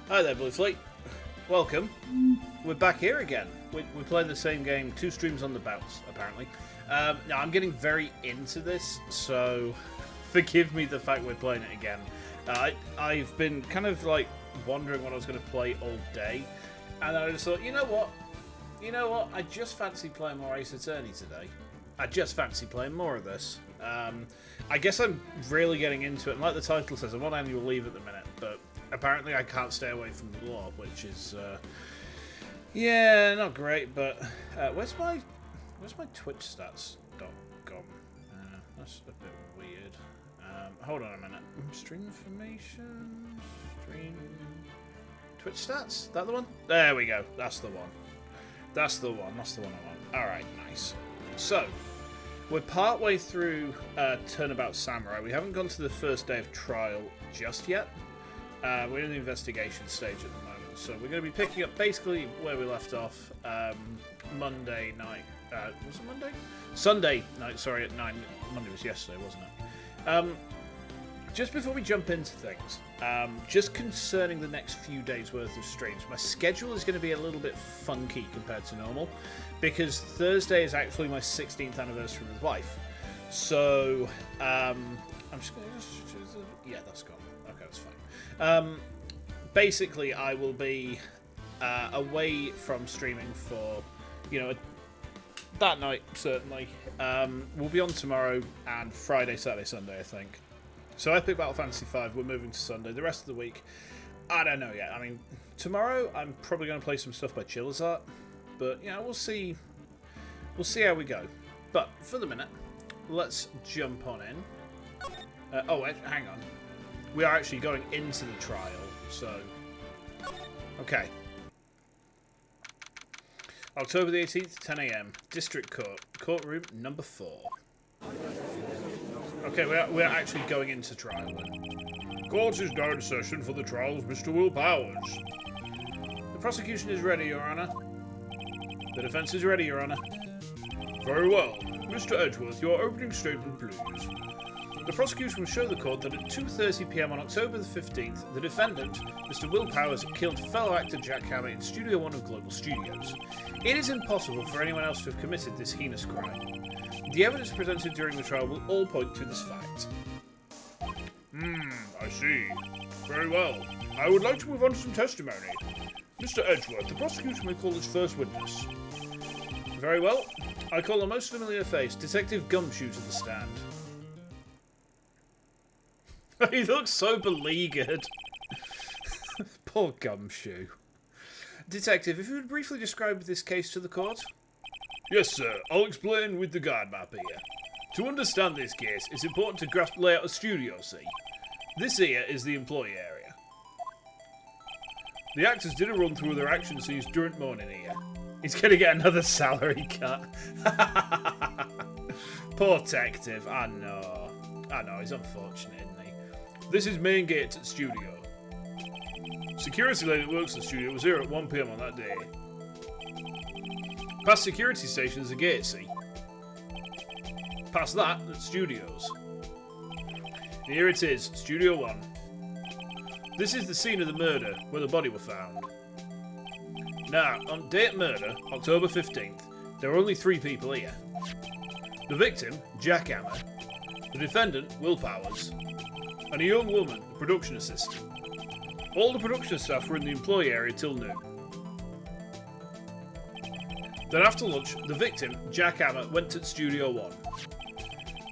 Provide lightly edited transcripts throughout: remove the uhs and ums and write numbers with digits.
Hi there, Blue Fleet. Welcome. We're back here again. We're playing the same game, 2 streams on the bounce, apparently. Now, I'm getting very into this, so forgive me the fact we're playing it again. I've been kind of like wondering what I was going to play all day, and then I just thought, you know what? I just fancy playing more Ace Attorney today. I just fancy playing more of this. I guess I'm really getting into it, and like the title says, I'm on annual leave at the minute, but apparently I can't stay away from the law, which is, yeah, not great, but where's my twitchstats.com? That's a bit weird. Hold on a minute. Stream information, Twitch stats? That the one? There we go. That's the one. That's the one I want. Alright, nice. So, we're partway through Turnabout Samurai. We haven't gone to the first day of trial just yet. We're in the investigation stage at the moment, so we're going to be picking up basically where we left off Monday night. Was it Monday? Sunday night, sorry, at 9. Monday was yesterday, wasn't it? Just before we jump into things, just concerning the next few days' worth of streams, my schedule is going to be a little bit funky compared to normal, because Thursday is actually my 16th anniversary with wife. So, I'm just going to... Yeah, that's gone. Okay, that's fine. Basically, I will be away from streaming for, that night, certainly. We'll be on tomorrow and Friday, Saturday, Sunday, I think. So I picked Battle Fantasy 5, we're moving to Sunday. The rest of the week, I don't know yet. I mean, tomorrow I'm probably going to play some stuff by Chillazart, but, we'll see. We'll see how we go. But, for the minute, let's jump on in. Hang on. We are actually going into the trial, so... Okay. October the 18th, 10 AM. District Court. Courtroom number 4. Okay, we're actually going into trial then. Court is now in session for the trial of Mr. Will Powers. The prosecution is ready, Your Honour. The defence is ready, Your Honour. Very well. Mr. Edgeworth, your opening statement, please. The prosecution will show the court that at 2:30 PM on October the 15th, the defendant, Mr. Will Powers, killed fellow actor Jack Hammer in Studio 1 of Global Studios. It is impossible for anyone else to have committed this heinous crime. The evidence presented during the trial will all point to this fact. I see. Very well. I would like to move on to some testimony. Mr. Edgeworth, the prosecution will call its first witness. Very well. I call a most familiar face, Detective Gumshoe, to the stand. He looks so beleaguered. Poor Gumshoe. Detective, if you would briefly describe this case to the court? Yes, sir. I'll explain with the guide map here. To understand this case, it's important to grasp the layout of studio C. This here is the employee area. The actors did a run through their action scenes during morning here. He's going to get another salary cut. Poor detective. I know, he's unfortunate, isn't he? This is main gate at studio. Security lady that works at the studio was here at 1 PM on that day. Past security station is a gate, see? Past that, at studios. And here it is, Studio 1. This is the scene of the murder, where the body was found. Now, on date murder, October 15th, there were only 3 people here. The victim, Jack Hammer, the defendant, Will Powers, and a young woman, the production assistant. All the production staff were in the employee area till noon. Then after lunch, the victim, Jack Hammer, went to Studio 1.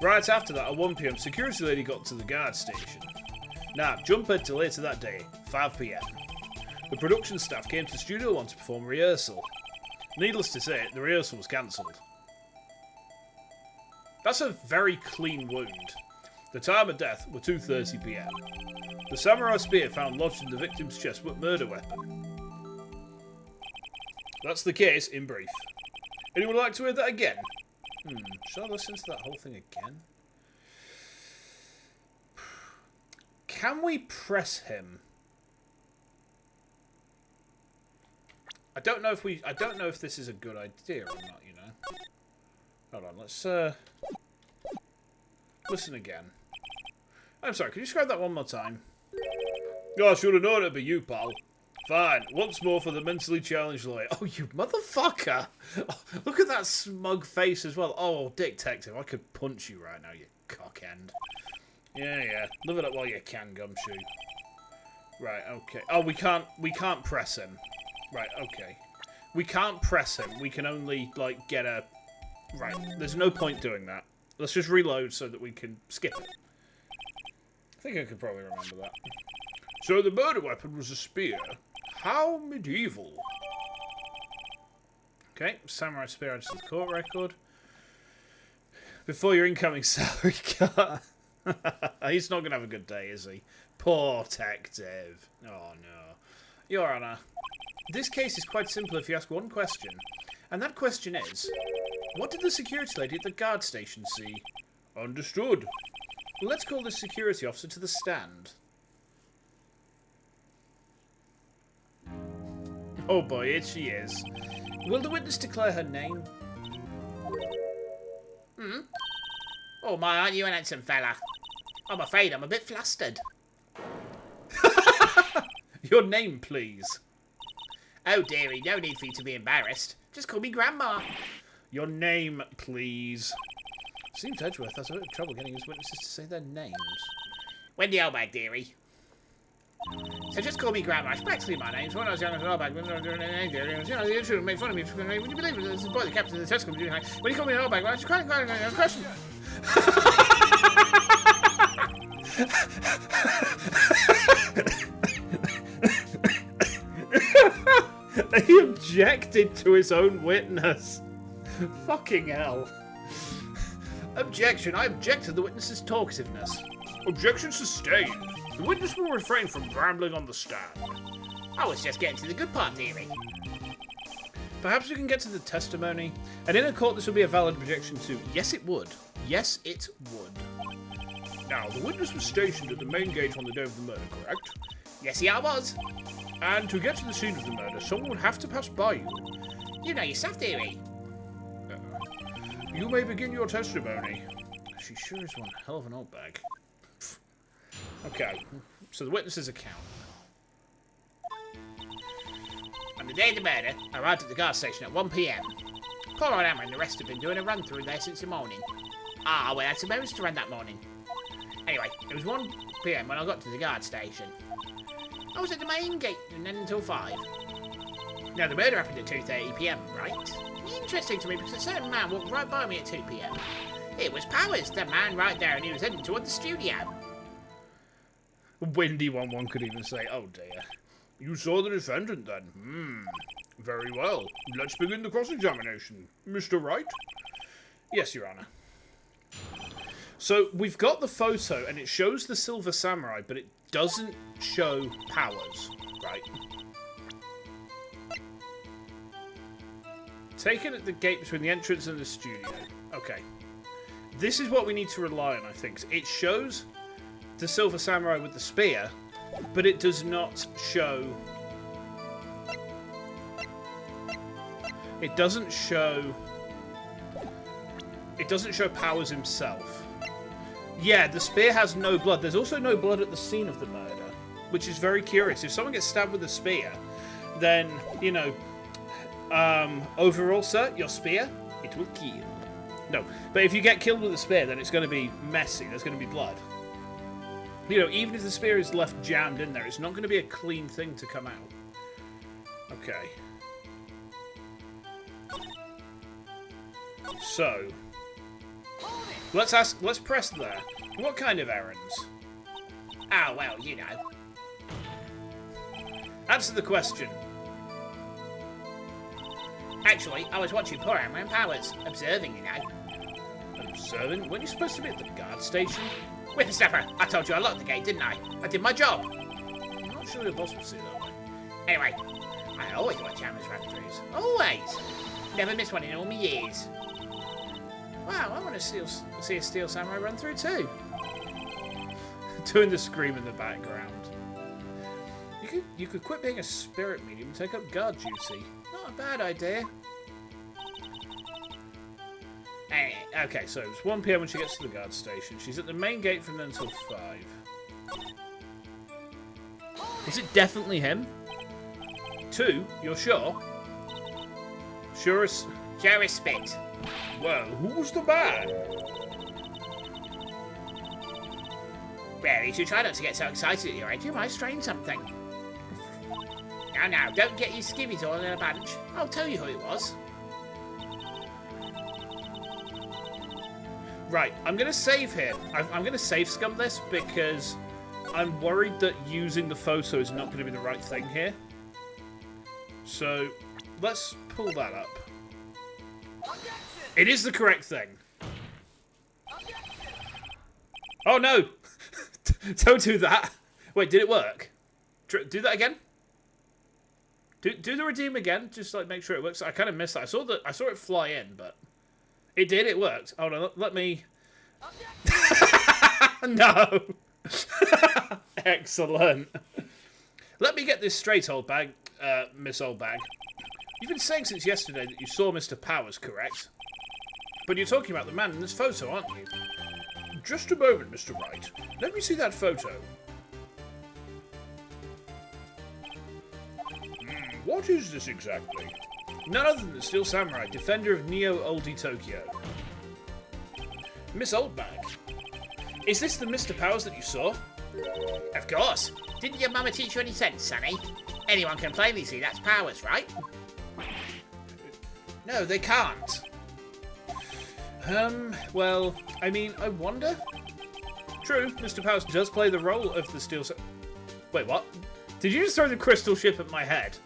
Right after that, at 1 PM, security lady got to the guard station. Now, jump ahead to later that day, 5 PM. The production staff came to Studio 1 to perform rehearsal. Needless to say, the rehearsal was cancelled. That's a very clean wound. The time of death were 2:30 PM. The samurai spear found lodged in the victim's chest was a murder weapon. That's the case in brief. Anyone like to hear that again? Should I listen to that whole thing again? Can we press him? I don't know if this is a good idea or not, Hold on, let's listen again. I'm sorry, can you describe that one more time? Oh, I should have known it'd be you, pal. Fine. Once more for the mentally challenged lawyer. Oh, you motherfucker! Oh, look at that smug face as well. Oh, detective, I could punch you right now, you cockend. Yeah. Live it up while you can, Gumshoe. Right, okay. Oh, we can't press him. Right, okay. We can't press him. We can only, like, get a... Right, there's no point doing that. Let's just reload so that we can skip it. I think I could probably remember that. So the murder weapon was a spear. How medieval. Okay, samurai spear adds to the court record. Before your incoming salary cut. He's not going to have a good day, is he? Poor detective. Oh, no. Your Honour, this case is quite simple if you ask one question. And that question is, what did the security lady at the guard station see? Understood. Well, let's call this security officer to the stand. Oh boy, here she is. Will the witness declare her name? Oh my, aren't you an handsome fella? I'm afraid I'm a bit flustered. Your name, please. Oh dearie, no need for you to be embarrassed. Just call me Grandma. Your name, please. Seems Edgeworth has a bit of trouble getting his witnesses to say their names. Wendy Elbag, dearie. So just call me Grandma. It's practically my name. So when I was young as an Elbag, you shouldn't make fun of me. Would you believe it? This is the boy, the captain of the test company. When you call me an Elbag, I was crying, I was question. He objected to his own witness. Fucking hell. Objection. I object to the witness's talkativeness. Objection sustained. The witness will refrain from rambling on the stand. I was just getting to the good part, dearie. Perhaps we can get to the testimony. And in a court, this would be a valid objection too. Yes, it would. Yes, it would. Now, the witness was stationed at the main gate on the day of the murder, correct? Yes, yeah, I was. And to get to the scene of the murder, someone would have to pass by you. You know yourself, dearie. You may begin your testimony. She sure is one hell of an old bag. Okay, so the witness's account. On the day of the murder, I arrived at the guard station at 1 PM. Poor old Hammer and the rest have been doing a run through there since the morning. Ah, we had some errands to run that morning. Anyway, it was 1 PM when I got to the guard station. I was at the main gate and then until 5. Now, the murder happened at 2:30 PM, right? Interesting to me because a certain man walked right by me at 2 PM. It was Powers, the man right there, and he was heading toward the studio. Windy one could even say, oh dear. You saw the defendant then? Very well. Let's begin the cross-examination. Mr. Wright? Yes, Your Honour. So, we've got the photo, and it shows the Silver Samurai, but it doesn't show Powers, right? Taken at the gate between the entrance and the studio. Okay. This is what we need to rely on, I think. It shows the Silver Samurai with the spear, but it does not show... It doesn't show Powers himself. Yeah, the spear has no blood. There's also no blood at the scene of the murder, which is very curious. If someone gets stabbed with a spear, then, you know, overall, sir, your spear, it will kill. No, but if you get killed with a spear, then it's going to be messy. There's going to be blood. You know, even if the spear is left jammed in there, it's not going to be a clean thing to come out. Okay. So, let's press there. What kind of errands? Oh, well, you know. Answer the question. Actually, I was watching poor Hammer and Powers, observing, you know. Observing? Weren't you supposed to be at the guard station? Whippersnapper, I told you I locked the gate, didn't I? I did my job. I'm not sure the boss would see it that way. Anyway, I always watch Hammer's run-throughs. Always. Never missed one in all my years. Wow, I want to see a Steel Samurai run through too. Doing the scream in the background. You could quit being a spirit medium and take up guard duty. Not a bad idea. Okay, so it's 1 PM when she gets to the guard station. She's at the main gate from then until 5. Is it definitely him? 2? You're sure? Sure as... Sure as spit. Well, who's the man? Well, you should try not to get so excited at your age. You might strain something. Now, don't get your skivvies all in a bunch. I'll tell you who it was. Right, I'm going to save here. I'm going to save scum this because I'm worried that using the photo is not going to be the right thing here. So, let's pull that up. It is the correct thing. Oh no! Don't do that. Wait, did it work? Do that again. Do the redeem again. Just like make sure it works. I kind of missed that. I saw it fly in, but it did. It worked. Hold on. Let me. No. Excellent. Let me get this straight, old bag, Miss Old Bag. You've been saying since yesterday that you saw Mr. Powers, correct? But you're talking about the man in this photo, aren't you? Just a moment, Mr. Wright. Let me see that photo. What is this exactly? None other than the Steel Samurai, defender of Neo-Oldie Tokyo. Miss Oldbag. Is this the Mr. Powers that you saw? Of course. Didn't your mama teach you any sense, Sonny? Anyone can plainly see that's Powers, right? No, they can't. Well, I mean, I wonder. True, Mr. Powers does play the role of the Steel Wait, what? Did you just throw the crystal ship at my head?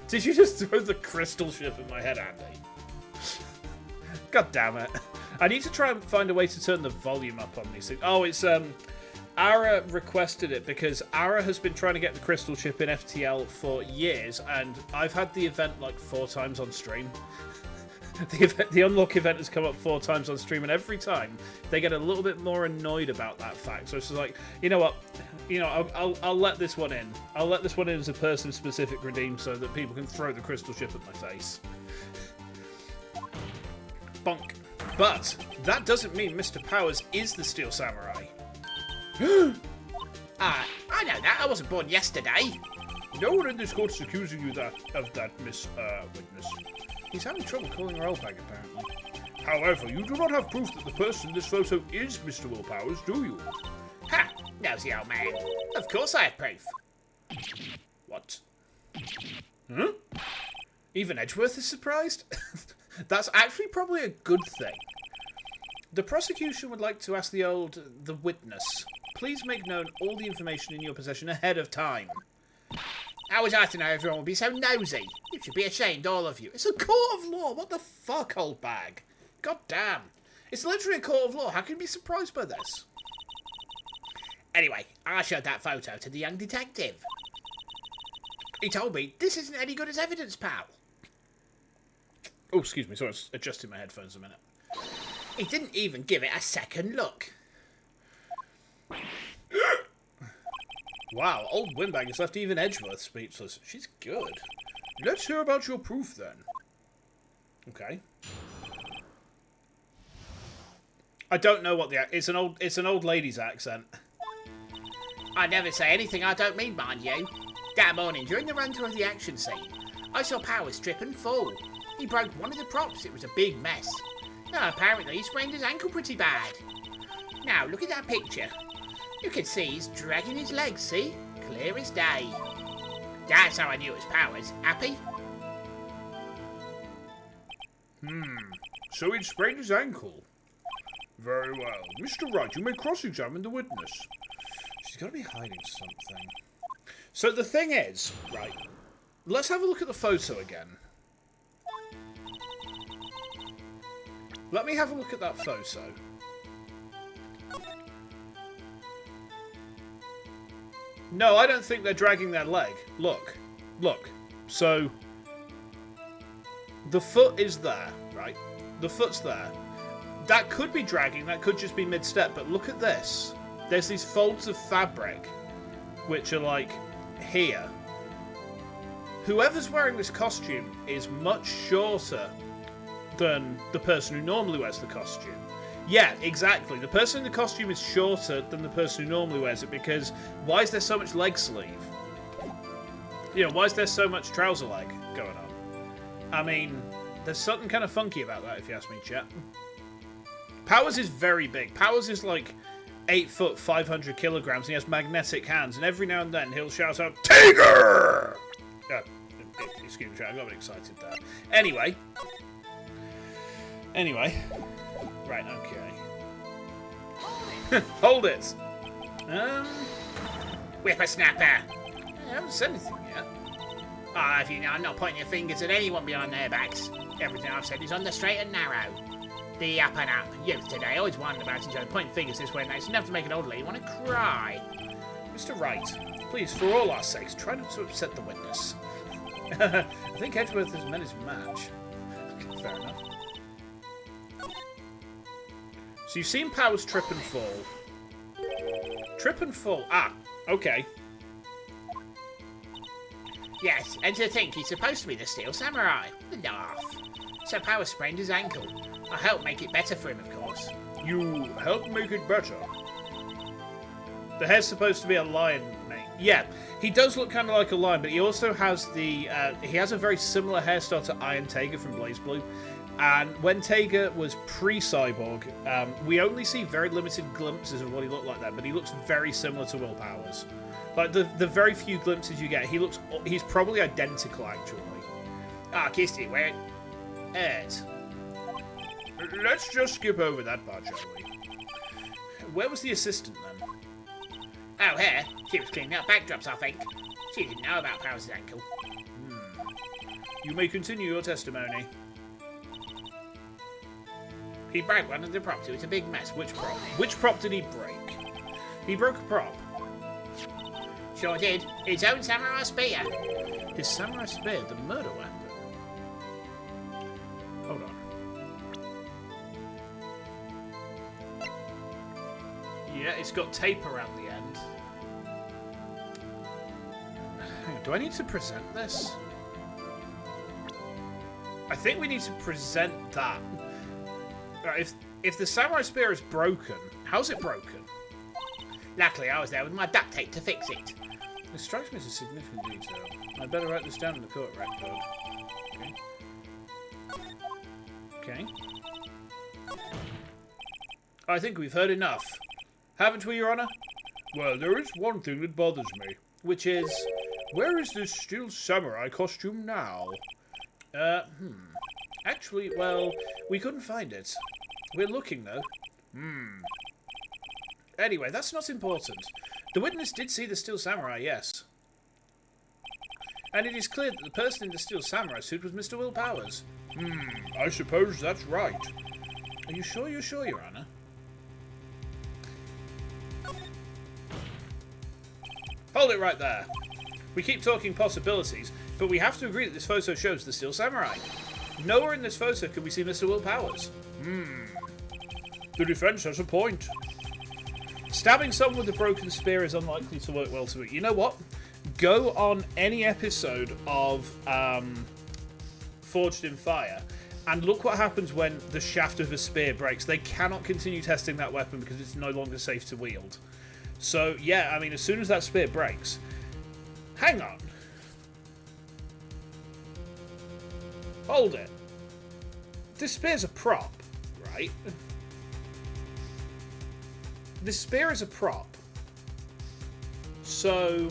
Did you just throw the crystal ship at my head, Andy? God damn it. I need to try and find a way to turn the volume up on these things. Oh, it's, Ara requested it because Ara has been trying to get the crystal ship in FTL for years, and I've had the event like 4 times on stream. The unlock event has come up 4 times on stream, and every time they get a little bit more annoyed about that fact. So it's just like, you know what? You know, I'll let this one in. I'll let this one in as a person-specific redeem so that people can throw the crystal ship at my face. Bonk. But that doesn't mean Mr. Powers is the Steel Samurai. I know that. I wasn't born yesterday. No one in this court is accusing you of that, Miss Witness. He's having trouble calling her Oldbag, apparently. However, you do not have proof that the person in this photo is Mr. Will Powers, do you? Ha! Nosy old man. Of course I have proof. What? Huh? Even Edgeworth is surprised? That's actually probably a good thing. The prosecution would like to ask the witness, please make known all the information in your possession ahead of time. How was I to know everyone would be so nosy? You should be ashamed, all of you. It's a court of law. What the fuck, old bag? God damn. It's literally a court of law. How can you be surprised by this? Anyway, I showed that photo to the young detective. He told me this isn't any good as evidence, pal. Oh, excuse me. Sorry, I was adjusting my headphones a minute. He didn't even give it a second look. Wow, old Windbag has left even Edgeworth speechless. She's good. Let's hear about your proof, then. Okay. I don't know what the... It's an old lady's accent. I never say anything I don't mean, mind you. That morning, during the run-through of the action scene, I saw Powers trip and fall. He broke one of the props. It was a big mess. Now, apparently, he sprained his ankle pretty bad. Now, look at that picture. You can see he's dragging his legs, see? Clear as day. That's how I knew it was Powers. Happy? So he'd sprained his ankle. Very well. Mr. Wright, you may cross-examine the witness. She's got to be hiding something. So the thing is, right, let's have a look at the photo again. Let me have a look at that photo. No, I don't think they're dragging their leg. Look. Look. So, the foot is there, right? The foot's there. That could be dragging, that could just be mid-step, but look at this. There's these folds of fabric, which are, like, here. Whoever's wearing this costume is much shorter than the person who normally wears the costume. Yeah, exactly. The person in the costume is shorter than the person who normally wears it because why is there so much leg sleeve? You know, why is there so much trouser leg going on? I mean, there's something kind of funky about that, if you ask me, chat. Powers is very big. Powers is like 8 foot, 500 kilograms, and he has magnetic hands, and every now and then he'll shout out, "Tiger!" Excuse me, chat, I got a bit excited there. Anyway. Right, okay. Hold it! Whippersnapper! I haven't said anything yet. Ah, if you know, I'm not pointing your fingers at anyone behind their backs. Everything I've said is on the straight and narrow. The up and up. Youth today always wondered about each other, pointing fingers this way and that. It's enough to make an old lady want to cry. Mr. Wright, please, for all our sakes, try not to upset the witness. I think Edgeworth has met his match. Okay, fair enough. So you've seen Powers trip and fall. Trip and fall. Ah, okay. Yes, and to think he's supposed to be the Steel Samurai. Laugh. So Powers sprained his ankle. I helped make it better for him, of course. You helped make it better? The hair's supposed to be a lion, mate. Yeah, he does look kind of like a lion, but he also has the... he has a very similar hairstyle to Iron Tiger from BlazBlue. And when Tiger was pre-cyborg, we only see very limited glimpses of what he looked like then, but he looks very similar to Will Powers. Like, the very few glimpses you get, he's probably identical, actually. Ah, kissed it where it hurt. Let's just skip over that part, shall we? Where was the assistant, then? Oh, her. She was cleaning up backdrops, I think. She didn't know about Powers' ankle. You may continue your testimony. He broke one of the props. It was a big mess. Which prop? Which prop did he break? He broke a prop. Sure did. His own samurai spear. His samurai spear, the murder weapon. Hold on. Yeah, it's got tape around the end. Hang on, do I need to present this? I think we need to present that. Right, if the samurai spear is broken, how's it broken? Luckily, I was there with my duct tape to fix it. This strikes me as a significant detail. I'd better write this down in the court record. Okay. I think we've heard enough. Haven't we, Your Honour? Well, there is one thing that bothers me, which is, where is this Steel Samurai costume now? Actually, well, we couldn't find it. We're looking, though. Anyway, that's not important. The witness did see the Steel Samurai, yes. And it is clear that the person in the Steel Samurai suit was Mr. Will Powers. I suppose that's right. Are you sure you're sure, Your Honour? Hold it right there. We keep talking possibilities, but we have to agree that this photo shows the Steel Samurai. Nowhere in this photo can we see Mr. Will Powers. The defence has a point. Stabbing someone with a broken spear is unlikely to work well to it. You know what? Go on any episode of Forged in Fire and look what happens when the shaft of a spear breaks. They cannot continue testing that weapon because it's no longer safe to wield. So, yeah, I mean, as soon as that spear breaks... Hang on. Hold it. This spear's a prop, right? This spear is a prop. So...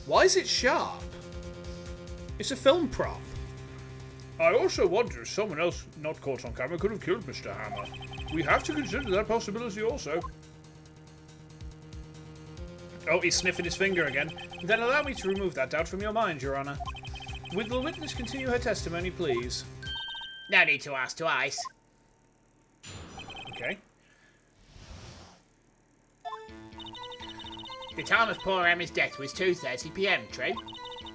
why is it sharp? It's a film prop. I also wonder if someone else not caught on camera could have killed Mr. Hammer. We have to consider that possibility also. Oh, he's sniffing his finger again. Then allow me to remove that doubt from your mind, Your Honour. Will the witness continue her testimony, please? No need to ask twice. Okay. The time of poor Emma's death was 2:30 PM, true?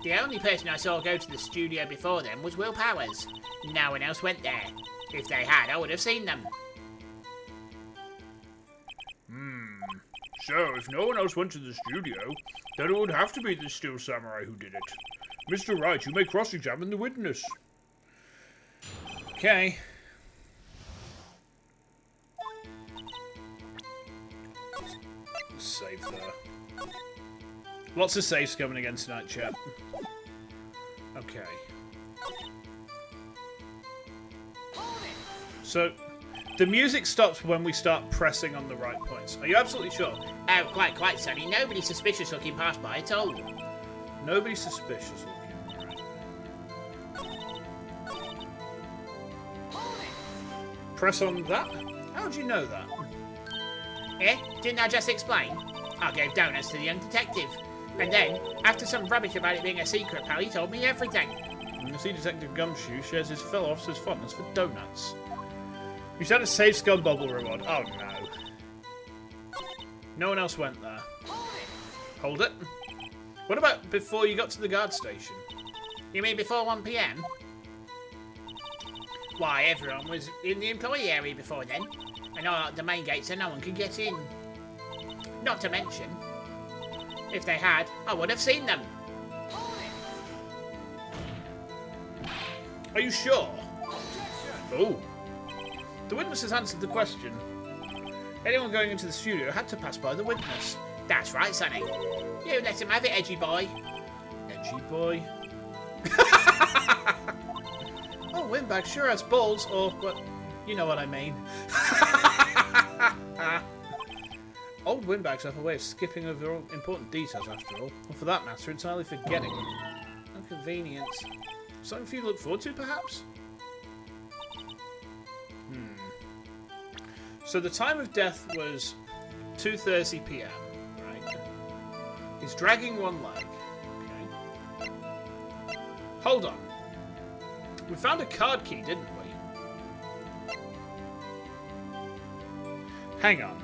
The only person I saw go to the studio before them was Will Powers. No one else went there. If they had, I would have seen them. So, if no one else went to the studio, then it would have to be the Steel Samurai who did it. Mr. Wright, you may cross-examine the witness. Okay. Save there. Lots of saves coming again tonight, chat. Okay. So, the music stops when we start pressing on the right points. Are you absolutely sure? Oh, quite, Sonny. Nobody suspicious looking past by at all. Nobody suspicious looking. Press on that? How do you know that? Eh? Didn't I just explain? I gave donuts to the young detective. And then, after some rubbish about it being a secret, pal, he told me everything. And you see Detective Gumshoe shares his fellow officer's fondness for donuts. You should have a safe scum bubble reward. Oh no. No one else went there. Hold it. What about before you got to the guard station? You mean before 1 PM? Why, everyone was in the employee area before then. And all the main gates so no one could get in. Not to mention, if they had, I would have seen them. Are you sure? Oh. The witness has answered the question. Anyone going into the studio had to pass by the witness. That's right, Sonny. You let him have it, edgy boy. Edgy boy. Oh, Windbag sure has balls, or, well, you know what I mean. Old windbags have a way of skipping over all important details, after all. Or for that matter, entirely forgetting them. How convenient. Something for you to look forward to, perhaps? So the time of death was 2:30 PM, right? He's dragging one leg. Okay. Hold on. We found a card key, didn't we? Hang on.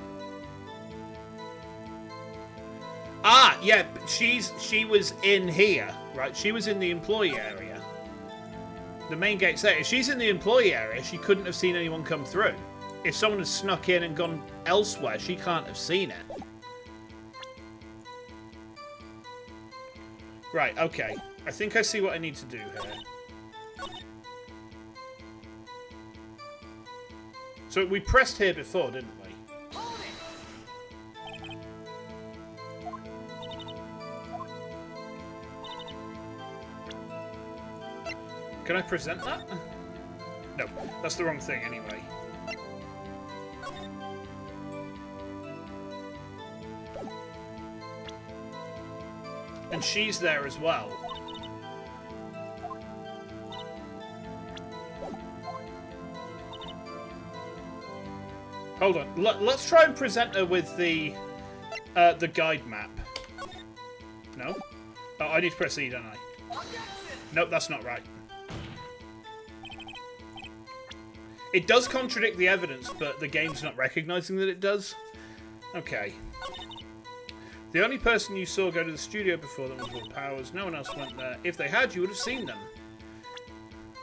Ah, yeah, she was in here, right? She was in the employee area. The main gate's there. If she's in the employee area, she couldn't have seen anyone come through. If someone had snuck in and gone elsewhere, she can't have seen it. Right, okay. I think I see what I need to do here. So we pressed here before, didn't we? Can I present that? No, that's the wrong thing anyway. And she's there as well. Hold on. Let's try and present her with the guide map. No? Oh, I need to press E, don't I? Nope, that's not right. It does contradict the evidence, but the game's not recognizing that it does. Okay. The only person you saw go to the studio before them was Will Powers. No one else went there. If they had, you would have seen them.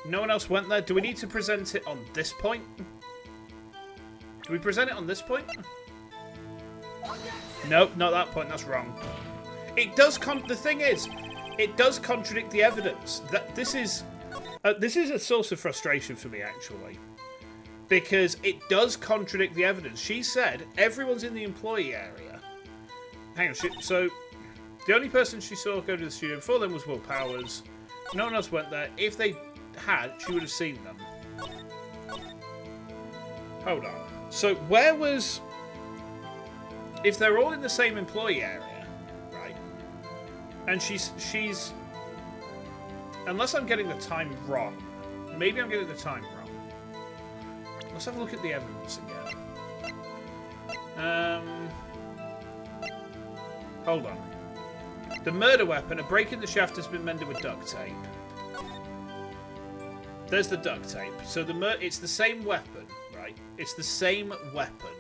No one else went there. Do we need to present it on this point? Do we present it on this point? Nope, not that point. That's wrong. It does the thing is, it does contradict the evidence. That this is a source of frustration for me, actually. Because it does contradict the evidence. She said everyone's in the employee area. Hang on, so the only person she saw go to the studio before them was Will Powers. No one else went there. If they had, she would have seen them. Hold on. So where was... If they're all in the same employee area, right? And she's... Unless I'm getting the time wrong. Maybe I'm getting the time wrong. Let's have a look at the evidence again. Hold on. The murder weapon, a break in the shaft has been mended with duct tape. There's the duct tape. So it's the same weapon, right? It's the same weapon.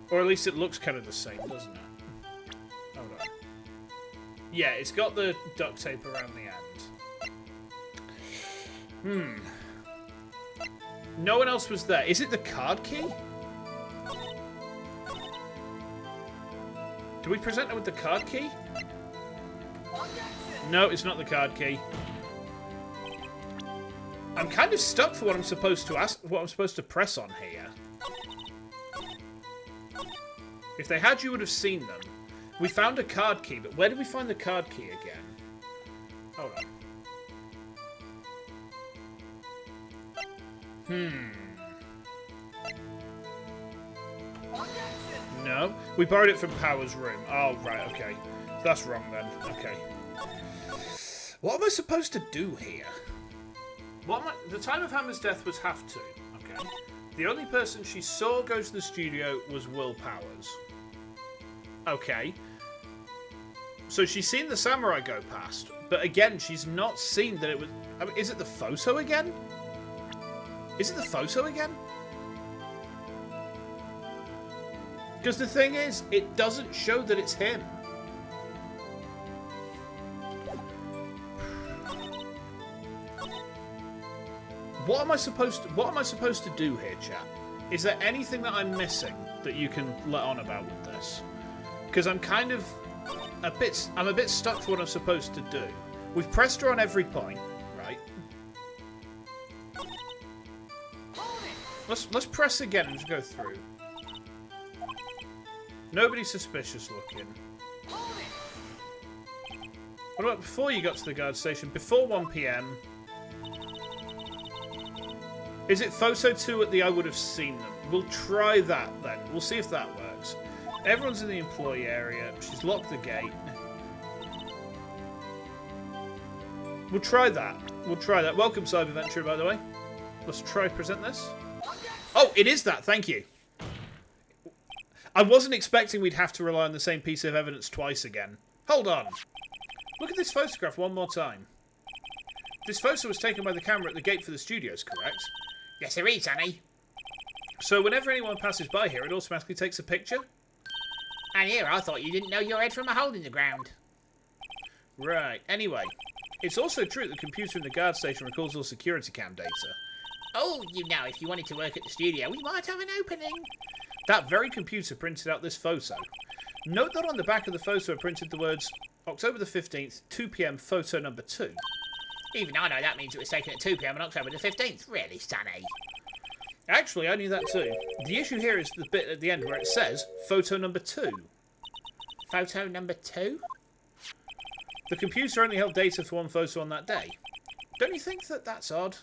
Or at least it looks kind of the same, doesn't it? Hold on. Yeah, it's got the duct tape around the end. No one else was there. Is it the card key? Do we present her with the card key? No, it's not the card key. I'm kind of stuck for what I'm supposed to press on here. If they had, you would have seen them. We found a card key, but where did we find the card key again? Hold on. No, we borrowed it from Power's room. Oh, right, okay. That's wrong then. Okay. What am I supposed to do here? The time of Hammer's death was half 2. Okay. The only person she saw go to the studio was Will Powers. Okay. So she's seen the samurai go past, but again, she's not seen that it was... I mean, is it the photo again? Is it the photo again? Because the thing is, it doesn't show that it's him. What am I supposed to do here, chat? Is there anything that I'm missing that you can let on about with this? Because I'm kind of a bit stuck for what I'm supposed to do. We've pressed her on every point, right? Let's press again and just go through. Nobody's suspicious looking. What about before you got to the guard station? Before 1 PM. Is it photo 2 at the I would have seen them? We'll try that then. We'll see if that works. Everyone's in the employee area. She's locked the gate. We'll try that. We'll try that. Welcome, CyberVenture, by the way. Let's try present this. Oh, it is that. Thank you. I wasn't expecting we'd have to rely on the same piece of evidence twice again. Hold on. Look at this photograph one more time. This photo was taken by the camera at the gate for the studios, correct? Yes, it is, honey. So whenever anyone passes by here, it automatically takes a picture? And here, I thought you didn't know your head from a hole in the ground. Right. Anyway, it's also true that the computer in the guard station records all security cam data. Oh, you know, if you wanted to work at the studio, we might have an opening. That very computer printed out this photo. Note that on the back of the photo are printed the words, October the 15th, 2 PM, photo number 2. Even I know that means it was taken at 2 PM on October the 15th. Really, Stanny? Actually, I knew that too. The issue here is the bit at the end where it says, photo number 2. Photo number 2? The computer only held data for one photo on that day. Don't you think that that's odd?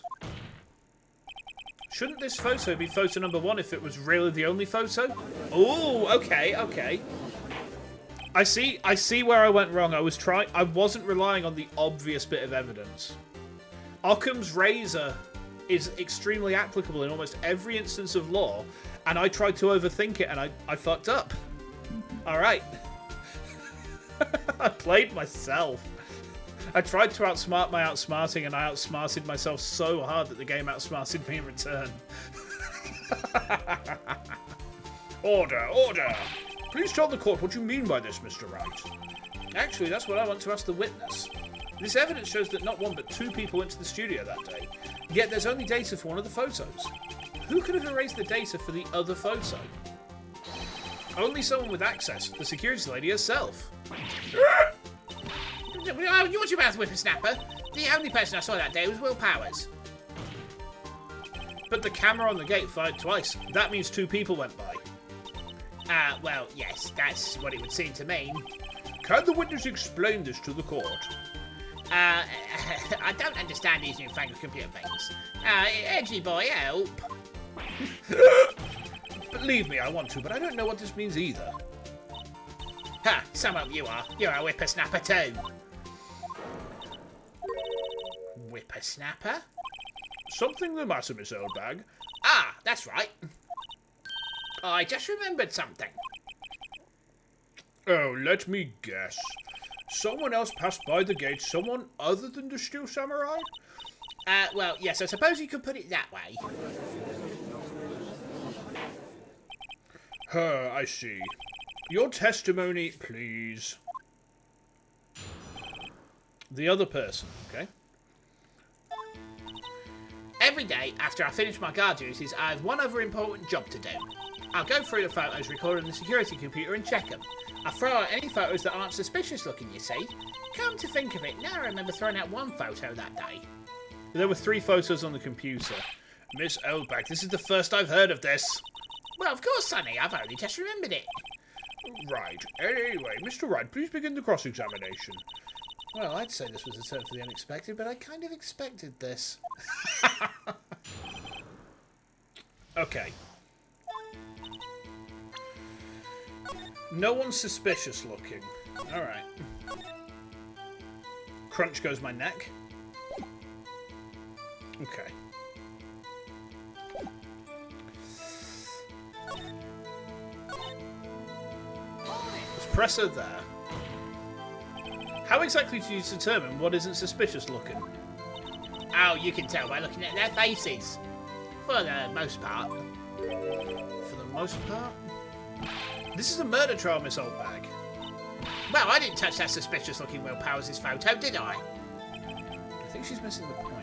Shouldn't this photo be photo number 1 if it was really the only photo? Oh, okay, okay. I see where I went wrong. I wasn't relying on the obvious bit of evidence. Occam's razor is extremely applicable in almost every instance of law, and I tried to overthink it and I fucked up. Alright. I played myself. I tried to outsmart my outsmarting, and I outsmarted myself so hard that the game outsmarted me in return. Order, order! Please tell the court what you mean by this, Mr. Wright. Actually, that's what I want to ask the witness. This evidence shows that not 1 but 2 people went to the studio that day, yet there's only data for one of the photos. Who could have erased the data for the other photo? Only someone with access, the security lady herself. You watch your mouth, whippersnapper. The only person I saw that day was Will Powers. But the camera on the gate fired twice. That means 2 people went by. Well, yes, that's what it would seem to mean. Can the witness explain this to the court? I don't understand these newfangled computer things. Edgy boy, help. Believe me, I want to, but I don't know what this means either. Ha, some of you are. You're a whippersnapper too. Whippersnapper? Something the matter, Miss Oldbag? Ah, that's right. I just remembered something. Oh, let me guess. Someone else passed by the gate, someone other than the Steel Samurai? Well, yes, I suppose you could put it that way. I see. Your testimony, please. The other person, okay? Every day, after I finish my guard duties, I have one other important job to do. I'll go through the photos recorded on the security computer and check them. I throw out any photos that aren't suspicious looking, you see. Come to think of it, now I remember throwing out 1 photo that day. There were 3 photos on the computer. Miss Oldbag, this is the first I've heard of this. Well, of course, Sonny, I've only just remembered it. Right. Anyway, Mr. Wright, please begin the cross-examination. Well, I'd say this was a turn for the unexpected, but I kind of expected this. Okay. No one's suspicious looking. Alright. Crunch goes my neck. Okay. There's presser there. How exactly do you determine what isn't suspicious looking? Oh, you can tell by looking at their faces. For the most part. For the most part? This is a murder trial, Miss Oldbag. Well, I didn't touch that suspicious-looking Will Powers' photo, did I? I think she's missing the point.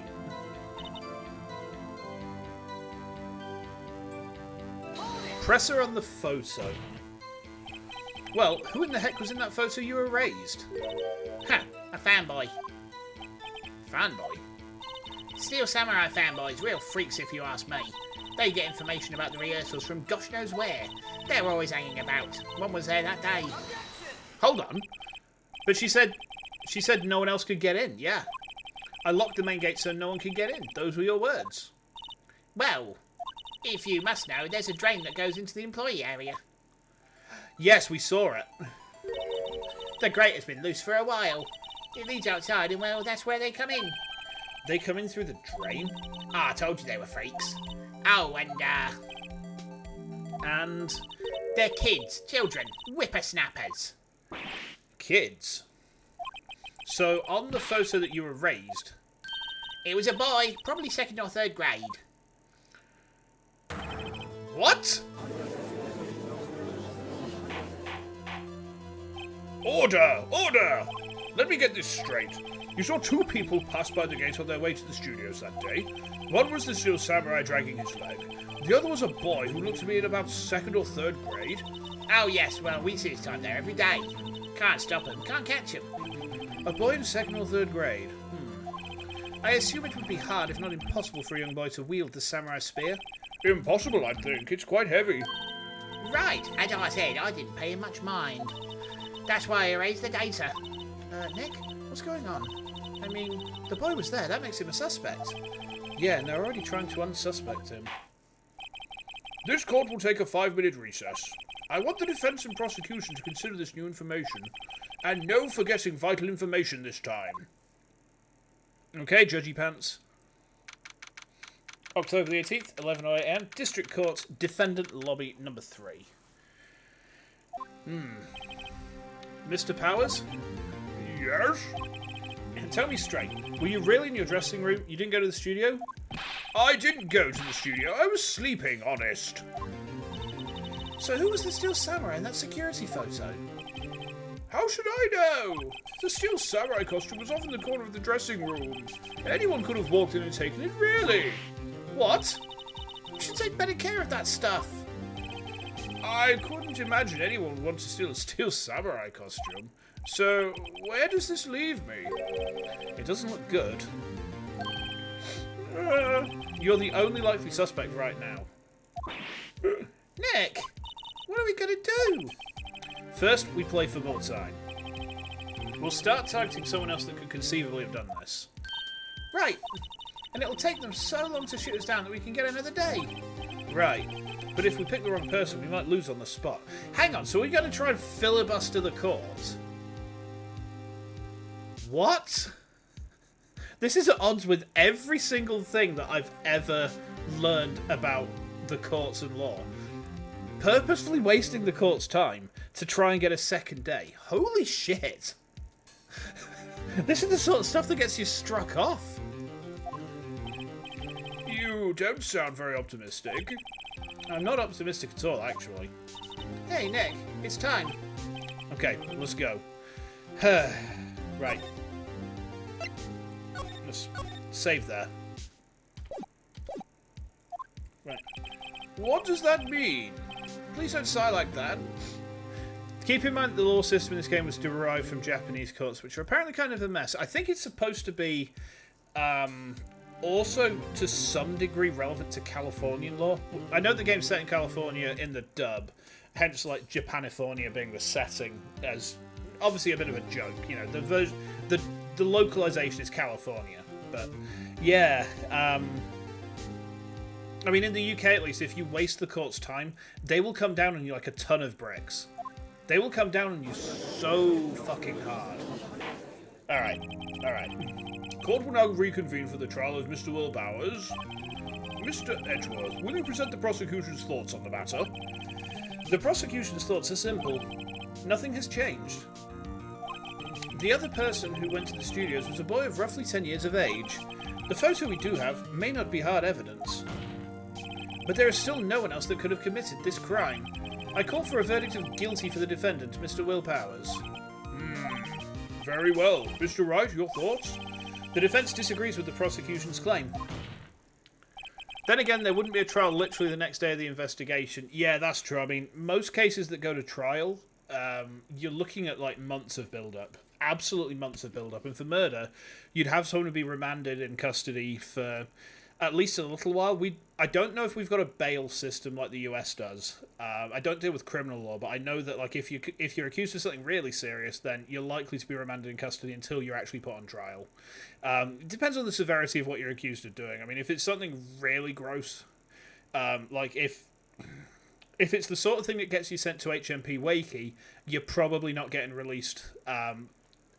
Presser on the photo. Well, who in the heck was in that photo you erased? Huh, a fanboy. Fanboy? Steel Samurai fanboys, real freaks if you ask me. They get information about the rehearsals from gosh knows where. They're always hanging about. One was there that day. Hold on. But she said no one else could get in, yeah. I locked the main gate so no one could get in. Those were your words. Well, if you must know, there's a drain that goes into the employee area. Yes, we saw it. The grate has been loose for a while. It leads outside and, well, that's where they come in. They come in through the drain? I told you they were freaks. Oh, And? They're kids, children, whippersnappers. Kids? So, on the photo that you erased... It was a boy, probably 2nd or 3rd grade. What? Order! Order! Let me get this straight. You saw 2 people pass by the gate on their way to the studios that day. One was the Steel Samurai dragging his leg. The other was a boy who looked to be in about 2nd or 3rd grade. Oh yes, well we see his time there every day. Can't stop him, can't catch him. A boy in 2nd or 3rd grade? I assume it would be hard, if not impossible, for a young boy to wield the samurai spear. Impossible, I think. It's quite heavy. Right, as I said, I didn't pay him much mind. That's why I erased the data. Nick, what's going on? I mean, the boy was there. That makes him a suspect. Yeah, and they're already trying to unsuspect him. This court will take a 5-minute recess. I want the defense and prosecution to consider this new information. And no forgetting vital information this time. Okay, Judgy Pants. October the 18th, 11 AM, District Court, Defendant Lobby number 3. Mr. Powers? Yes? Tell me straight, were you really in your dressing room? You didn't go to the studio? I didn't go to the studio. I was sleeping, honest. So who was the Steel Samurai in that security photo? How should I know? The Steel Samurai costume was off in the corner of the dressing room. Anyone could have walked in and taken it, really. What? You should take better care of that stuff. I couldn't imagine anyone would want to steal a Steel Samurai costume. So, where does this leave me? It doesn't look good. You're the only likely suspect right now. Nick, what are we going to do? First, we play for more time. We'll start targeting someone else that could conceivably have done this. Right. And it'll take them so long to shoot us down that we can get another day. Right. But if we pick the wrong person, we might lose on the spot. Hang on, so we're going to try and filibuster the court? What? This is at odds with every single thing that I've ever learned about the courts and law. Purposefully wasting the court's time to try and get a second day. Holy shit. This is the sort of stuff that gets you struck off. You don't sound very optimistic. I'm not optimistic at all, actually. Hey, Nick, it's time. Okay, let's go. Right. Let's save there. Right. What does that mean? Please don't sigh like that. Keep in mind that the law system in this game was derived from Japanese courts, which are apparently kind of a mess. I think it's supposed to be also to some degree relevant to Californian law. I know the game's set in California in the dub, hence like Japanifornia being the setting as obviously a bit of a joke. You know, the localization is California, but yeah. I mean, in the UK at least, if you waste the court's time, they will come down on you like a ton of bricks. They will come down on you so fucking hard. Alright. Court will now reconvene for the trial of Mr. Will Bowers. Mr. Edgeworth, will you present the prosecution's thoughts on the matter? The prosecution's thoughts are simple. Nothing has changed. The other person who went to the studios was a boy of roughly 10 years of age. The photo we do have may not be hard evidence. But there is still no one else that could have committed this crime. I call for a verdict of guilty for the defendant, Mr. Will Powers. Very well. Mr. Wright, your thoughts? The defence disagrees with the prosecution's claim. Then again, there wouldn't be a trial literally the next day of the investigation. Yeah, that's true. I mean, most cases that go to trial, you're looking at like months of build-up. Absolutely months of build-up. And for murder, you'd have someone to be remanded in custody for at least a little while. I don't know if we've got a bail system like the US does. I don't deal with criminal law, but I know that like if you're accused of something really serious, then you're likely to be remanded in custody until you're actually put on trial. It depends on the severity of what you're accused of doing. I mean, if it's something really gross, like if it's the sort of thing that gets you sent to HMP Wakey, you're probably not getting released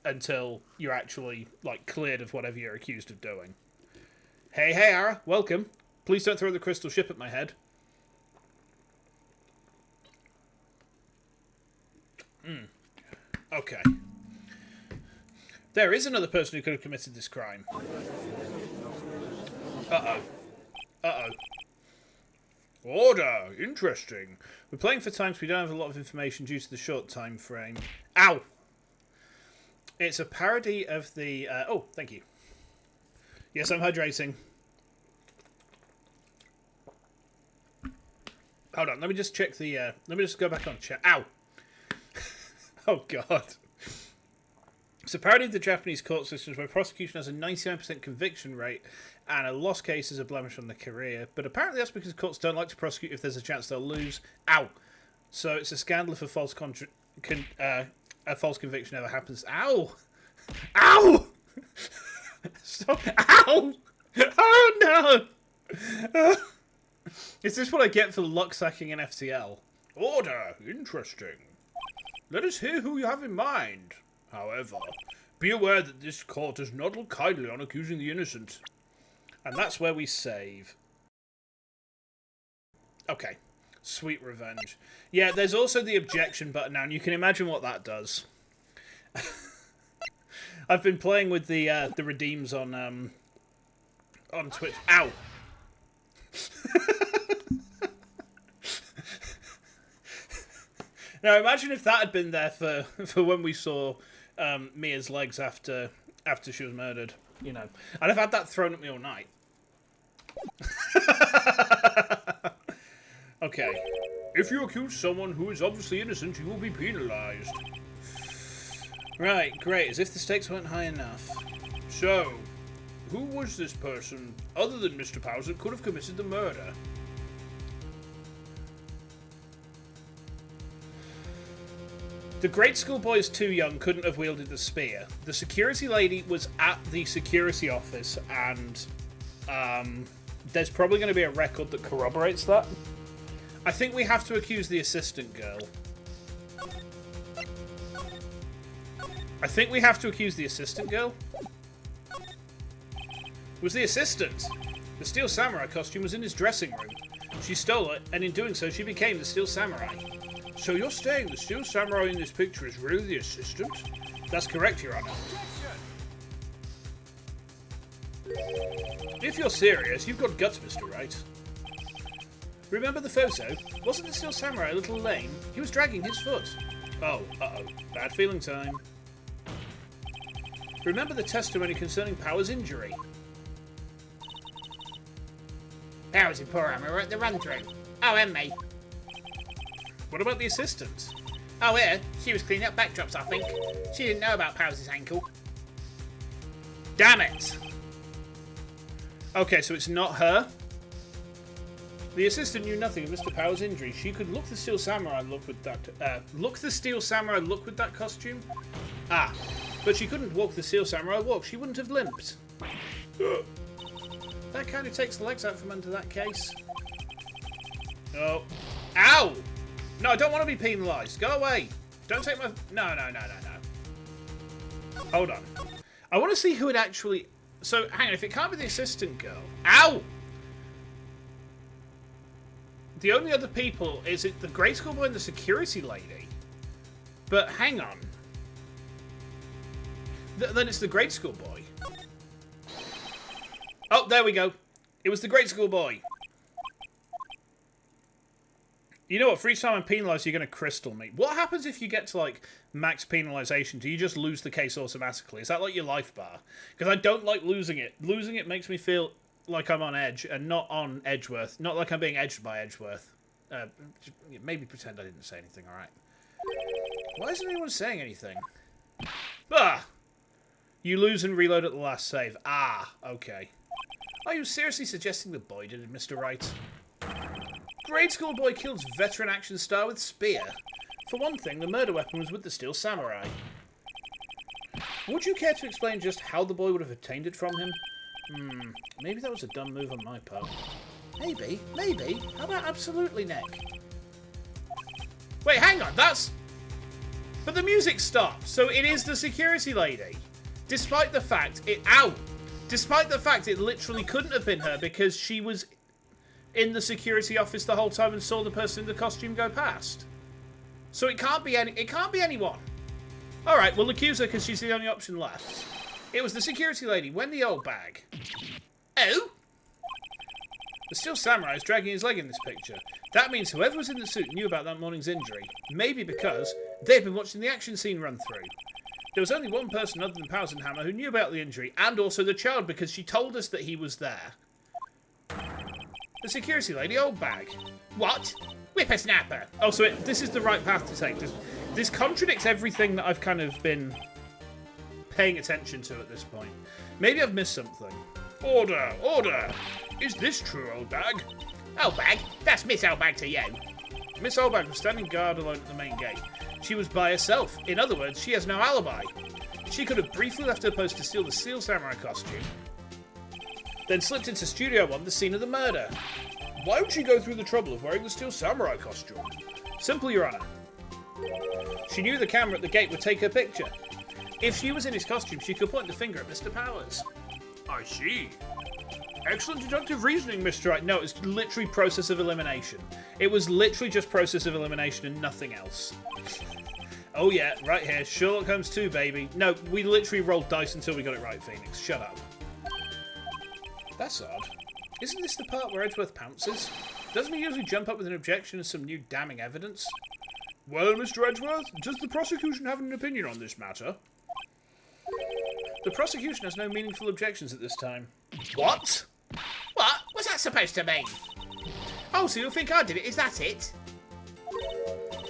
until you're actually like cleared of whatever you're accused of doing. Hey, Ara, welcome. Please don't throw the crystal ship at my head. Okay. There is another person who could have committed this crime. Uh-oh. Order! Interesting. We're playing for time, so we don't have a lot of information due to the short time frame. Ow! It's a parody of the... oh, thank you. Yes, I'm hydrating. Hold on, let me just check the... let me just go back on chat. Ow! Oh, God. It's a parody of the Japanese court systems where prosecution has a 99% conviction rate and a lost case is a blemish on the career. But apparently that's because courts don't like to prosecute if there's a chance they'll lose. Ow! So it's a scandal if a false conviction ever happens. Ow! Ow! Stop. Ow! Oh, no! Is this what I get for luck-sacking an FTL? Order! Interesting. Let us hear who you have in mind. However, be aware that this court does not look kindly on accusing the innocent. And that's where we save. Okay. Sweet revenge. Yeah, there's also the objection button now, and you can imagine what that does. I've been playing with the redeems on Twitch. Ow! Now imagine if that had been there for when we saw Mia's legs after she was murdered. You know, I'd have had that thrown at me all night. Okay. If you accuse someone who is obviously innocent, you will be penalised. Right, great. As if the stakes weren't high enough. So, who was this person, other than Mr. Powers, that could have committed the murder? The grade school boy is too young, couldn't have wielded the spear. The security lady was at the security office, and there's probably going to be a record that corroborates that. I think we have to accuse the assistant girl. I think we have to accuse the assistant girl. It was the assistant. The Steel Samurai costume was in his dressing room. She stole it, and in doing so, she became the Steel Samurai. So you're saying the Steel Samurai in this picture is really the assistant? That's correct, Your Honor. If you're serious, you've got guts, Mr. Wright. Remember the photo? Wasn't the Steel Samurai a little lame? He was dragging his foot. Oh, uh-oh. Bad feeling time. Remember the testimony concerning Power's injury? Powers and poor Emma were at the run-through. Oh, and me. What about the assistant? Oh, yeah. She was cleaning up backdrops, I think. She didn't know about Powers' ankle. Damn it! Okay, so it's not her? The assistant knew nothing of Mr. Power's injury. She could look the Steel Samurai look with that costume. Ah, but she couldn't walk the Steel Samurai walk. She wouldn't have limped. That kind of takes the legs out from under that case. Oh. Ow! No, I don't want to be penalised. Go away. Don't take my... No. Hold on. I want to see who it actually... So, hang on. If it can't be the assistant girl... Ow! The only other people is it the grade school boy and the security lady. But hang on. Then it's the grade school boy. Oh, there we go. It was the grade school boy. You know what? For each time I'm penalised, you're going to crystal me. What happens if you get to, like, max penalisation? Do you just lose the case automatically? Is that like your life bar? Because I don't like losing it. Losing it makes me feel like I'm on edge and not on Edgeworth. Not like I'm being edged by Edgeworth. Maybe pretend I didn't say anything, alright? Why isn't anyone saying anything? Ah! You lose and reload at the last save. Ah, okay. Are you seriously suggesting the boy did it, Mr. Wright? Grade school boy kills veteran action star with spear. For one thing, the murder weapon was with the Steel Samurai. Would you care to explain just how the boy would have obtained it from him? Maybe that was a dumb move on my part. Maybe. How about absolutely, Nick? Wait, hang on, that's... But the music stopped, so it is the security lady. Despite the fact it... Ow! Despite the fact it literally couldn't have been her because she was in the security office the whole time and saw the person in the costume go past. So it can't be anyone. Alright, we'll accuse her because she's the only option left. It was the security lady, Wendy Oldbag. Oh? The Steel Samurai is dragging his leg in this picture. That means whoever was in the suit knew about that morning's injury. Maybe because they'd been watching the action scene run through. There was only one person other than Powers and Hammer who knew about the injury, and also the child because she told us that he was there. The security lady, Oldbag. What? Whippersnapper. Oh, so this is the right path to take. This contradicts everything that I've kind of been paying attention to at this point. Maybe I've missed something. Order! Order! Is this true, Oldbag? Oldbag? That's Miss Oldbag to you. Miss Oldbag was standing guard alone at the main gate. She was by herself. In other words, she has no alibi. She could have briefly left her post to steal the Steel Samurai costume, then slipped into Studio 1, the scene of the murder. Why would she go through the trouble of wearing the Steel Samurai costume? Simple, Your Honor. She knew the camera at the gate would take her picture. If she was in his costume, she could point the finger at Mr. Powers. I see. Excellent deductive reasoning, Mr. Wright. No, it's literally process of elimination. It was literally just process of elimination and nothing else. Oh yeah, right here. Sherlock Holmes 2, baby. No, we literally rolled dice until we got it right, Phoenix. Shut up. That's odd. Isn't this the part where Edgeworth pounces? Doesn't he usually jump up with an objection and some new damning evidence? Well, Mr. Edgeworth, does the prosecution have an opinion on this matter? The prosecution has no meaningful objections at this time. What? What? What's that supposed to mean? Oh, so you think I did it? Is that it?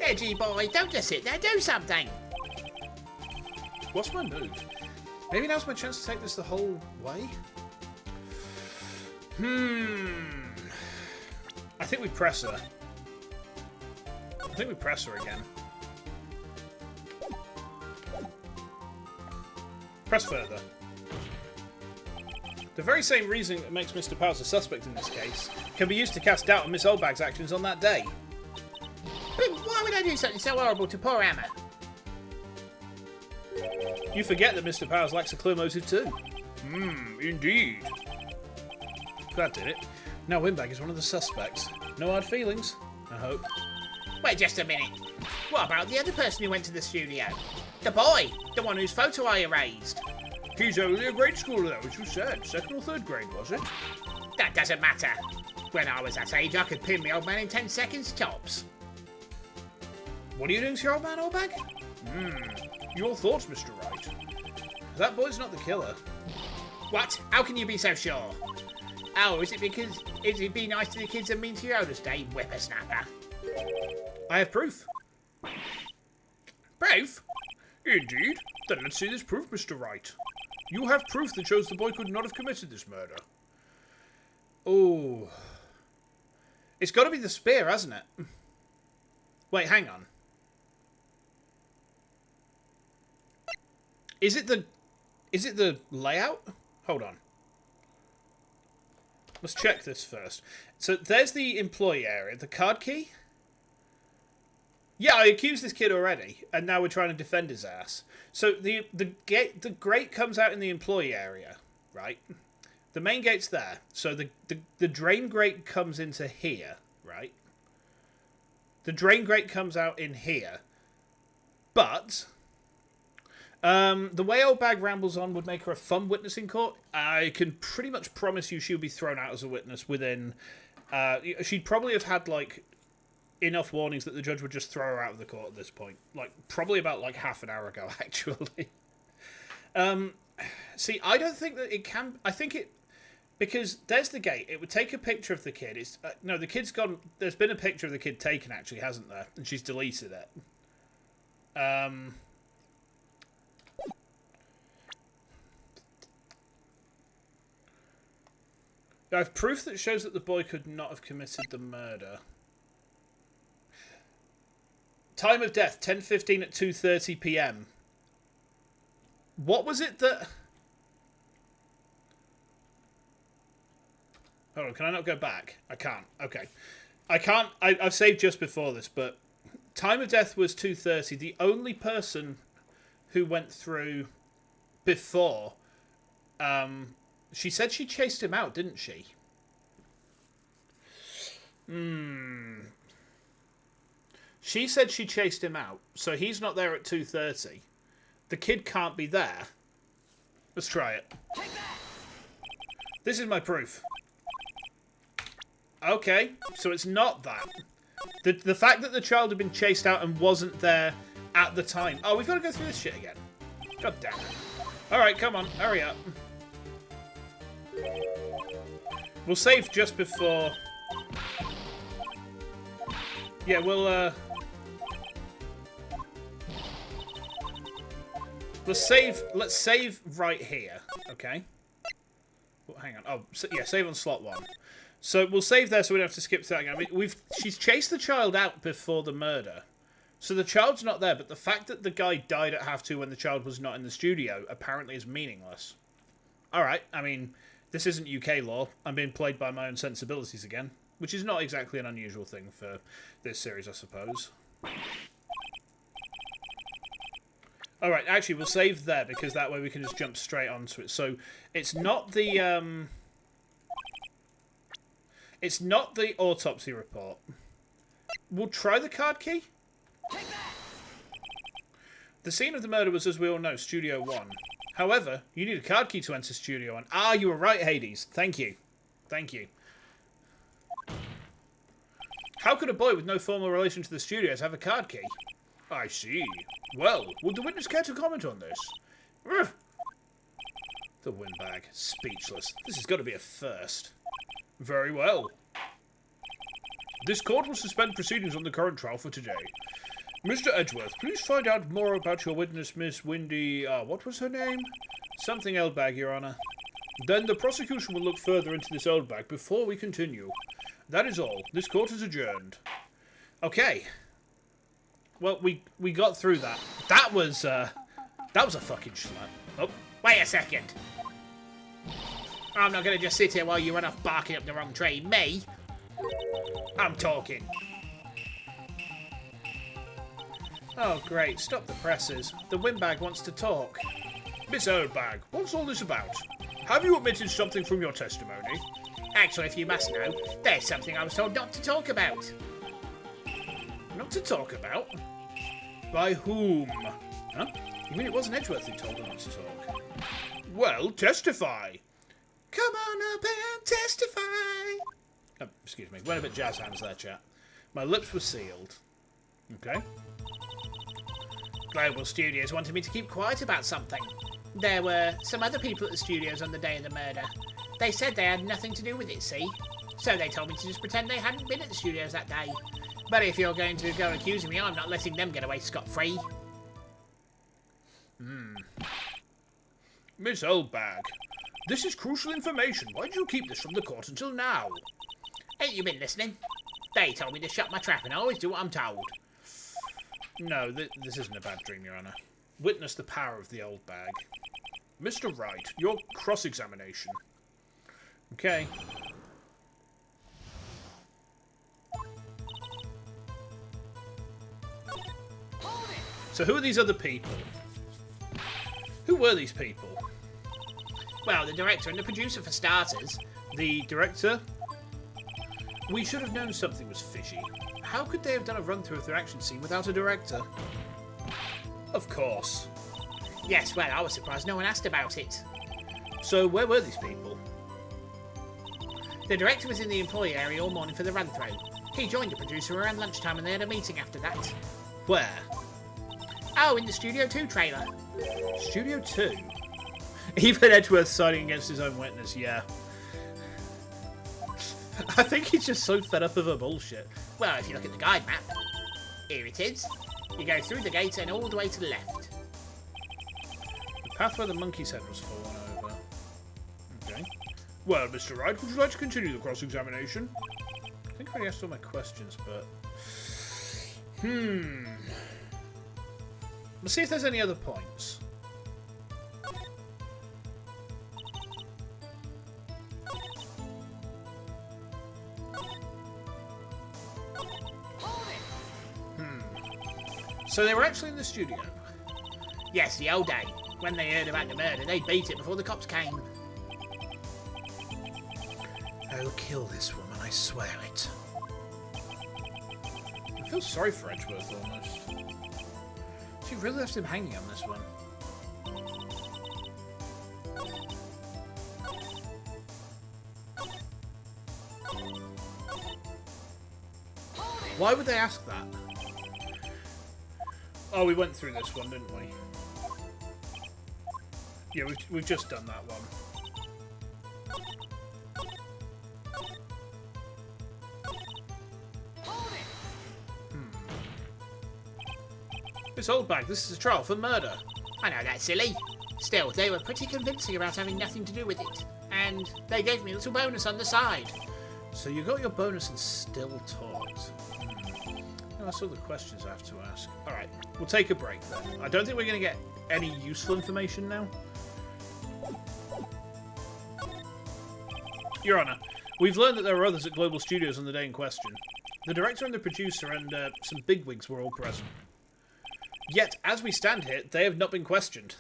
Edgy boy, don't just sit there, do something. What's my move? Maybe now's my chance to take this the whole way? I think we press her. I think we press her again. Press further. The very same reasoning that makes Mr. Powers a suspect in this case can be used to cast doubt on Miss Oldbag's actions on that day. But why would I do something so horrible to poor Emma? You forget that Mr. Powers lacks a clear motive too. Indeed. That did it. Now Windbag is one of the suspects. No hard feelings, I hope. Wait just a minute. What about the other person who went to the studio? The boy! The one whose photo I erased. He's only a grade schooler though, which you said. 2nd or 3rd grade, was it? That doesn't matter. When I was that age, I could pin my old man in 10 seconds tops. What are you doing to your old man, Oldbag? Your thoughts, Mr. Wright. That boy's not the killer. What? How can you be so sure? Oh, is it because it'd be nice to the kids and mean to your oldest day, whippersnapper? I have proof. Proof? Indeed. Then let's see this proof, Mr. Wright. You have proof that shows the boy could not have committed this murder. Oh. It's got to be the spear, hasn't it? Wait, hang on. Is it the layout? Hold on. Let's check this first. So there's the employee area. The card key? Yeah, I accused this kid already, and now we're trying to defend his ass. So the grate comes out in the employee area, right? The main gate's there. So the drain grate comes into here, right? The drain grate comes out in here. But the way old bag rambles on would make her a fun witness in court. I can pretty much promise you she'll be thrown out as a witness within... she'd probably have had, like, enough warnings that the judge would just throw her out of the court at this point. Like, probably about, like, half an hour ago, actually. See, I don't think that it can... I think it... Because there's the gate. It would take a picture of the kid. It's no, the kid's gone... There's been a picture of the kid taken, actually, hasn't there? And she's deleted it. I have proof that shows that the boy could not have committed the murder. Time of death, 10:15 at 2:30 p.m. What was it that... Hold on, can I not go back? I can't. Okay. I can't... I've saved just before this, but... Time of death was 2:30. The only person who went through before... she said she chased him out, didn't she? She said she chased him out, so he's not there at 2:30. The kid can't be there. Let's try it. This is my proof. Okay, so it's not that. The fact that the child had been chased out and wasn't there at the time. Oh, we've got to go through this shit again. God damn it. Alright, come on, hurry up. We'll save just before... Yeah, we'll, let's save right here, okay? Well, hang on. Oh, so, yeah, save on slot 1. So we'll save there so we don't have to skip through that again. I mean, she's chased the child out before the murder. So the child's not there, but the fact that the guy died at half 2 when the child was not in the studio apparently is meaningless. Alright, I mean, this isn't UK law. I'm being played by my own sensibilities again. Which is not exactly an unusual thing for this series, I suppose. Alright, actually, we'll save there, because that way we can just jump straight onto it. So, it's not the, it's not the autopsy report. We'll try the card key. The scene of the murder was, as we all know, Studio 1. However, you need a card key to enter Studio 1. Ah, you were right, Hades. Thank you. Thank you. How could a boy with no formal relation to the studios have a card key? I see. Well, would the witness care to comment on this? Ugh. The windbag. Speechless. This has got to be a first. Very well. This court will suspend proceedings on the current trial for today. Mr. Edgeworth, please find out more about your witness, Miss Windy... what was her name? Something Eldbag, Your Honour. Then the prosecution will look further into this Eldbag before we continue. That is all. This court is adjourned. Okay. Well, we got through that. That was a fucking schlep. Oh, Wait a second. I'm not going to just sit here while you run off barking up the wrong tree. Me? I'm talking. oh, great. Stop the presses. The windbag wants to talk. Miss Eldbag, what's all this about? Have you omitted something from your testimony? Actually, if you must know, there's something I was told not to talk about. Not to talk about? By whom? Huh? You mean it wasn't Edgeworth who told her not to talk? Well, testify. Come on up and testify. Oh, excuse me. Went a bit jazz hands there, chat. My lips were sealed. Okay. Global Studios wanted me to keep quiet about something. There were some other people at the studios on the day of the murder. They said they had nothing to do with it, see? So they told me to just pretend they hadn't been at the studios that day. But if you're going to go accusing me, I'm not letting them get away scot-free. Miss Eldbag, this is crucial information. Why did you keep this from the court until now? Ain't you been listening? They told me to shut my trap, and I always do what I'm told. No, this isn't a bad dream, Your Honour. Witness the power of the old bag. Mr. Wright, your cross-examination. Okay. So who are these other people? Who were these people? Well, the director and the producer for starters. The director? We should have known something was fishy. How could they have done a run-through of their action scene without a director? Of course. Yes, well, I was surprised no one asked about it. So where were these people? The director was in the employee area all morning for the run-through. He joined the producer around lunchtime and they had a meeting after that. Where? Oh, in the Studio 2 trailer. Studio 2? Even Edgeworth siding against his own witness, yeah. I think he's just so fed up of her bullshit. Well, if you look at the guide map, here it is. You go through the gate and all the way to the left. The path where the monkey's head was fallen over. Okay. Well, Mr. Wright, would you like to continue the cross-examination? I think I already asked all my questions, but... Let's see if there's any other points. So they were actually in the studio. Yes, the old day. When they heard about the murder, they beat it before the cops came. I'll kill this woman, I swear it. I feel sorry for Edgeworth, almost. She really left him hanging on this one. Why would they ask that? Oh, we went through this one, didn't we? Yeah, we've just done that one. This old bag, this is a trial for murder. I know that's silly. Still, they were pretty convincing about having nothing to do with it. And they gave me a little bonus on the side. So you got your bonus and still talked. That's all the questions I have to ask. Alright, we'll take a break then. I don't think we're going to get any useful information now. Your Honour, we've learned that there were others at Global Studios on the day in question. The director and the producer and some bigwigs were all present. Yet, as we stand here, they have not been questioned.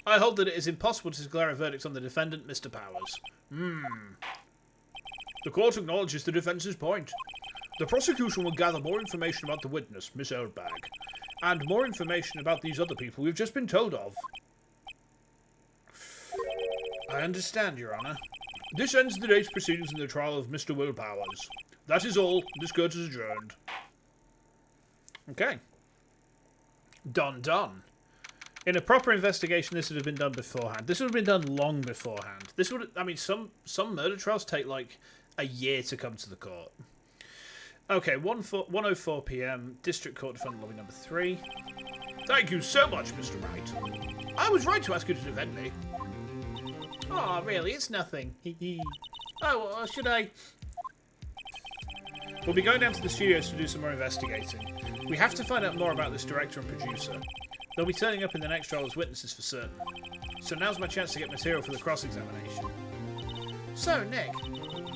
I hold that it is impossible to declare a verdict on the defendant, Mr. Powers. The court acknowledges the defence's point. The prosecution will gather more information about the witness, Miss Oldbag, and more information about these other people we've just been told of. I understand, Your Honour. This ends the day's proceedings in the trial of Mr. Will Powers. That is all. This court is adjourned. Okay. Done. In a proper investigation, this would have been done beforehand. This would have been done long beforehand. This would, I mean, some murder trials take like a year to come to the court. Okay, 1:04 p.m. District Court Defendant Lobby number 3. Thank you so much, Mr. Wright. I was right to ask you to defend me. Oh, really? It's nothing. Oh, well, should I? We'll be going down to the studios to do some more investigating. We have to find out more about this director and producer. They'll be turning up in the next trial as witnesses for certain. So now's my chance to get material for the cross-examination. So, Nick,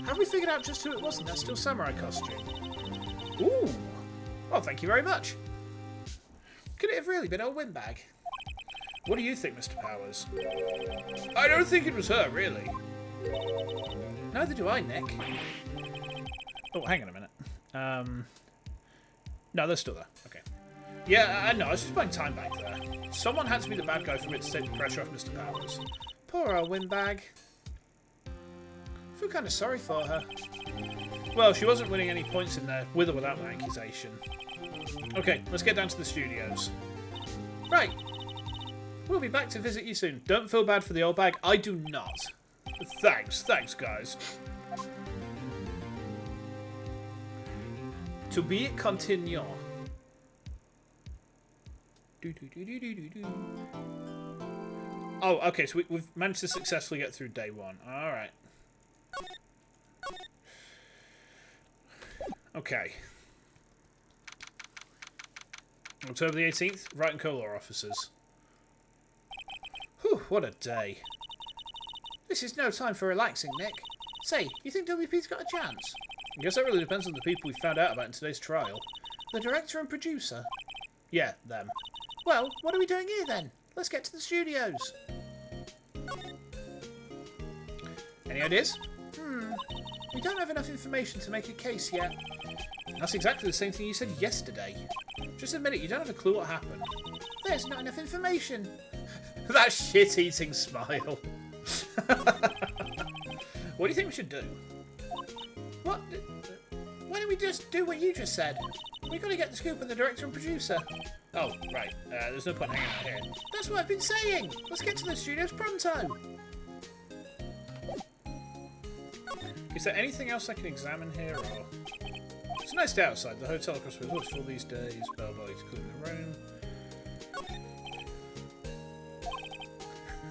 have we figured out just who it was in that Steel Samurai costume? Ooh! Well, thank you very much. Could it have really been old Windbag? What do you think, Mr. Powers? I don't think it was her, really. Neither do I, Nick. Oh, hang on a minute. No, they're still there. Okay. Yeah, I know. I was just buying time back there. Someone had to be the bad guy for me to take the pressure off Mr. Powers. Poor old Windbag. I feel kind of sorry for her. Well, she wasn't winning any points in there, with or without my accusation. Okay, let's get down to the studios. Right. We'll be back to visit you soon. Don't feel bad for the old bag. I do not. Thanks, guys. To be continued. Oh, okay, so we've managed to successfully get through day 1. Alright. Okay. October the 18th, Right and Co-Law officers. Whew, what a day. This is no time for relaxing, Nick. Say, you think WP's got a chance? I guess that really depends on the people we found out about in today's trial. The director and producer? Yeah, them. Well, what are we doing here then? Let's get to the studios. Any ideas? We don't have enough information to make a case yet. That's exactly the same thing you said yesterday. Just admit it, you don't have a clue what happened. There's not enough information. That shit-eating smile. What do you think we should do? What? Why don't we just do what you just said? We've got to get the scoop on the director and producer. Oh, right. There's no point hanging out here. That's what I've been saying. Let's get to the studios pronto. Is there anything else I can examine here, or...? It's a nice day outside. The hotel across the way looks full these days. Bell boys cleaning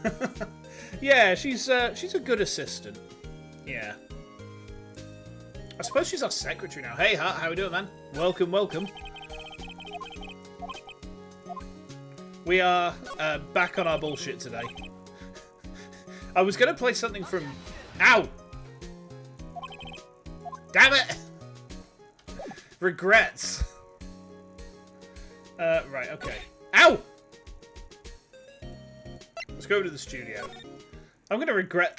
the room. Yeah, she's a good assistant. Yeah. I suppose she's our secretary now. Hey, Hart, how we doing, man? Welcome, welcome. We are back on our bullshit today. I was going to play something from... Ow! Damn it! Regrets. Right, okay. Ow! Let's go to the studio. I'm gonna regret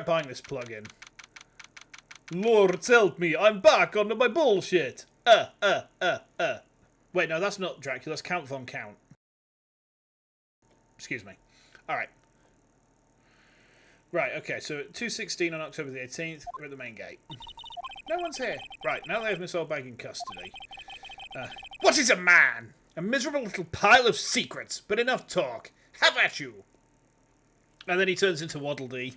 buying this plugin. Lord help me, I'm back on my bullshit. Wait, no, that's not Dracula, that's Count Von Count. Excuse me. Alright. Right, okay, so at 2:16 on October the 18th, we're at the main gate. No one's here. Right, now they have Miss Oldbag in custody. What is a man? A miserable little pile of secrets, but enough talk. Have at you. And then he turns into Waddle Dee.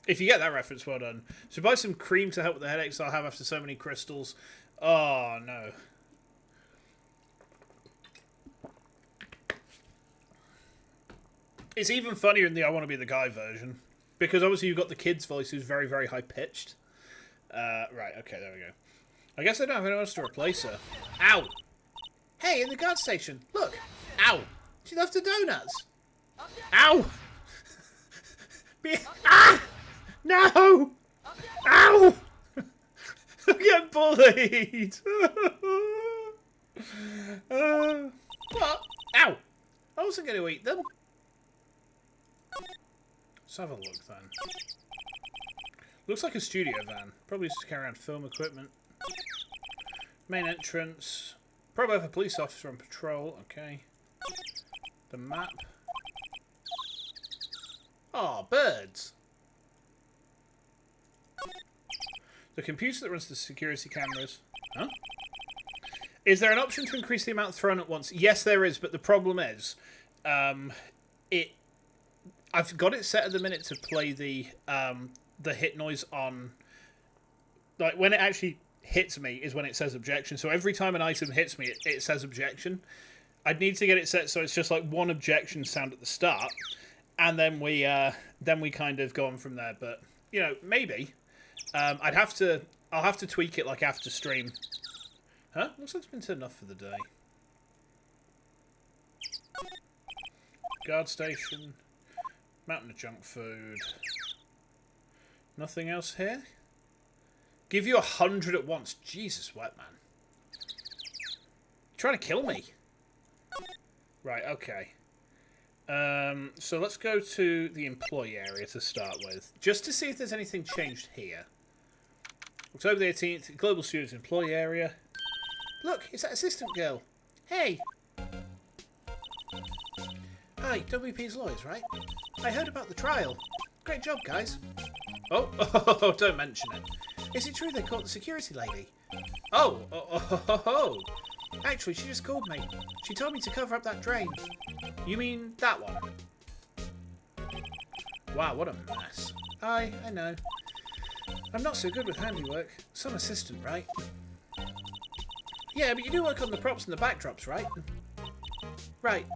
If you get that reference, well done. So buy some cream to help with the headaches I'll have after so many crystals. Oh, no. It's even funnier in the I Want to Be the Guy version. Because obviously you've got the kid's voice who's very, very high-pitched. Right, okay, there we go. I guess I don't have anyone else to replace her. Ow! Hey, in the guard station. Look. Ow! She left her donuts. Ow! Ah! No! Ow! I'm getting bullied! What? Ow! I wasn't going to eat them. Let's have a look then. Looks like a studio van. Probably just to carry around film equipment. Main entrance. Probably have a police officer on patrol. Okay. The map. Oh, birds. The computer that runs the security cameras. Huh? Is there an option to increase the amount thrown at once? Yes, there is, but the problem is, I've got it set at the minute to play the hit noise on, like when it actually hits me is when it says objection. So every time an item hits me, it says objection. I'd need to get it set so it's just like one objection sound at the start, and then we kind of go on from there. But you know, maybe I'll have to tweak it like after stream. Huh? Looks like it's been turned off for the day. Guard station. Mountain of junk food. Nothing else here? Give you 100 at once. Jesus, wet man. You're trying to kill me. Right, okay. So let's go to the employee area to start with. Just to see if there's anything changed here. October the 18th, Global Studios employee area. Look, it's that assistant girl. Hey. Hi, WP's lawyers, right? I heard about the trial. Great job, guys. Oh, don't mention it. Is it true they caught the security lady? Oh. Actually, she just called me. She told me to cover up that drain. You mean that one? Wow, what a mess. I know. I'm not so good with handiwork. Some assistant, right? Yeah, but you do work on the props and the backdrops, right? Right.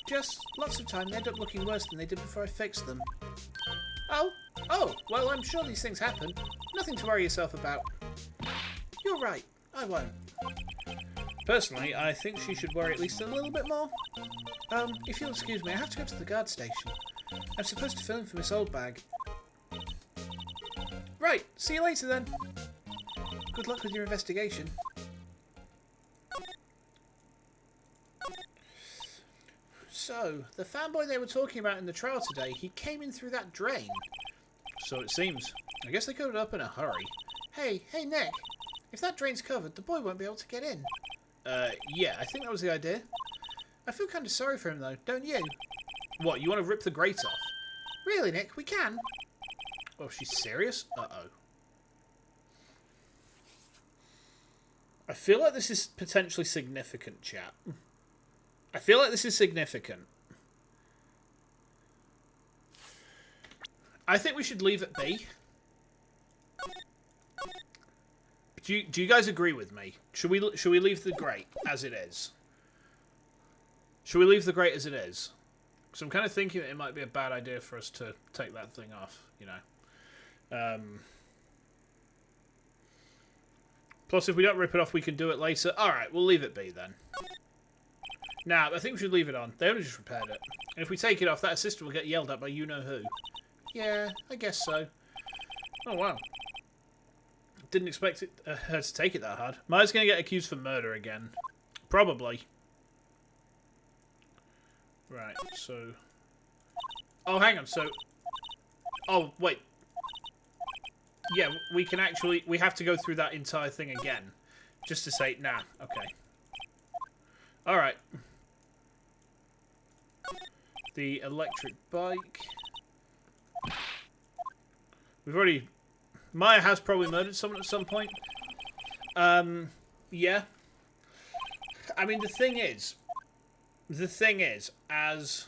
Just lots of time they end up looking worse than they did before I fixed them. Oh, well, I'm sure these things happen. Nothing to worry yourself about. You're right. I won't. Personally, I think she should worry at least a little bit more. If you'll excuse me, I have to go to the guard station. I'm supposed to film for Miss Oldbag. Right, see you later then. Good luck with your investigation. So, the fanboy they were talking about in the trial today, he came in through that drain. So it seems. I guess they covered it up in a hurry. Hey, Nick. If that drain's covered, the boy won't be able to get in. Yeah, I think that was the idea. I feel kind of sorry for him, though, don't you? What, you want to rip the grate off? Really, Nick, we can. Oh, she's serious? Uh-oh. I feel like this is potentially significant, chat. I feel like this is significant. I think we should leave it be. Do you guys agree with me? Should we leave the grate as it is? Should we leave the grate as it is? Because I'm kind of thinking that it might be a bad idea for us to take that thing off, you know. Plus, if we don't rip it off, we can do it later. Alright, we'll leave it be then. Now, I think we should leave it on. They only just repaired it. And if we take it off, that assistant will get yelled at by you-know-who. Yeah, I guess so. Oh, wow. Didn't expect it, her to take it that hard. Maya's going to get accused for murder again. Probably. Right, so... Oh, hang on, so... Oh, wait. Yeah, we can actually... We have to go through that entire thing again. Just to say, nah, okay. Alright. The electric bike. We've already... Maya has probably murdered someone at some point. Yeah. I mean, the thing is, as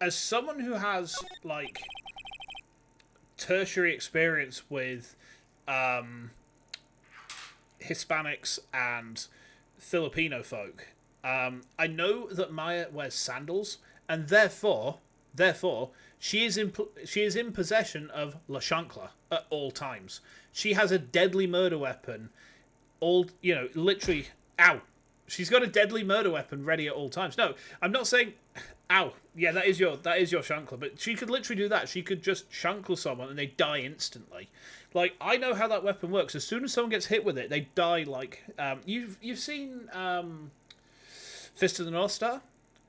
someone who has, like, tertiary experience with, Hispanics and Filipino folk, I know that Maya wears sandals, and therefore, she is in possession of La Chancla at all times. She has a deadly murder weapon. Literally, ow. She's got a deadly murder weapon ready at all times. No, I'm not saying, ow. Yeah, that is your Chancla, but she could literally do that. She could just Chancla someone and they die instantly. Like, I know how that weapon works. As soon as someone gets hit with it, they die like, you've seen Fist of the North Star?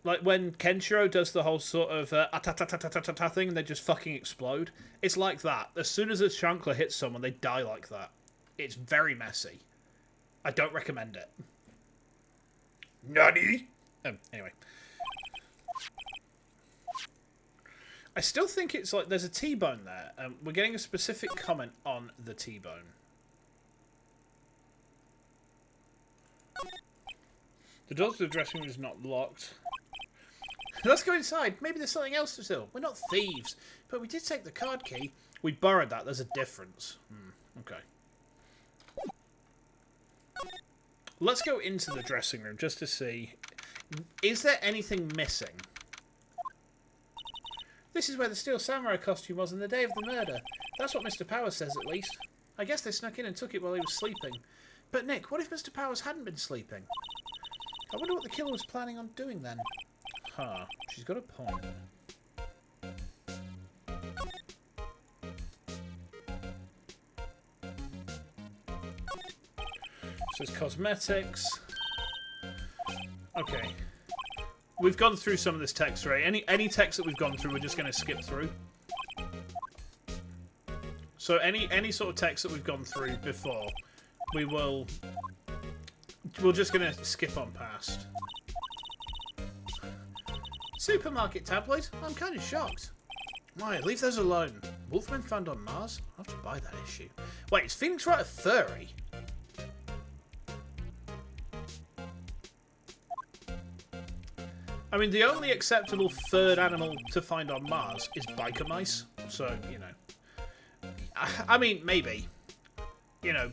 Like when Kenshiro does the whole sort of ta thing and they just fucking explode. It's like that. As soon as a Chancla hits someone, they die like that. It's very messy. I don't recommend it. Nani? Anyway. I still think it's like there's a T-bone there. We're getting a specific comment on the T-bone. The door to the dressing room is not locked. Let's go inside. Maybe there's something else to steal. We're not thieves, but we did take the card key. We borrowed that. There's a difference. Okay. Let's go into the dressing room just to see. Is there anything missing? This is where the steel samurai costume was on the day of the murder. That's what Mr. Powers says, at least. I guess they snuck in and took it while he was sleeping. But Nick, what if Mr. Powers hadn't been sleeping? I wonder what the killer was planning on doing then. Huh. She's got a point. So it's cosmetics. Okay. We've gone through some of this text, right? Any text that we've gone through, we're just going to skip through. So any sort of text that we've gone through before, we're just going to skip on past. Supermarket tabloid? I'm kind of shocked. Maya, leave those alone. Wolfman found on Mars? I'll have to buy that issue. Wait, is Phoenix Wright a furry? I mean, the only acceptable third animal to find on Mars is biker mice. So, you know. I mean, maybe. You know.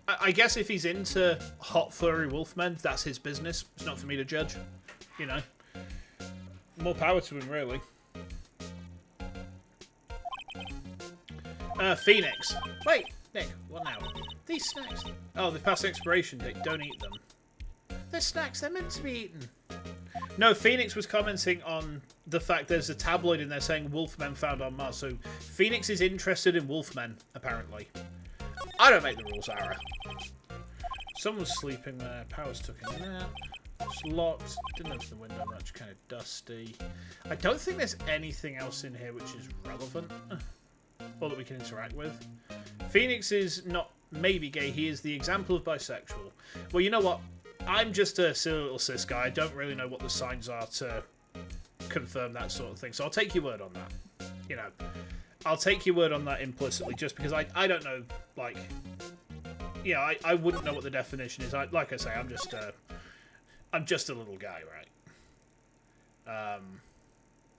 I guess if he's into hot furry wolfmen, that's his business. It's not for me to judge. You know. More power to him, really. Phoenix. Wait, Nick, what now? These snacks. Oh, they've passed expiration date. Don't eat them. They're snacks. They're meant to be eaten. No, Phoenix was commenting on the fact there's a tabloid in there saying wolfmen found on Mars. So Phoenix is interested in wolfmen, apparently. I don't make the rules, Ara. Someone's sleeping there. Powers took a nap. It's locked. Didn't open the window much. Kind of dusty. I don't think there's anything else in here which is relevant or that we can interact with. Phoenix is not maybe gay. He is the example of bisexual. Well, you know what? I'm just a silly little cis guy. I don't really know what the signs are to confirm that sort of thing. So I'll take your word on that. You know, I'll take your word on that implicitly just because I don't know, like, yeah, I wouldn't know what the definition is. Like I say, I'm just a little guy, right?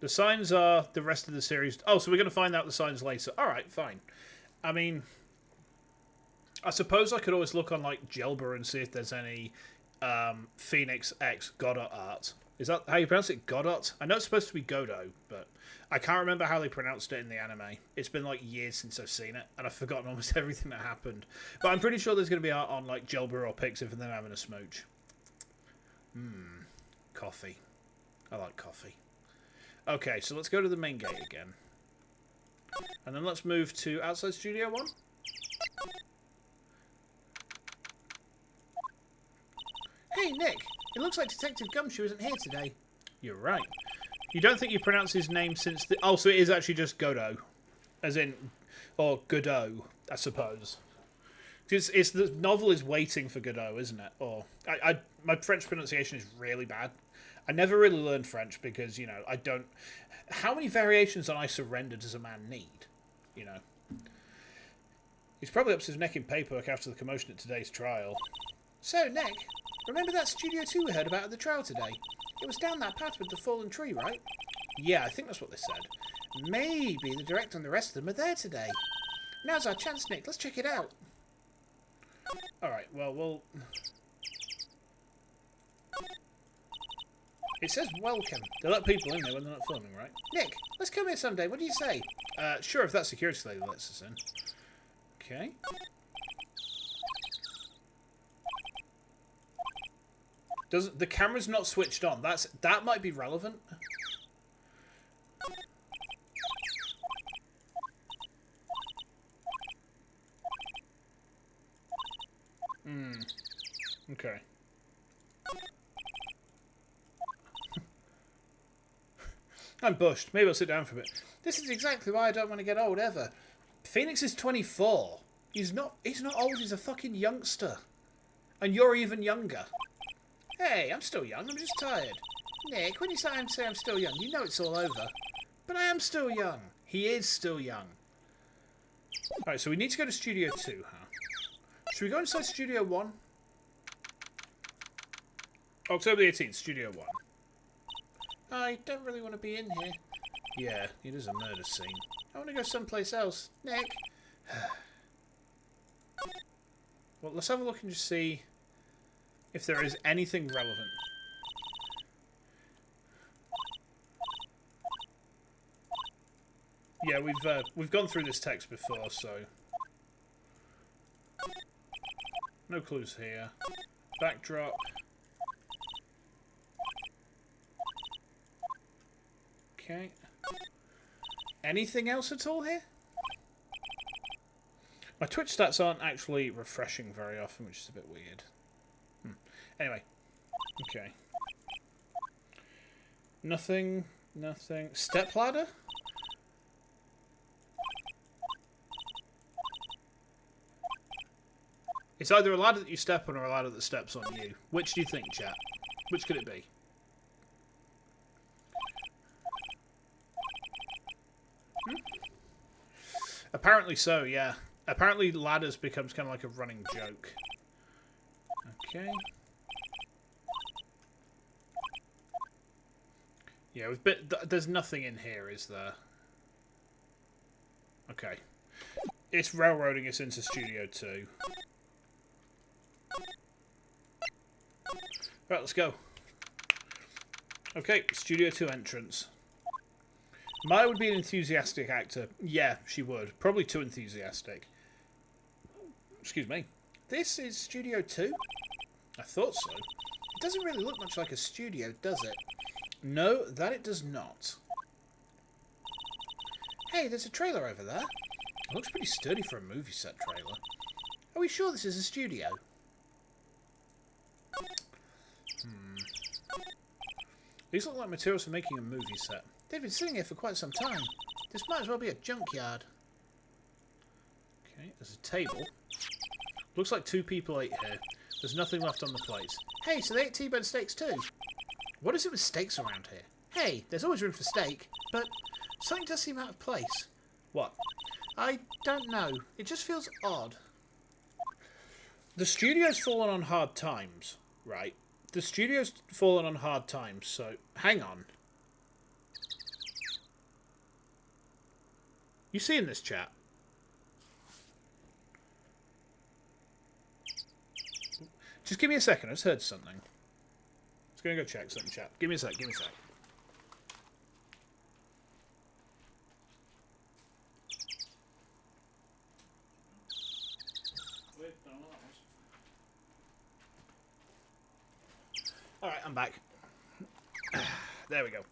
The signs are the rest of the series. Oh, so we're going to find out the signs later. All right, fine. I mean, I suppose I could always look on, like, Gelber and see if there's any Phoenix X Godot art. Is that how you pronounce it? Godot? I know it's supposed to be Godot, but I can't remember how they pronounced it in the anime. It's been, like, years since I've seen it, and I've forgotten almost everything that happened. But I'm pretty sure there's going to be art on, like, Gelber or Pixiv and them having a smooch. Coffee. I like coffee. Okay, so let's go to the main gate again. And then let's move to outside Studio 1. Hey, Nick. It looks like Detective Gumshoe isn't here today. You're right. You don't think you pronounce his name since the... Oh, so it is actually just Godot. As in... Or Godot, I suppose. It's the novel is waiting for Godot, isn't it? Or... my French pronunciation is really bad. I never really learned French because, you know, I don't... How many variations on I surrender does a man need? You know? He's probably up to his neck in paperwork after the commotion at today's trial. So, Nick, remember that Studio 2 we heard about at the trial today? It was down that path with the fallen tree, right? Yeah, I think that's what they said. Maybe the director and the rest of them are there today. Now's our chance, Nick. Let's check it out. Alright, well, we'll... It says welcome. They let people in there when they're not filming, right? Nick, let's come here someday. What do you say? Sure, if that security lady lets us in. Okay. The camera's not switched on. That might be relevant. Okay. I'm bushed. Maybe I'll sit down for a bit. This is exactly why I don't want to get old ever. Phoenix is 24. He's not old, he's a fucking youngster. And you're even younger. Hey, I'm still young. I'm just tired. Nick, when you say I'm still young, you know it's all over. But I am still young. He is still young. Alright, so we need to go to Studio 2, huh? Should we go inside Studio 1? October the 18th, Studio 1. I don't really want to be in here. Yeah, it is a murder scene. I want to go someplace else. Nick? Well, let's have a look and just see if there is anything relevant. Yeah, we've gone through this text before, so no clues here. Backdrop. Okay. Anything else at all here? My Twitch stats aren't actually refreshing very often, which is a bit weird. Anyway. Okay. Nothing. Nothing. Step ladder? It's either a ladder that you step on or a ladder that steps on you. Which do you think, chat? Which could it be? Apparently so, yeah. Apparently ladders becomes kind of like a running joke. Okay. Yeah, there's nothing in here, is there? Okay. It's railroading us into Studio 2. Right, let's go. Okay, Studio 2 entrance. Maya would be an enthusiastic actor. Yeah, she would. Probably too enthusiastic. Excuse me. This is Studio 2? I thought so. It doesn't really look much like a studio, does it? No, that it does not. Hey, there's a trailer over there. It looks pretty sturdy for a movie set trailer. Are we sure this is a studio? These look like materials for making a movie set. They've been sitting here for quite some time. This might as well be a junkyard. Okay, there's a table. Looks like 2 people ate here. There's nothing left on the plates. Hey, so they ate T-bone steaks too? What is it with steaks around here? Hey, there's always room for steak, but something does seem out of place. What? I don't know. It just feels odd. The studio's fallen on hard times, right? The studio's fallen on hard times, so hang on. You seeing this, chat? Just give me a second. I just heard something. Just gonna go check something, chat. Give me a sec. Give me a sec. Alright, I'm back. There we go.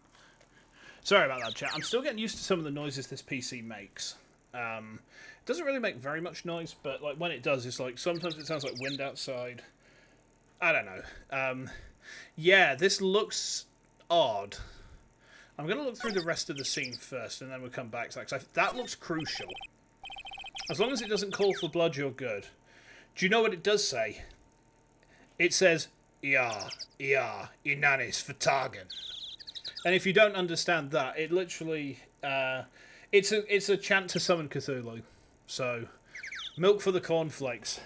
Sorry about that, chat. I'm still getting used to some of the noises this PC makes. It doesn't really make very much noise, but like when it does, it's like sometimes it sounds like wind outside. I don't know. Yeah, this looks odd. I'm going to look through the rest of the scene first, and then we'll come back to that, 'cause that looks crucial. As long as it doesn't call for blood, you're good. Do you know what it does say? It says, "Ja, ja, inanis vertagen." And if you don't understand that, it literally, it's a chant to summon Cthulhu. So, milk for the cornflakes.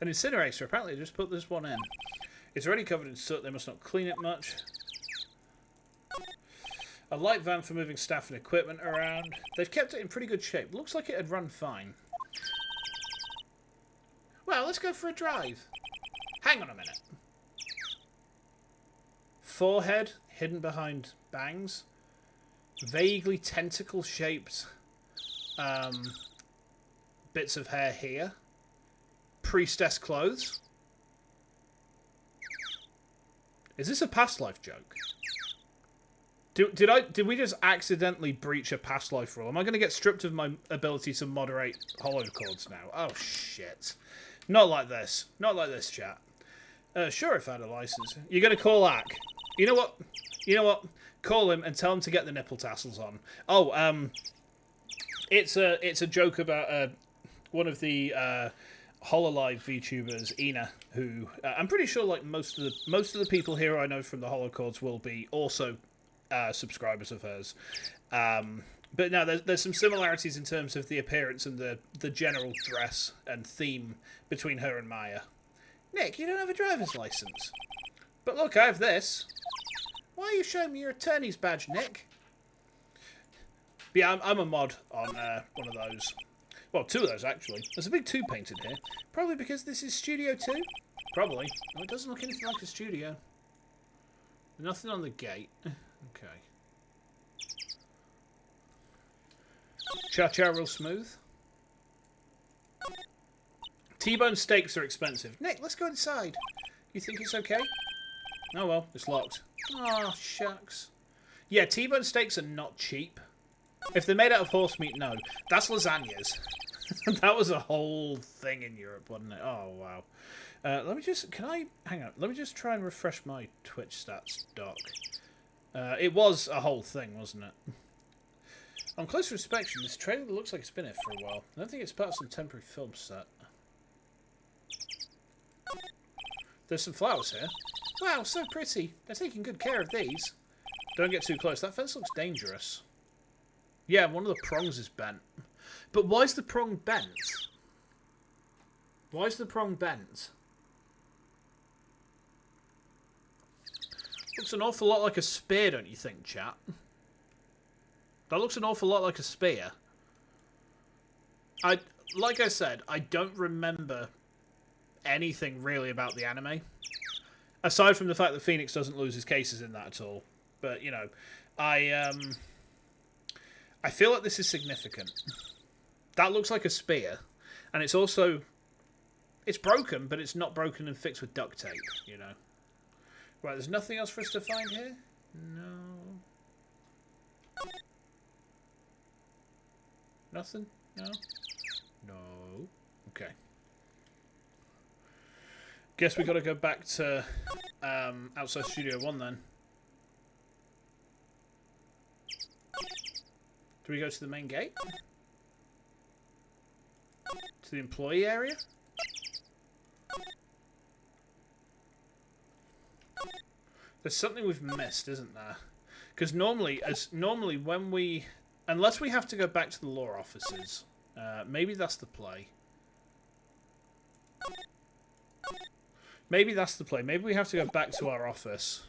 An incinerator. Apparently, they just put this one in. It's already covered in soot. They must not clean it much. A light van for moving staff and equipment around. They've kept it in pretty good shape. Looks like it had run fine. Well, let's go for a drive. Hang on a minute. Forehead hidden behind bangs. Vaguely tentacle-shaped bits of hair here. Priestess clothes. Is this a past life joke? Did we just accidentally breach a past life rule? Am I going to get stripped of my ability to moderate hollow chords now? Oh shit! Not like this. Not like this, chat. Sure, if I had a license. You're going to call Ack. You know what? You know what? Call him and tell him to get the nipple tassels on. Oh, it's a joke about one of the Hololive VTubers, Ina, who I'm pretty sure like most of the people here I know from the Holochords will be also subscribers of hers. But no, there's some similarities in terms of the appearance and the general dress and theme between her and Maya. Nick, you don't have a driver's license. But look, I have this. Why are you showing me your attorney's badge, Nick? Yeah, I'm a mod on one of those. Well, 2 of those, actually. There's a big 2 painted here. Probably because this is Studio 2? Probably. Oh, it doesn't look anything like a studio. Nothing on the gate. Okay. Cha-cha real smooth. T-bone steaks are expensive. Nick, let's go inside. You think it's okay? Oh well, it's locked. Oh, shucks. Yeah, T-bone steaks are not cheap. If they're made out of horse meat, no. That's lasagnas. That was a whole thing in Europe, wasn't it? Oh, wow. Let me just... hang on. Let me just try and refresh my Twitch stats doc. It was a whole thing, wasn't it? On closer inspection, this trailer looks like it's been here for a while. I don't think it's part of some temporary film set. There's some flowers here. Wow, so pretty. They're taking good care of these. Don't get too close. That fence looks dangerous. Yeah, one of the prongs is bent. But why is the prong bent? Why is the prong bent? Looks an awful lot like a spear, don't you think, chat? That looks an awful lot like a spear. Like I said, I don't remember anything really about the anime. Aside from the fact that Phoenix doesn't lose his cases in that at all. But, you know, I feel like this is significant. That looks like a spear. And it's also... It's broken, but it's not broken and fixed with duct tape, you know. Right, there's nothing else for us to find here? No. Nothing? No? No. Okay. Guess we got to go back to outside Studio 1 then. Do we go to the main gate? To the employee area? There's something we've missed, isn't there? Because normally when we... Unless we have to go back to the law offices. Maybe that's the play. Maybe that's the play. Maybe we have to go back to our office.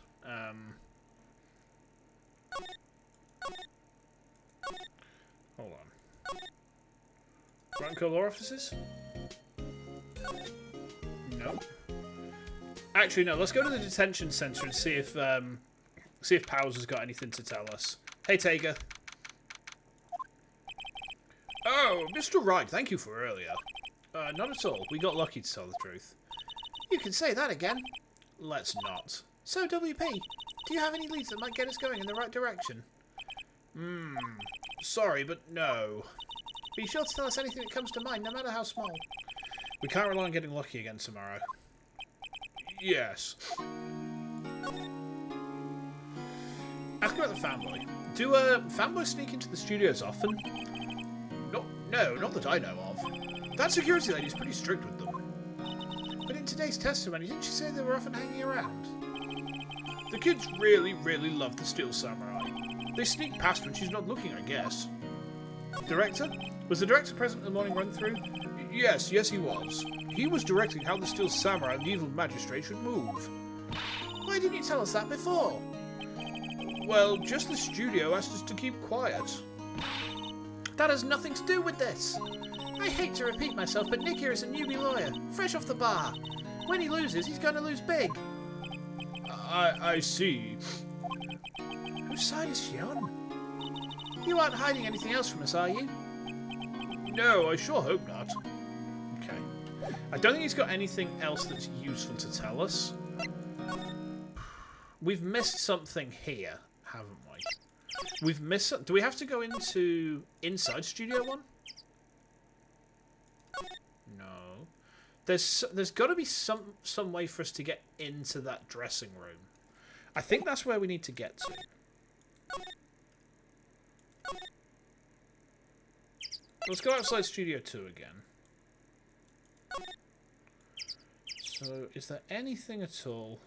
Hold on. Ranco law offices? No. Actually, no. Let's go to the detention center and see if Powers has got anything to tell us. Hey, Tager. Oh, Mr. Wright, thank you for earlier. Not at all. We got lucky, to tell the truth. You can say that again. Let's not. So, WP, do you have any leads that might get us going in the right direction? Sorry, but no. Be sure to tell us anything that comes to mind, no matter how small. We can't rely on getting lucky again tomorrow. Yes. Ask about the fanboy. Do fanboys sneak into the studios often? No, not that I know of. That security lady's pretty strict with them. But in today's testimony, didn't she say they were often hanging around? The kids really, really love the Steel Samurai. They sneak past when she's not looking, I guess. Director? Was the director present at the morning run-through? Yes, he was. He was directing how the Steel Samurai and the evil magistrate should move. Why didn't you tell us that before? Well, just the studio asked us to keep quiet. That has nothing to do with this. I hate to repeat myself, but Nick here is a newbie lawyer, fresh off the bar. When he loses, he's going to lose big. I see. Whose side is she on? You aren't hiding anything else from us, are you? No, I sure hope not. Okay. I don't think he's got anything else that's useful to tell us. We've missed something here, haven't we? We've missed... Do we have to go into inside Studio 1? No. There's got to be some way for us to get into that dressing room. I think that's where we need to get to. Let's go outside Studio 2 again. So, is there anything at all...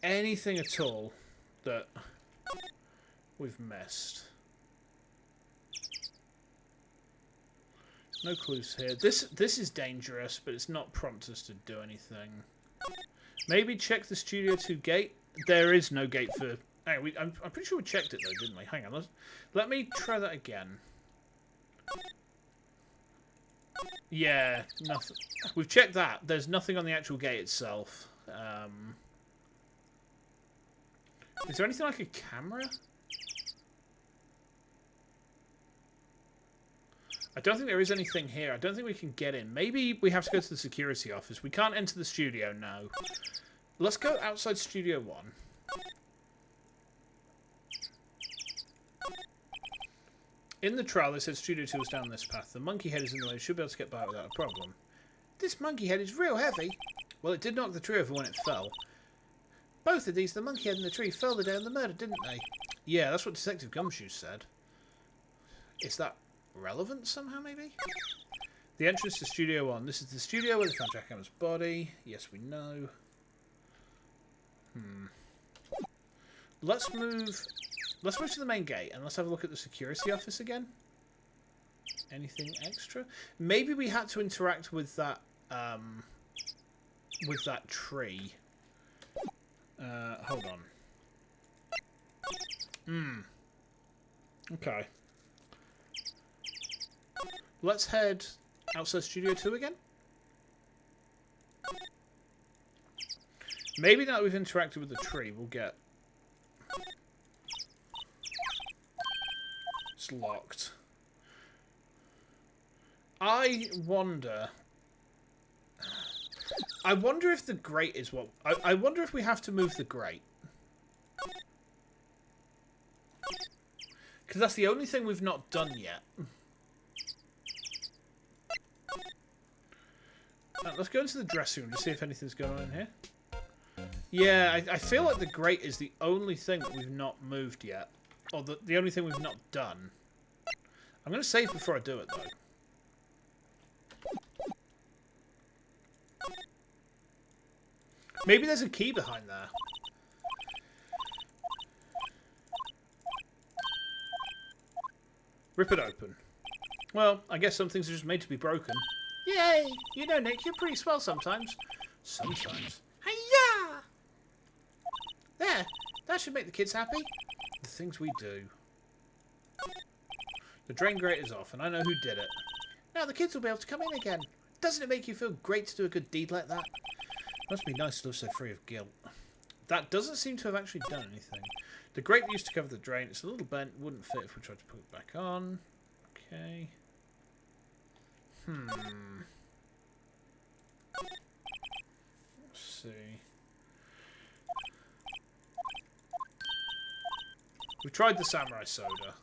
Anything at all that we've missed? No clues here. This is dangerous, but it's not prompted us to do anything. Maybe check the Studio 2 gate. There is no gate for... Anyway, I'm pretty sure we checked it though, didn't we? Hang on, let me try that again. Yeah, nothing. We've checked that. There's nothing on the actual gate itself. Is there anything like a camera? I don't think there is anything here. I don't think we can get in. Maybe we have to go to the security office. We can't enter the studio now. Let's go outside Studio 1. In the trial, they said Studio 2 was down this path. The monkey head is in the way. We should be able to get by without a problem. This monkey head is real heavy. Well, it did knock the tree over when it fell. Both of these, the monkey head and the tree, fell the day of the murder, didn't they? Yeah, that's what Detective Gumshoe said. Is that relevant somehow, maybe? The entrance to Studio 1. This is the studio where they found Jack Hammer's body. Yes, we know. Let's move to the main gate and let's have a look at the security office again. Anything extra? Maybe we had to interact with that tree. Hold on. Okay. Let's head outside Studio 2 again. Maybe now that we've interacted with the tree, we'll get... It's locked. I wonder if the grate is what... I wonder if we have to move the grate. Because that's the only thing we've not done yet. Let's go into the dressing room to see if anything's going on in here. Yeah, I feel like the grate is the only thing that we've not moved yet. Or the only thing we've not done. I'm going to save before I do it, though. Maybe there's a key behind there. Rip it open. Well, I guess some things are just made to be broken. Yay! You know, Nick, you're pretty swell sometimes. Sometimes. Hiya! There, that should make the kids happy. The things we do. The drain grate is off, and I know who did it. Now the kids will be able to come in again. Doesn't it make you feel great to do a good deed like that? Must be nice to live so free of guilt. That doesn't seem to have actually done anything. The grate used to cover the drain. It's a little bent. Wouldn't fit if we tried to put it back on. Okay. Let's see. We tried the samurai soda.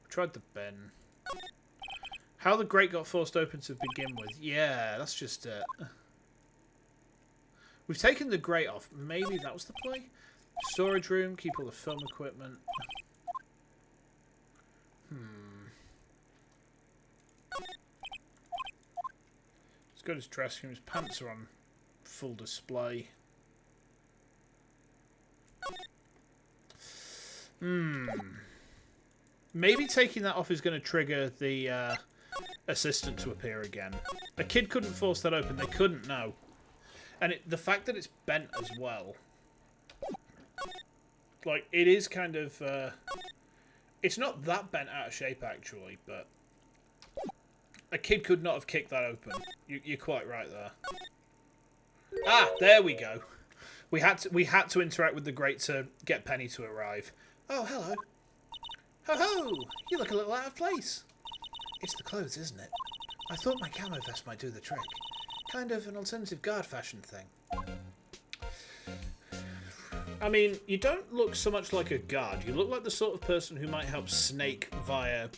We tried the bin. How the grate got forced open to begin with. Yeah, that's just it. We've taken the grate off. Maybe that was the play? Storage room. Keep all the film equipment. Let's go to his dressing room. His pants are on full display. Maybe taking that off is going to trigger the assistant to appear again. A kid couldn't force that open. They couldn't, no. And the fact that it's bent as well. Like, it is kind of... it's not that bent out of shape, actually, but... A kid could not have kicked that open. You're quite right there. Ah, there we go. We had to interact with the grate to get Penny to arrive. Oh, hello. Ho-ho! You look a little out of place. It's the clothes, isn't it? I thought my camo vest might do the trick. Kind of an alternative guard fashion thing. I mean, you don't look so much like a guard. You look like the sort of person who might help snake via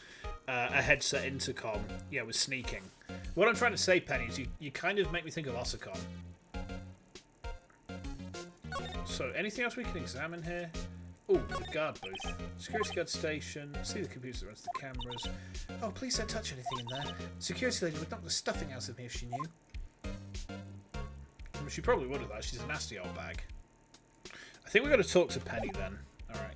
a headset intercom. Yeah, with sneaking. What I'm trying to say, Penny, is you kind of make me think of Osicon. So, anything else we can examine here? Oh, the guard booth. Security guard station. See the computer that runs the cameras. Oh, please don't touch anything in there. Security lady would knock the stuffing out of me if she knew. I mean, she probably would have that. She's a nasty old bag. I think we've got to talk to Penny then. Alright.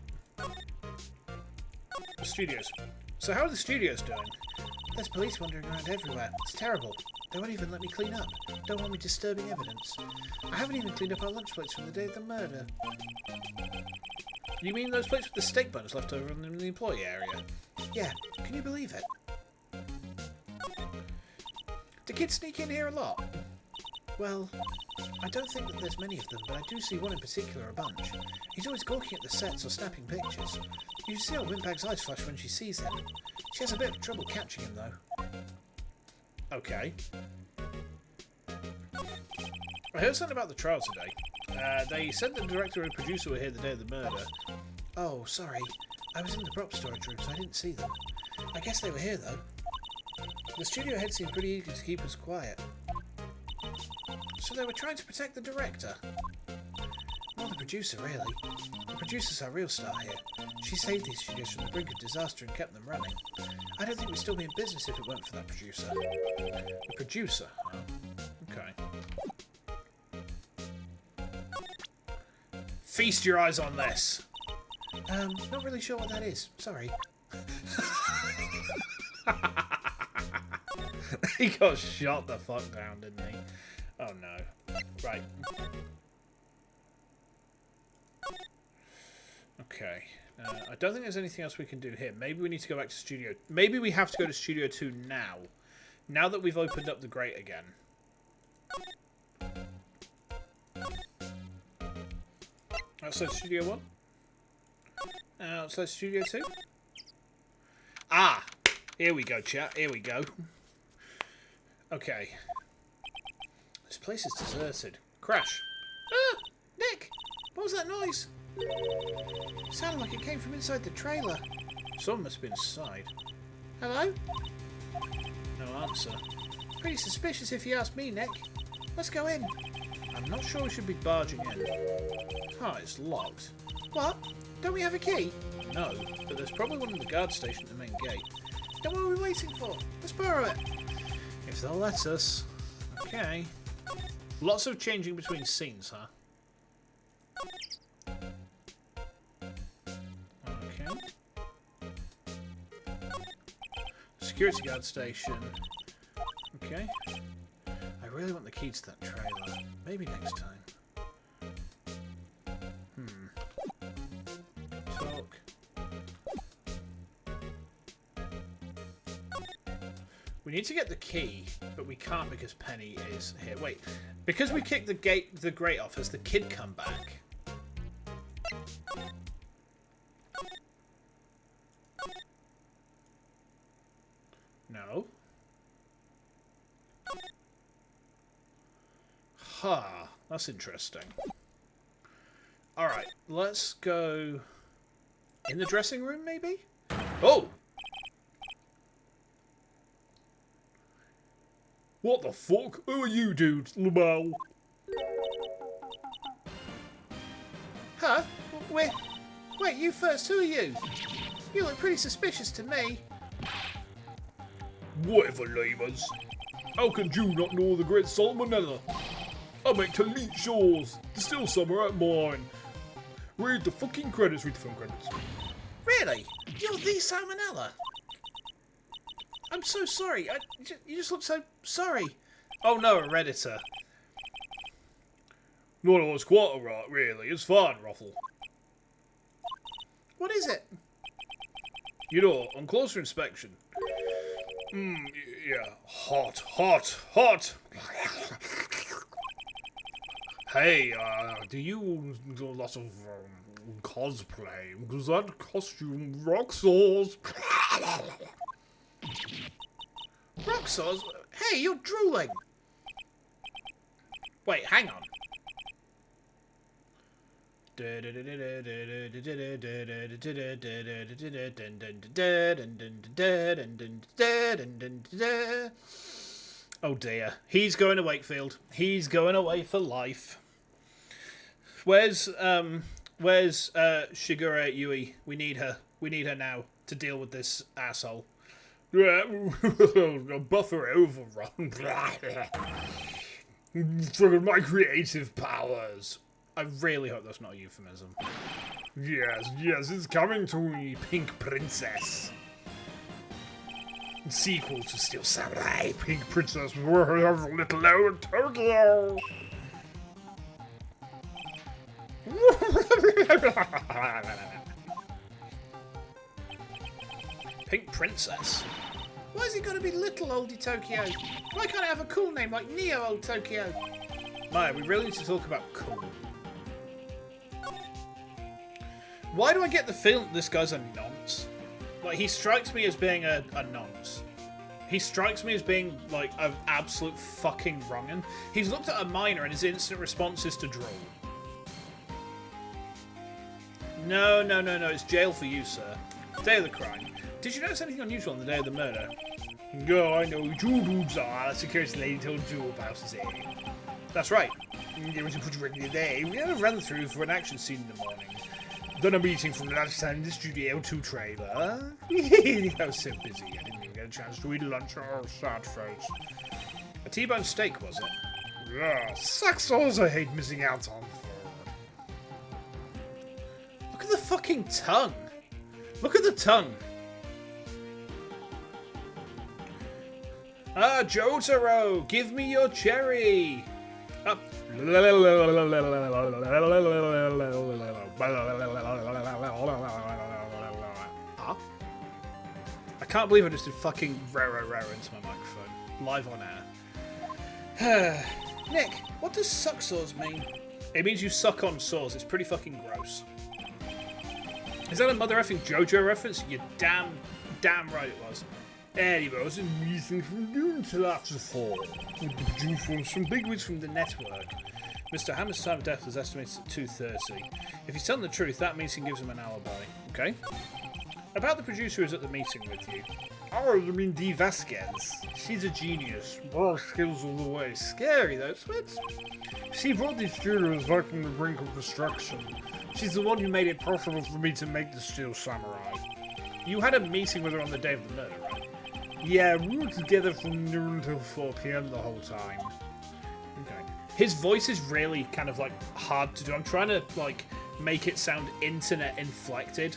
The studios. So how are the studios doing? There's police wandering around everywhere. It's terrible. They won't even let me clean up. Don't want me disturbing evidence. I haven't even cleaned up our lunch plates from the day of the murder. You mean those plates with the steak buns left over in the employee area? Yeah, can you believe it? Do kids sneak in here a lot? Well, I don't think that there's many of them, but I do see one in particular a bunch. He's always gawking at the sets or snapping pictures. You see how Wimpag's eyes flash when she sees him. She has a bit of trouble catching him, though. Okay. I heard something about the trial today. They said the director and producer were here the day of the murder. Oh, sorry. I was in the prop storage room, so I didn't see them. I guess they were here, though. The studio head seemed pretty eager to keep us quiet. So they were trying to protect the director? Not the producer, really. The producer's our real star here. She saved these studios from the brink of disaster and kept them running. I don't think we'd still be in business if it weren't for that producer. The producer? Oh, okay. Feast your eyes on this. Not really sure what that is. Sorry. He got shot the fuck down, didn't he? Oh no. Right. Okay. I don't think there's anything else we can do here. Maybe we need to go back to Studio... Maybe we have to go to Studio 2 now. Now that we've opened up the grate again. Outside Studio 1? Outside Studio 2? Ah! Here we go, chat. Here we go. Okay. This place is deserted. Crash. Ah! Nick! What was that noise? It sounded like it came from inside the trailer. Someone must have been inside. Hello? No answer. Pretty suspicious if you ask me, Nick. Let's go in. I'm not sure we should be barging in. Oh, it's locked. What? Don't we have a key? No, but there's probably one in the guard station at the main gate. Then what are we waiting for? Let's borrow it. If they'll let us. Okay. Lots of changing between scenes, huh? Okay. Security guard station. Okay. I really want the key to that trailer. Maybe next time. Talk. We need to get the key, but we can't because Penny is here. Wait, because we kicked the grate off, has the kid come back? No. Huh, that's interesting. Alright, let's go in the dressing room, maybe? Oh! What the fuck? Who are you dudes, Lamau? Huh? Wait, you first. Who are you? You look pretty suspicious to me. Whatever, lamers. How can you not know the great salmonella? I make elite shores. Distill summer at mine. Read the fucking credits. Read the film credits. Really? You're the Salmonella? I'm so sorry. You just look so sorry. Oh no, a Redditor. No, it's quite alright, really. It's fine, Ruffle. What is it? You know, on closer inspection. Yeah. Hot. Hey, do you do a lot of cosplay? Because that costume rocks sauce. Rock sauce? Hey, you're drooling. Wait, hang on. Oh dear. He's going to Wakefield. He's going away for life. Where's Shigure Yui? We need her. We need her now to deal with this asshole. Yeah, buffer overrun. For my creative powers. I really hope that's not a euphemism. Yes, it's coming to me, Pink Princess. Sequel to Steel Samurai, Pink Princess, World of Little Old Tokyo. Pink Princess? Why is it got to be Little Oldie Tokyo? Why can't it have a cool name like Neo Old Tokyo? Maya, we really need to talk about cool. Why do I get the feeling that this guy's a nonce? Like, he strikes me as being a nonce. He strikes me as being, like, an absolute fucking wrong'un. He's looked at a minor and his instant response is to drool. No, it's jail for you, sir. Day of the crime. Did you notice anything unusual on the day of the murder? No, I know. Two dudes are. The security lady told you about today. That's right. There was a pretty regular day. We had a run through for an action scene in the morning. Done a meeting from lunchtime in the Studio 2 trailer. I was so busy, I didn't even get a chance to eat lunch. Oh, sad face. A T-bone steak, was it? Yeah, sucks also hate missing out on food. Look at the fucking tongue. Look at the tongue. Ah, Jotaro, give me your cherry. Up. Huh? I can't believe I just did fucking rare into my microphone. Live on air. Nick, what does suck saws mean? It means you suck on saws. It's pretty fucking gross. Is that a mother effing JoJo reference? You damn right it was. Anyway, I was in a meeting from noon until after 4 with the producer and some bigwigs from the network. Mr. Hammer's time of death was estimated at 2:30. If he's telling the truth, that meeting gives him an alibi. Okay? About the producer who's at the meeting with you. Oh, you mean Dee Vasquez? She's a genius. Raw skills all the way. Scary though, Switz. She brought these studios right from the brink of destruction. She's the one who made it possible for me to make the Steel Samurai. You had a meeting with her on the day of the murder, right? Yeah, we were together from noon until 4 PM the whole time. Okay. His voice is really kind of like hard to do. I'm trying to like make it sound internet inflected,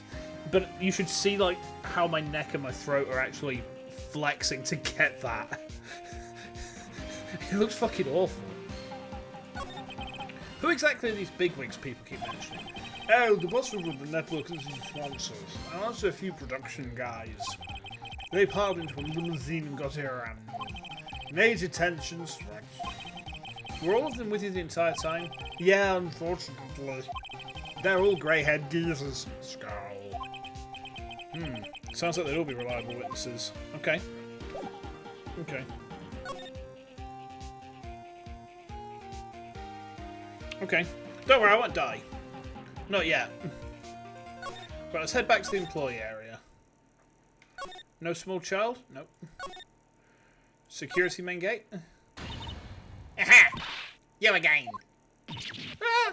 but you should see like how my neck and my throat are actually flexing to get that. It looks fucking awful. Who exactly are these bigwigs people keep mentioning? Oh, the boss of the network is his sponsors, and also a few production guys. They piled into a limousine and got here around noon. Major tensions. Were all of them with you the entire time? Yeah, unfortunately. They're all grey-haired geezers. Scowl. Sounds like they'd all be reliable witnesses. Okay. Okay. Okay. Don't worry, I won't die. Not yet. Right, let's head back to the employee area. No small child? Nope. Security main gate? Aha! You again. Ah!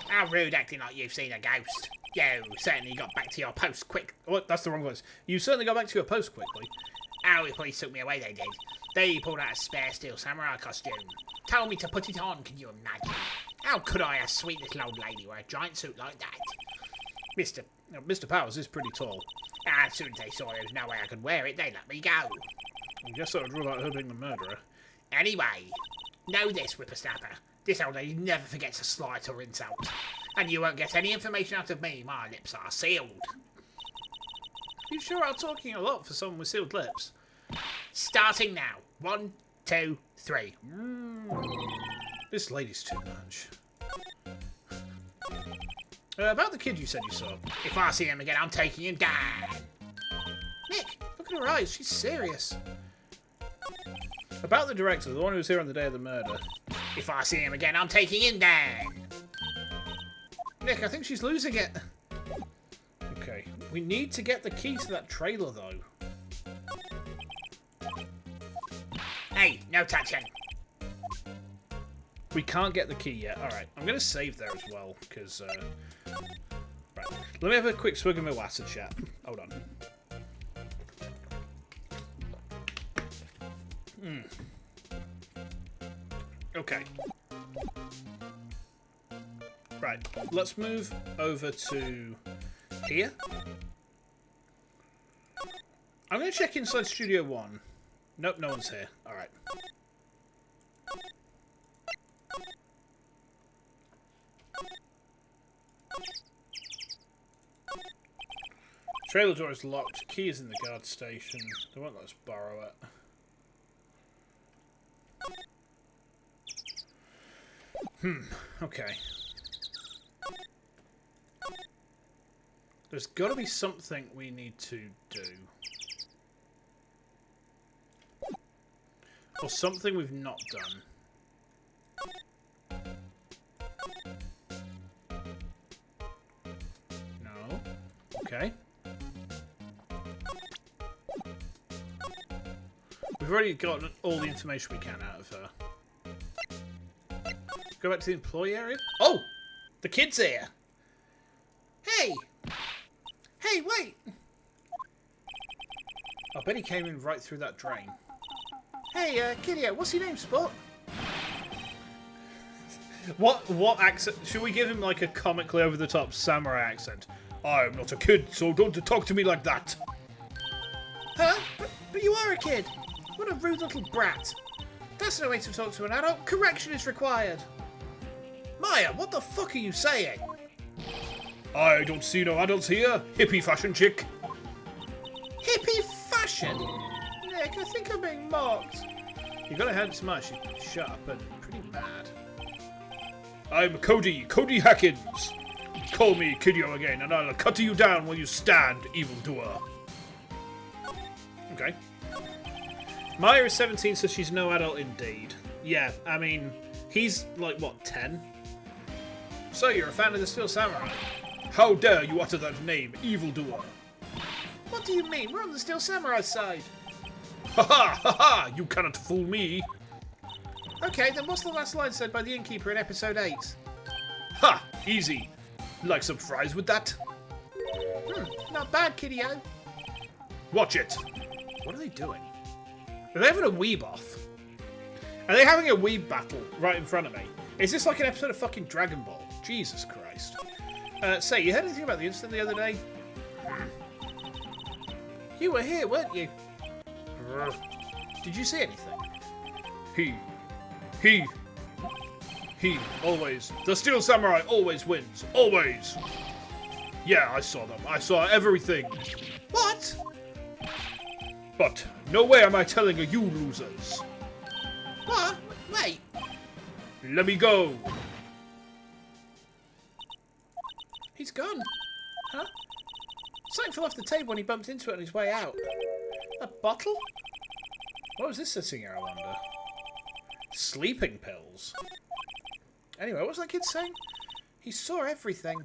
How rude acting like you've seen a ghost. You certainly got back to your post quick. What? That's the wrong voice. You certainly got back to your post quickly. Oh, the police took me away, they did. They pulled out a spare Steel Samurai costume. Told me to put it on, can you imagine? How could I, a sweet little old lady, wear a giant suit like that? Mr. Powers is pretty tall. As soon as they saw there was no way I could wear it, they let me go. I guess that would rule out her being the murderer. Anyway, know this, whippersnapper. This old lady never forgets a slight or insult. And you won't get any information out of me. My lips are sealed. You sure are talking a lot for someone with sealed lips. Starting now. 1, 2, 3. This lady's too much. About the kid you said you saw. If I see him again, I'm taking him down. Nick, look at her eyes. She's serious. About the director, the one who was here on the day of the murder. If I see him again, I'm taking him down. Nick, I think she's losing it. Okay, we need to get the key to that trailer, though. Hey, no touching. We can't get the key yet. Alright, I'm going to save there as well, because... Right, let me have a quick swig of my water, chat. Hold on. Okay. Right, let's move over to here. I'm going to check inside Studio 1. Nope, no one's here. Alright. Trailer door is locked. Key is in the guard station. They won't let us borrow it. Okay. There's got to be something we need to do. Or something we've not done. No. Okay. We've already gotten all the information we can out of her. Go back to the employee area. Oh! The kid's here! Hey! Hey, wait! I bet he came in right through that drain. Hey, kiddo, what's your name, Spot? What accent? Should we give him like a comically over-the-top samurai accent? I'm not a kid, so don't talk to me like that. Huh? But you are a kid. What a rude little brat. That's no way to talk to an adult. Correction is required. Maya, what the fuck are you saying? I don't see no adults here, hippie fashion chick. Hippie fashion? Nick, I think I'm being mocked. You got a hand smash, she's sharp and pretty mad. I'm Cody Hackins. Call me Kidyo again, and I'll cut you down while you stand, evildoer. Okay. Maya is 17, so she's no adult indeed. Yeah, I mean, he's like, what, 10? So you're a fan of the Steel Samurai? How dare you utter that name, evildoer? What do you mean? We're on the Steel Samurai side. Ha ha ha ha! You cannot fool me! Okay, then what's the last line said by the innkeeper in episode 8? Ha! Easy. Like some fries with that? Not bad, kiddio. Watch it. What are they doing? Are they having a weeb off? Are they having a weeb battle right in front of me? Is this like an episode of fucking Dragon Ball? Jesus Christ. Say, you heard anything about the incident the other day? You were here, weren't you? Did you see anything? He, always. The Steel Samurai always wins. Always. Yeah, I saw them. I saw everything. What? But no way am I telling you losers. What? Wait. Let me go. He's gone. Huh? Something fell off the table when he bumped into it on his way out. A bottle? What was this sitting here, I wonder? Sleeping pills. Anyway, what was that kid saying? He saw everything.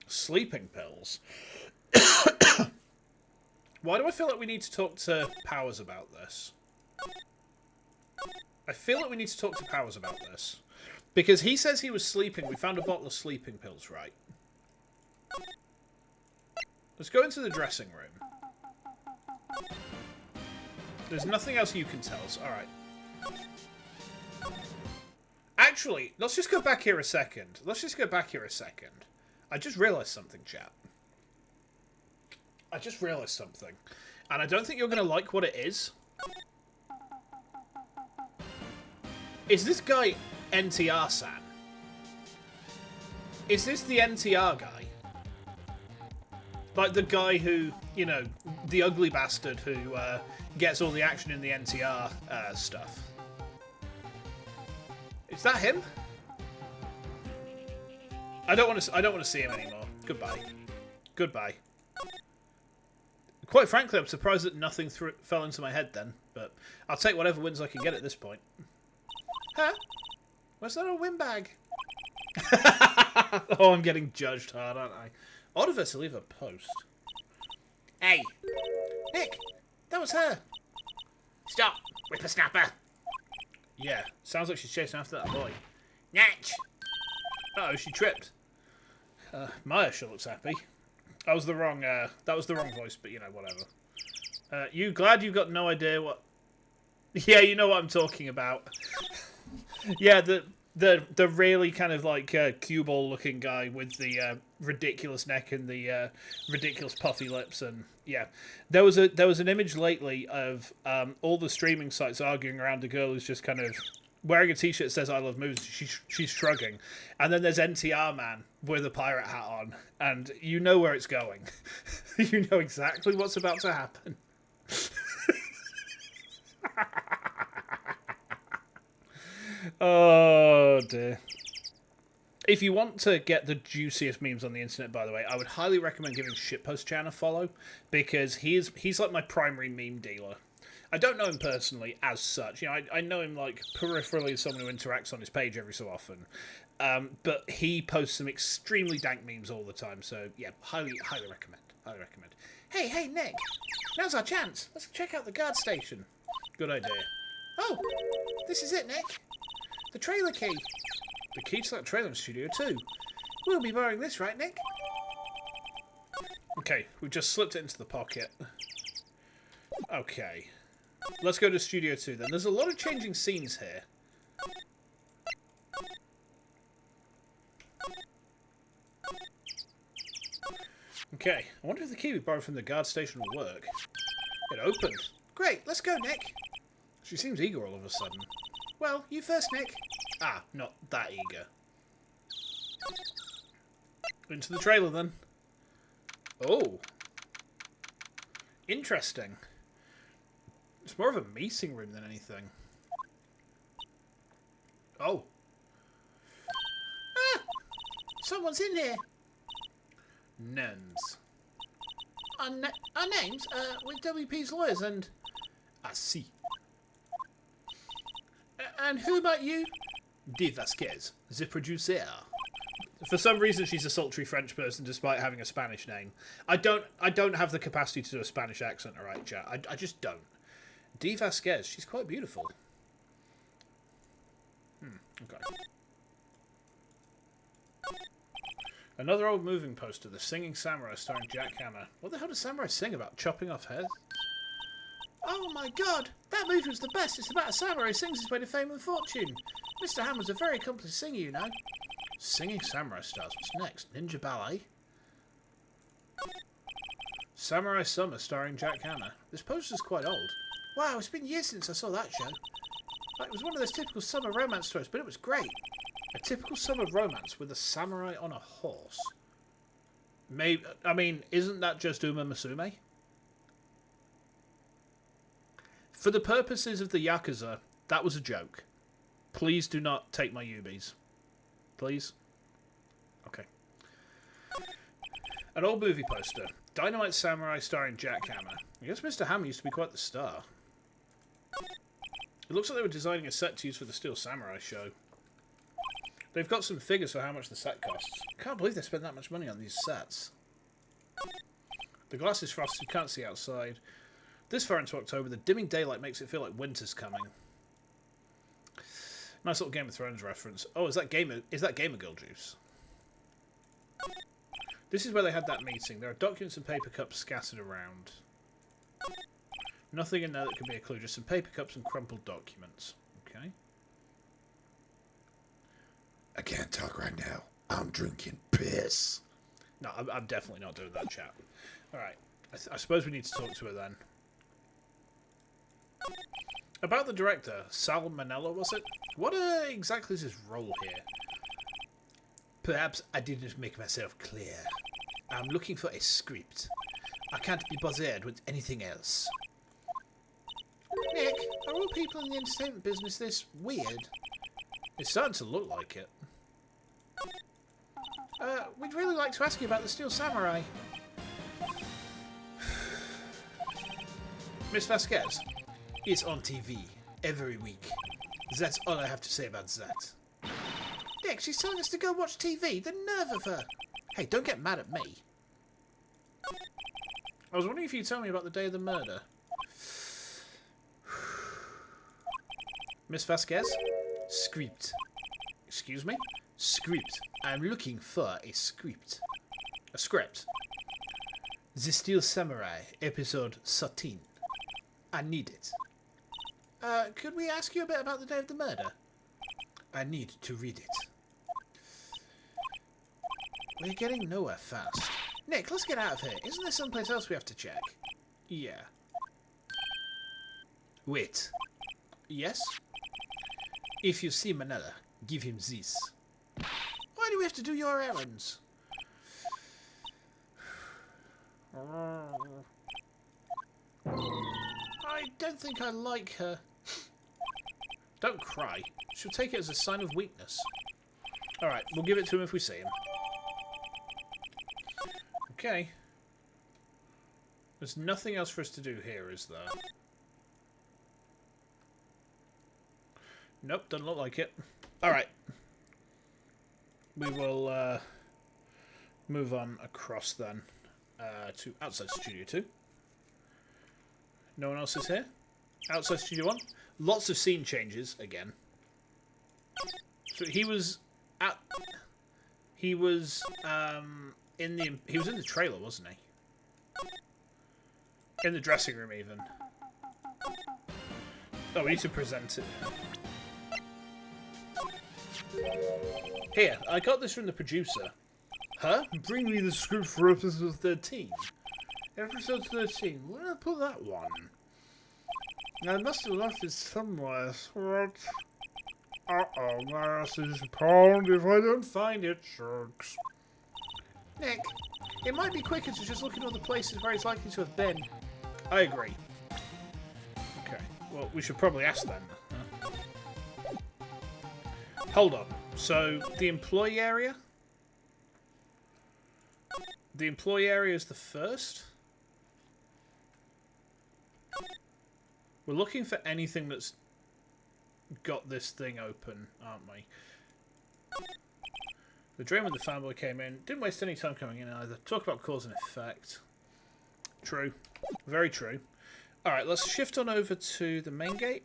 Sleeping pills. Why do I feel like we need to talk to Powers about this? I feel like we need to talk to Powers about this. Because he says he was sleeping. We found a bottle of sleeping pills, right? Let's go into the dressing room. There's nothing else you can tell us. Alright. Actually, let's just go back here a second. I just realised something, chat. I just realised something. And I don't think you're going to like what it is. Is this guy NTR-san? Is this the NTR guy? Like the guy who, you know, the ugly bastard who gets all the action in the NTR stuff. Is that him? I don't want to see him anymore. Goodbye. Quite frankly, I'm surprised that nothing fell into my head then. But I'll take whatever wins I can get at this point. Huh? Was that a windbag? Oh, I'm getting judged hard, aren't I? Odd of her to leave a post. Hey, Nick, that was her. Stop, whippersnapper. Yeah, sounds like she's chasing after that boy. Natch. Uh-oh, she tripped. Maya sure looks happy. That was the wrong voice, but you know, whatever. You glad you got no idea what... Yeah, you know what I'm talking about. Yeah, the really kind of like cue ball looking guy with the ridiculous neck and the ridiculous puffy lips, and yeah, there was an image lately of all the streaming sites arguing around a girl who's just kind of wearing a t-shirt that says "I love movies." She's shrugging, and then there's NTR man with a pirate hat on, and you know where it's going. You know exactly what's about to happen. Oh dear. If you want to get the juiciest memes on the internet, by the way, I would highly recommend giving Shitpost-chan a follow, because he's like my primary meme dealer. I don't know him personally as such. You know, I know him like peripherally as someone who interacts on his page every so often. But he posts some extremely dank memes all the time, so yeah, highly recommend. Highly recommend. Hey, Nick, now's our chance. Let's check out the guard station. Good idea. Oh, this is it, Nick. The trailer key. The key to that trailer in Studio 2. We'll be borrowing this, right, Nick? Okay, we just slipped it into the pocket. Okay. Let's go to Studio 2 then. There's a lot of changing scenes here. Okay, I wonder if the key we borrowed from the guard station will work. It opened. Great, let's go, Nick. She seems eager all of a sudden. Well, you first, Nick. Ah, not that eager. Into the trailer then. Oh. Interesting. It's more of a meeting room than anything. Oh. Ah! Someone's in here. Names. Our names? We're WP's lawyers and... I see. And who about you? De Vasquez, the producer. For some reason, she's a sultry French person, despite having a Spanish name. I don't have the capacity to do a Spanish accent, alright, chat. I just don't. De Vasquez, she's quite beautiful. Okay. Another old moving poster, The Singing Samurai, starring Jack Hammer. What the hell does samurai sing about? Chopping off heads? Oh my god! That movie was the best. It's about a samurai who sings his way to fame and fortune. Mr. Hammer's a very accomplished singer, you know. Singing Samurai stars. What's next? Ninja Ballet? Samurai Summer, starring Jack Hammer. This poster's quite old. Wow, it's been years since I saw that show. Like, it was one of those typical summer romance stories, but it was great. A typical summer romance with a samurai on a horse. Maybe, I mean, isn't that just Uma Musume? For the purposes of the Yakuza, that was a joke. Please do not take my Ubis. Please? Okay. An old movie poster. Dynamite Samurai starring Jack Hammer. I guess Mr. Hammer used to be quite the star. It looks like they were designing a set to use for the Steel Samurai show. They've got some figures for how much the set costs. Can't believe they spent that much money on these sets. The glass is frosted, you can't see outside. This far into October, the dimming daylight makes it feel like winter's coming. Nice little Game of Thrones reference. Oh, is that Gamer Girl juice? This is where they had that meeting. There are documents and paper cups scattered around. Nothing in there that could be a clue, just some paper cups and crumpled documents. Okay. I can't talk right now. I'm drinking piss. No, I'm definitely not doing that, chat. Alright. I suppose we need to talk to her then. About the director, Sal Manella, was it? What exactly is his role here? Perhaps I didn't make myself clear. I'm looking for a script. I can't be bothered with anything else. Nick, are all people in the entertainment business this weird? It's starting to look like it. We'd really like to ask you about the Steel Samurai. Miss Vasquez? It's on TV every week. That's all I have to say about that. Nick, she's telling us to go watch TV. The nerve of her. Hey, don't get mad at me. I was wondering if you'd tell me about the day of the murder. Miss Vasquez? Script. Excuse me? Script. I'm looking for a script. A script? The Steel Samurai, episode 13. I need it. Could we ask you a bit about the day of the murder? I need to read it. We're getting nowhere fast. Nick, let's get out of here. Isn't there someplace else we have to check? Yeah. Wait. Yes? If you see Manella, give him this. Why do we have to do your errands? I don't think I like her. Don't cry. She'll take it as a sign of weakness. Alright, we'll give it to him if we see him. Okay. There's nothing else for us to do here, is there? Nope, doesn't look like it. Alright. We will move on across then to outside Studio 2. No one else is here? Outside Studio 1? Lots of scene changes again. So he was at... He was in the trailer, wasn't he? In the dressing room, even. Oh, we need to present it. Here, I got this from the producer. Huh? Bring me the script for episode 13. Episode 13. Where did I put that one? I must have left it somewhere. What? Uh-oh, my ass is pound if I don't find it, sharks. Nick, it might be quicker to just look at all the places where he's likely to have been. I agree. Okay, well, we should probably ask them. Huh? Hold on. So, the employee area? The employee area is the first. We're looking for anything that's got this thing open, aren't we? The dream when the fanboy came in. Didn't waste any time coming in either. Talk about cause and effect. True. Very true. Alright, let's shift on over to the main gate.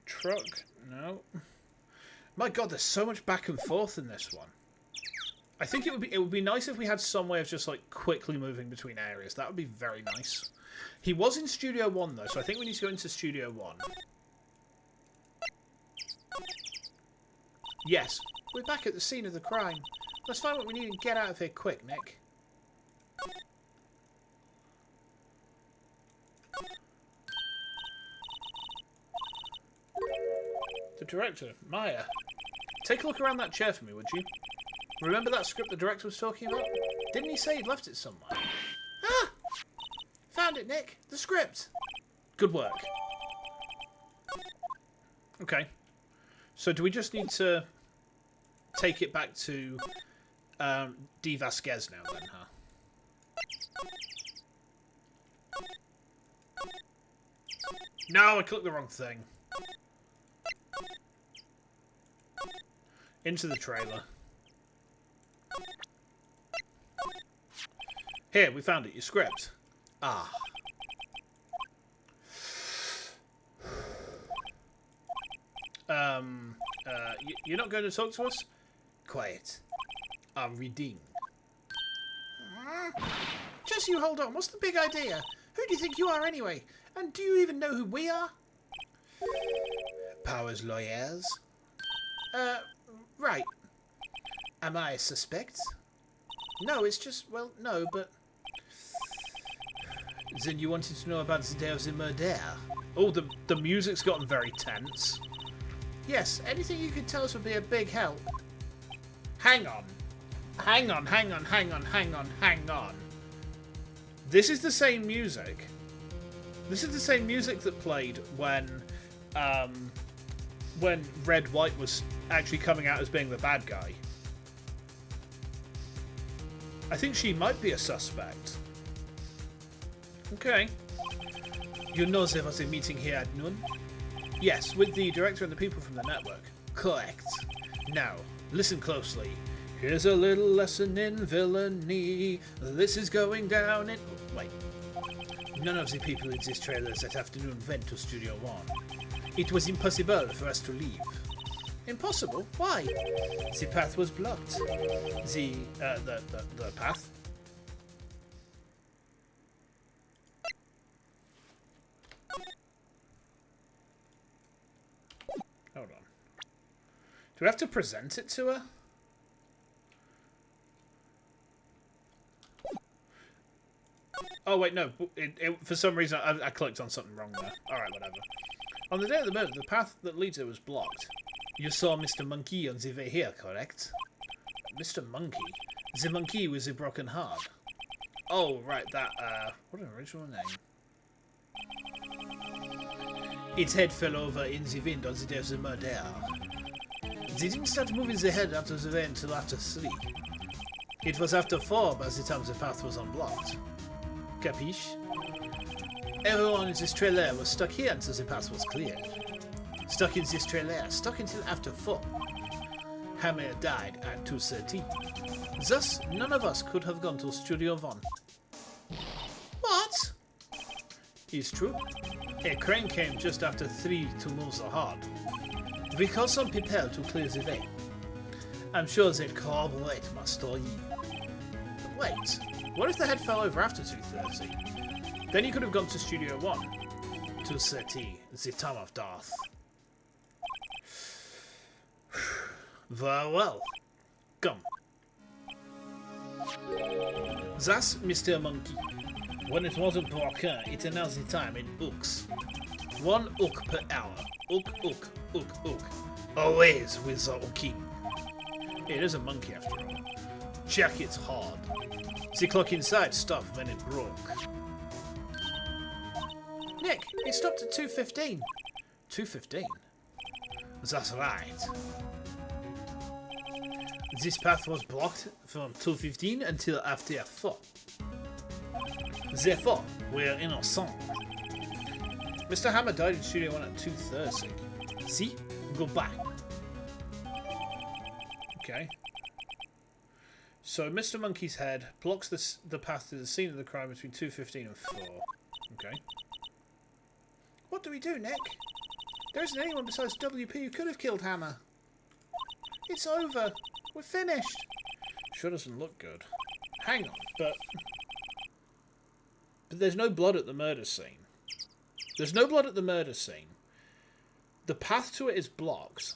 Truck. No. My god, there's so much back and forth in this one. I think it would be nice if we had some way of just like quickly moving between areas. That would be very nice. He was in Studio 1 though, so I think we need to go into Studio 1. Yes, we're back at the scene of the crime. Let's find what we need and get out of here quick, Nick. The director, Maya. Take a look around that chair for me, would you? Remember that script the director was talking about? Didn't he say he'd left it somewhere? Ah! Found it, Nick. The script. Good work. Okay. So do we just need to take it back to D. Vasquez now then, huh? No, I clicked the wrong thing. Into the trailer. Here, we found it. Your script. Ah. You're not going to talk to us? Quiet. I'm reading. Just you hold on. What's the big idea? Who do you think you are anyway? And do you even know who we are? Powers lawyers? Right. Am I a suspect? No, it's just, well, no, but... Then you wanted to know about the day of the murder? Oh, the music's gotten very tense. Yes, anything you could tell us would be a big help. Hang on. Hang on, hang on, hang on, hang on, hang on. This is the same music. This is the same music that played when Red White was actually coming out as being the bad guy. I think she might be a suspect. Okay. You know there was a meeting here at noon? Yes, with the director and the people from the network. Correct. Now, listen closely. Here's a little lesson in villainy. This is going down in... Wait. None of the people in this trailer that afternoon went to Studio 1. It was impossible for us to leave. Impossible? Why? The path was blocked. The path? Hold on. Do we have to present it to her? Oh, wait, no. For some reason, I clicked on something wrong there. Alright, whatever. On the day of the murder, the path that leads her was blocked. You saw Mr. Monkey on the way here, correct? Mr. Monkey? The monkey with the broken heart. Oh, right, that, what an original name. Its head fell over in the wind on the day of the murder. They didn't start moving the head out of the way until after 3. It was after 4 by the time the path was unblocked. Capiche? Everyone in this trailer was stuck here until the path was cleared. Stuck in this trailer, stuck until after 4. Hammer died at 2:30. Thus, none of us could have gone to Studio 1. What? It's true. A crane came just after 3 to move the heart. We called some people to clear the way. I'm sure they'll corroborate my story. Wait, what if the head fell over after 2:30? Then you could have gone to Studio 1. 2:30, the time of death. Very well. Come. That's Mr. Monkey. When it wasn't broken, it announced the time in ooks. 1 ook per hour. Ook, ook, ook, ook. Always with the ooking. It is a monkey after all. Check it hard. The clock inside stopped when it broke. Nick, it stopped at 2:15. 2:15? That's right. This path was blocked from 2:15 until after 4. Therefore, we're innocent. Mr. Hammer died in Studio 1 at 2:30. See? Goodbye. Okay. So Mr. Monkey's head blocks the path to the scene of the crime between 2:15 and 4. Okay. What do we do, Nick? There isn't anyone besides WP who could have killed Hammer. It's over. We're finished. Sure doesn't look good. Hang on, but there's no blood at the murder scene. There's no blood at the murder scene. The path to it is blocked.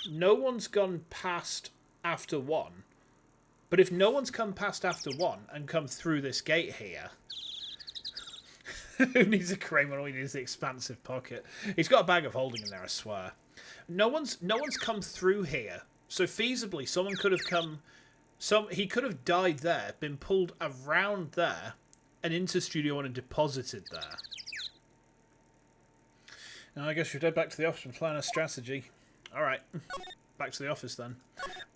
No one's gone past after 1. But if no one's come past after 1 and come through this gate here... Who needs a crane when all he needs is the expansive pocket? He's got a bag of holding in there, I swear. No one's come through here. So feasibly, someone could have come... He could have died there, been pulled around there, and into Studio 1 and deposited there. Now I guess we'll head back to the office and plan a strategy. Alright. Back to the office then.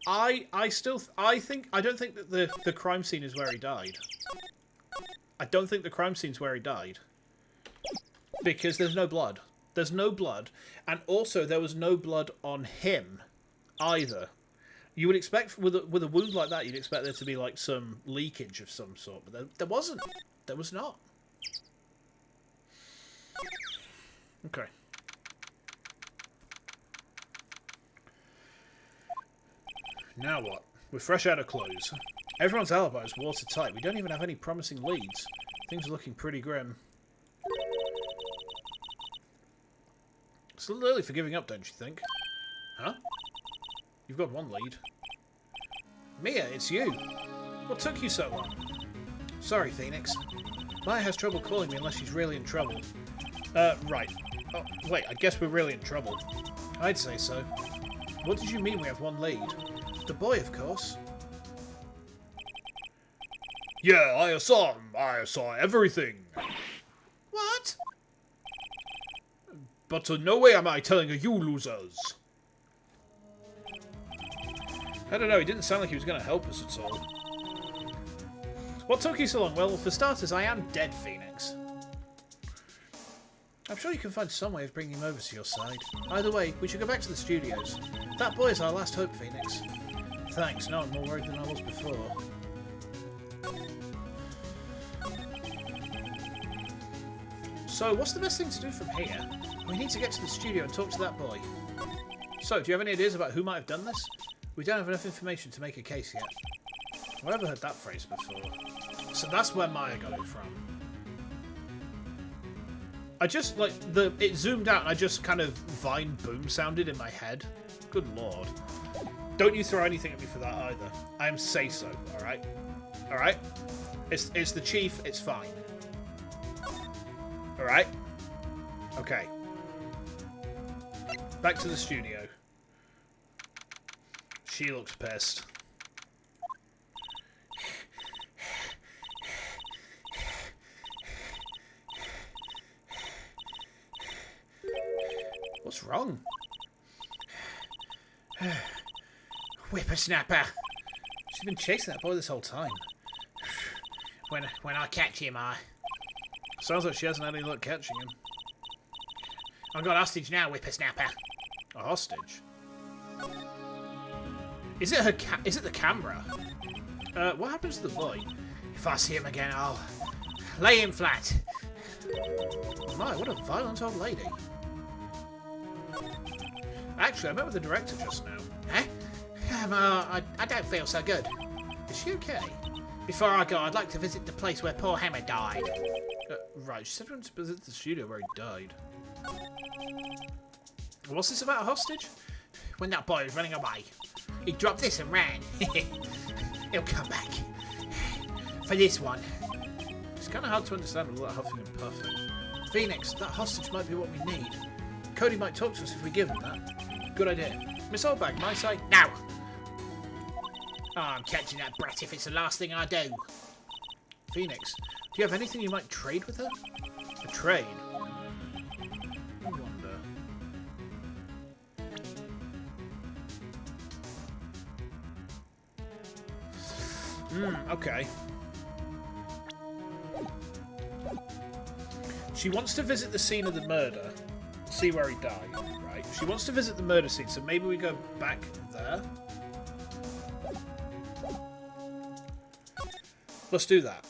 I don't think that the crime scene is where he died. I don't think the crime scene's where he died. Because there's no blood. There's no blood. And also there was no blood on him either. You would expect with a wound like that, you'd expect there to be like some leakage of some sort, but there wasn't. There was not. Okay. Now what? We're fresh out of clothes. Everyone's alibi is watertight. We don't even have any promising leads. Things are looking pretty grim. It's a little early for giving up, don't you think? Huh? You've got one lead. Mia, it's you. What took you so long? Sorry, Phoenix. Maya has trouble calling me unless she's really in trouble. Right. Oh, wait, I guess we're really in trouble. I'd say so. What did you mean we have one lead? The boy, of course. Yeah, I saw him. I saw everything. What? But no way am I telling you losers. I don't know, he didn't sound like he was going to help us at all. What took you so long? Well, for starters, I am dead, Phoenix. I'm sure you can find some way of bringing him over to your side. Either way, we should go back to the studios. That boy is our last hope, Phoenix. Thanks, now I'm more worried than I was before. So, what's the best thing to do from here? We need to get to the studio and talk to that boy. So, do you have any ideas about who might have done this? We don't have enough information to make a case yet. I've never heard that phrase before. So that's where Maya got it from. I just, like, it zoomed out and I just kind of Vine boom sounded in my head. Good lord. Don't you throw anything at me for that either. I am say-so, alright? Alright? It's the chief, it's fine. Alright? Okay. Back to the studio. She looks pissed. What's wrong? Whippersnapper. She's been chasing that boy this whole time. When I catch him, Sounds like she hasn't had any luck catching him. I got hostage now, whippersnapper. A hostage? Is it her? Is it the camera? What happens to the boy? If I see him again, I'll lay him flat. My, what a violent old lady. Actually, I met with the director just now. Huh? I don't feel so good. Is she okay? Before I go, I'd like to visit the place where poor Hammer died. Right, she said we went to visit the studio where he died. What's this about a hostage? When that boy was running away, he dropped this and ran. He'll come back. For this one. It's kind of hard to understand with all that huffing and puffing. Phoenix, that hostage might be what we need. Cody might talk to us if we give him that. Good idea. Miss Oldbag, my side? No! Oh, I'm catching that brat if it's the last thing I do. Phoenix, do you have anything you might trade with her? A trade? I wonder. Okay. She wants to visit the scene of the murder. See where he died, right? She wants to visit the murder scene, so maybe we go back there. Let's do that.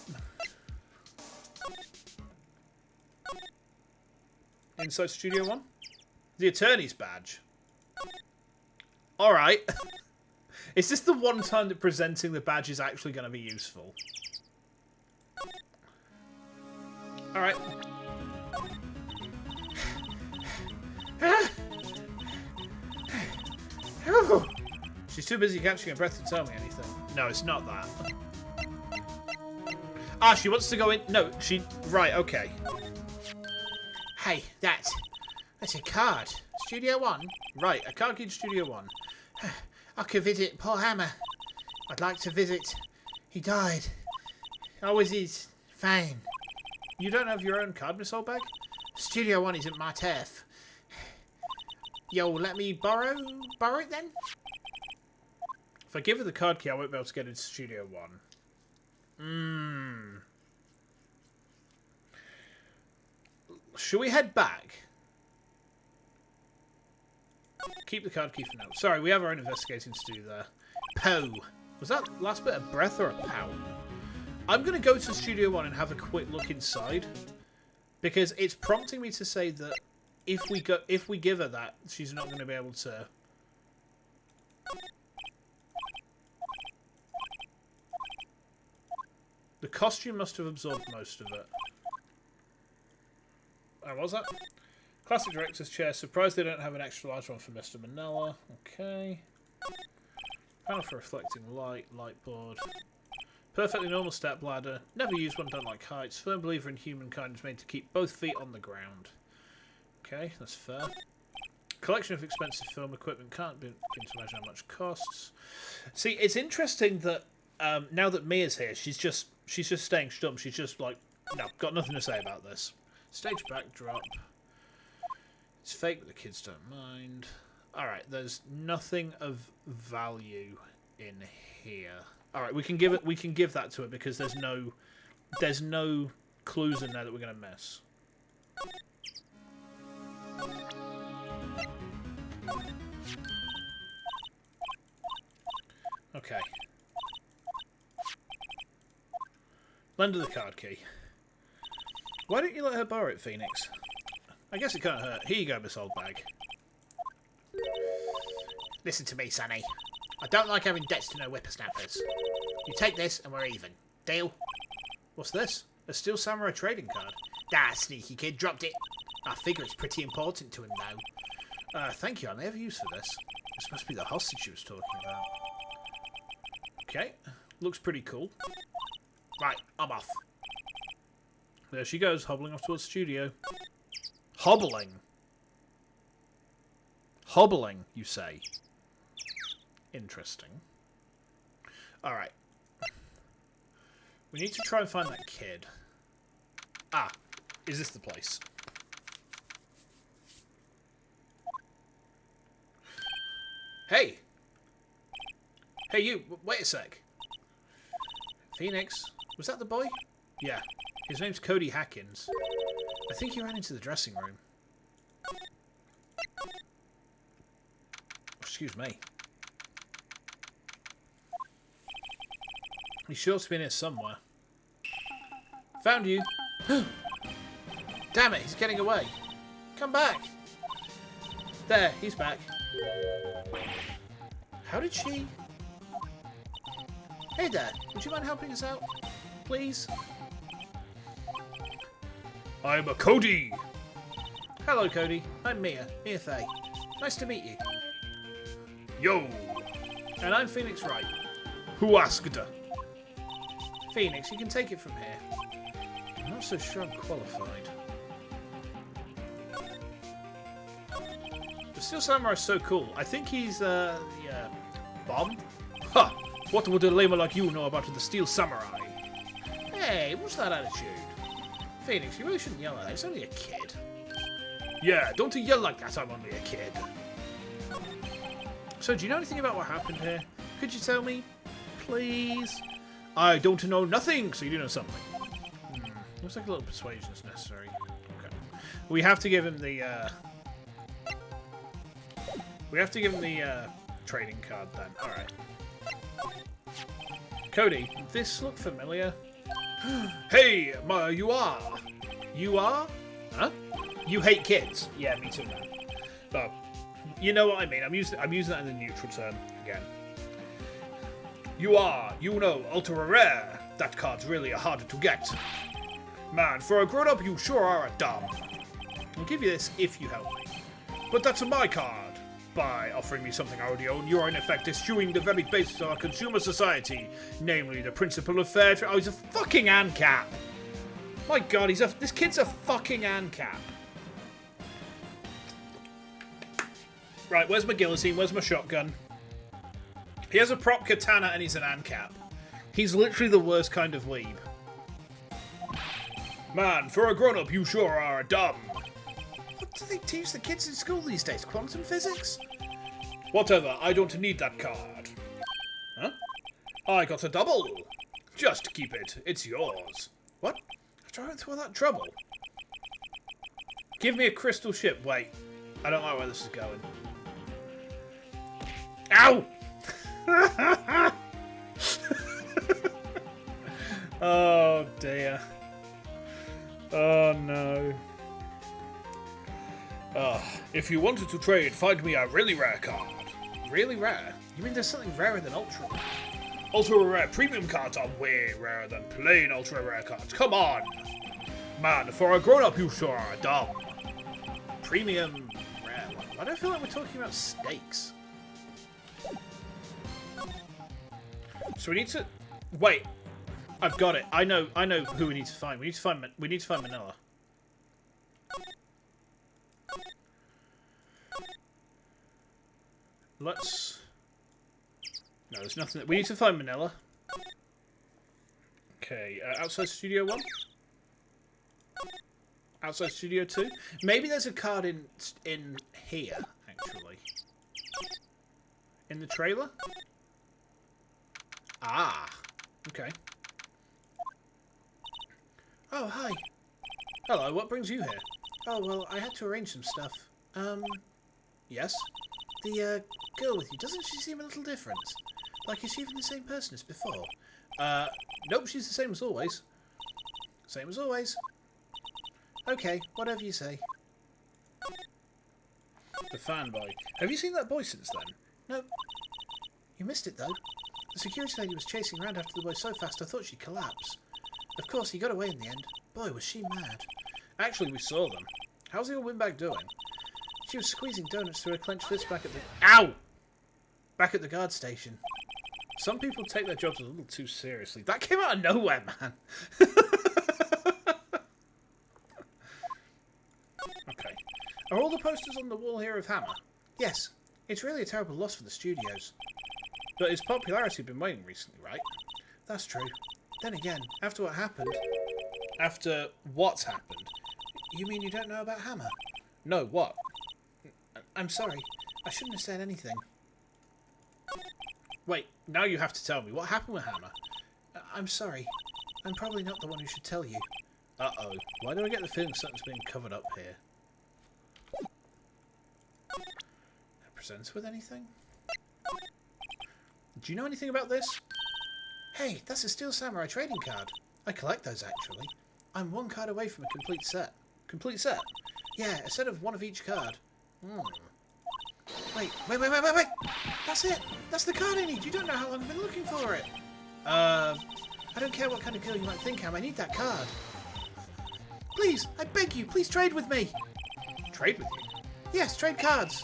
Inside Studio 1? The attorney's badge. Alright. Is this the one time that presenting the badge is actually going to be useful? Alright. She's too busy catching her breath to tell me anything. No, it's not that. Ah, she wants to go in. No, she. Right, okay. Hey, that's a card. Studio 1? Right, a card key in Studio 1. I could visit Paul Hammer. I'd like to visit. He died. How is his fine? You don't have your own card, Miss Oldbag? Studio 1 isn't my turf. Yo, let me borrow it then? If I give her the card key, I won't be able to get into Studio 1. Should we head back? Keep the card key for now. Sorry, we have our own investigating to do there. Pow. Was that last bit a breath or a pow? I'm going to go to Studio 1 and have a quick look inside. Because it's prompting me to say that if we give her that, she's not going to be able to... The costume must have absorbed most of it. Oh, what was that? Classic director's chair. Surprised they don't have an extra large one for Mr. Manella. Okay. Panel for reflecting light. Light board. Perfectly normal step ladder. Never used one, don't like heights. Firm believer in humankind is made to keep both feet on the ground. Okay, that's fair. Collection of expensive film equipment. Can't begin to imagine how much costs. See, it's interesting that now that Mia's here, she's just staying stum. She's just like, no, got nothing to say about this. Stage backdrop. It's fake, but the kids don't mind. Alright, there's nothing of value in here. Alright, we can give that to her because there's no clues in there that we're gonna miss. Okay. Lend her the card key. Why don't you let her borrow it, Phoenix? I guess it can't hurt. Here you go, Miss Oldbag. Listen to me, Sonny. I don't like having debts to no whippersnappers. You take this and we're even. Deal? What's this? A Steel Samurai trading card? That sneaky kid dropped it. I figure it's pretty important to him, though. Thank you. I may have use for this. This must be the hostage she was talking about. Okay. Looks pretty cool. Right, I'm off. There she goes, hobbling off towards the studio. Hobbling? Hobbling, you say? Interesting. Alright. We need to try and find that kid. Ah, is this the place? Hey! Hey you, wait a sec. Phoenix, was that the boy? Yeah. His name's Cody Hackins. I think he ran into the dressing room. Excuse me. He's sure to be in here somewhere. Found you. Damn it, he's getting away. Come back. There, he's back. How did she... Hey there, would you mind helping us out? Please? I'm a Cody! Hello, Cody. I'm Mia. Mia Faye. Nice to meet you. Yo! And I'm Phoenix Wright. Who asked her? Phoenix, you can take it from here. I'm not so sure I'm qualified. The Steel Samurai's so cool. I think he's, yeah... Bomb? Ha! What would a layman like you know about the Steel Samurai? Hey, what's that attitude? Phoenix, you really shouldn't yell at that. He's only a kid. Yeah, don't you yell like that, I'm only a kid. So, do you know anything about what happened here? Could you tell me? Please? I don't know nothing, so you do know something. Looks like a little persuasion is necessary. Okay. We have to give him the, trading card then. Alright. Cody, this look familiar? Hey, you are? You are? Huh? You hate kids? Yeah, me too, man. Oh, you know what I mean. I'm using that in the neutral term again. You are, ultra rare. That card's really harder to get. Man, for a grown-up, you sure are a dumb. I'll give you this if you help me. But that's my card. By offering me something I already own, you're in effect eschewing the very basis of our consumer society, namely the principle of fair trade. Oh, he's a fucking ANCAP. My God, this kid's a fucking ANCAP. Right, where's my guillotine? Where's my shotgun? He has a prop katana and he's an ANCAP. He's literally the worst kind of weeb. Man, for a grown-up, you sure are a dumb. What do they teach the kids in school these days? Quantum physics? Whatever, I don't need that card. Huh? I got a double. Just keep it. It's yours. What? After I went through all that trouble? Give me a crystal ship. Wait. I don't like where this is going. Ow! Oh, dear. Oh, no. If you wanted to trade, find me a really rare card. Really rare? You mean there's something rarer than ultra rare? Ultra rare premium cards are way rarer than plain ultra rare cards. Come on! Man, for a grown-up, you sure are dumb. Premium rare. Why do I feel like we're talking about steaks? So we need to... Wait. I've got it. I know who we need to find. We need to find Manila. Let's... No, there's nothing... We need to find Manila. Okay, outside Studio 1? Outside Studio 2? Maybe there's a card in here, actually. In the trailer? Ah, okay. Oh, hi. Hello, what brings you here? Oh, well, I had to arrange some stuff. Yes? The, girl with you, doesn't she seem a little different? Like, is she even the same person as before? Nope, she's the same as always. Same as always. Okay, whatever you say. The fanboy. Have you seen that boy since then? Nope. You missed it, though. The security lady was chasing around after the boy so fast I thought she'd collapse. Of course, he got away in the end. Boy, was she mad. Actually, we saw them. How's the old windbag doing? She was squeezing donuts through her clenched fist back at the... Ow! Back at the guard station. Some people take their jobs a little too seriously. That came out of nowhere, man. Okay. Are all the posters on the wall here of Hammer? Yes. It's really a terrible loss for the studios. But his popularity has been waning recently, right? That's true. Then again, after what happened... After what's happened? You mean you don't know about Hammer? No, what? I'm sorry. I shouldn't have said anything. Wait, now you have to tell me. What happened with Hammer? I'm sorry. I'm probably not the one who should tell you. Uh-oh. Why do I get the feeling something's being covered up here? That presents with anything? Do you know anything about this? Hey, that's a Steel Samurai trading card. I collect those, actually. I'm one card away from a complete set. Complete set? Yeah, a set of one of each card. Wait. That's it. That's the card I need. You don't know how long I've been looking for it. I don't care what kind of girl you might think I am. I need that card. Please, I beg you, please trade with me. Trade with you? Yes, trade cards.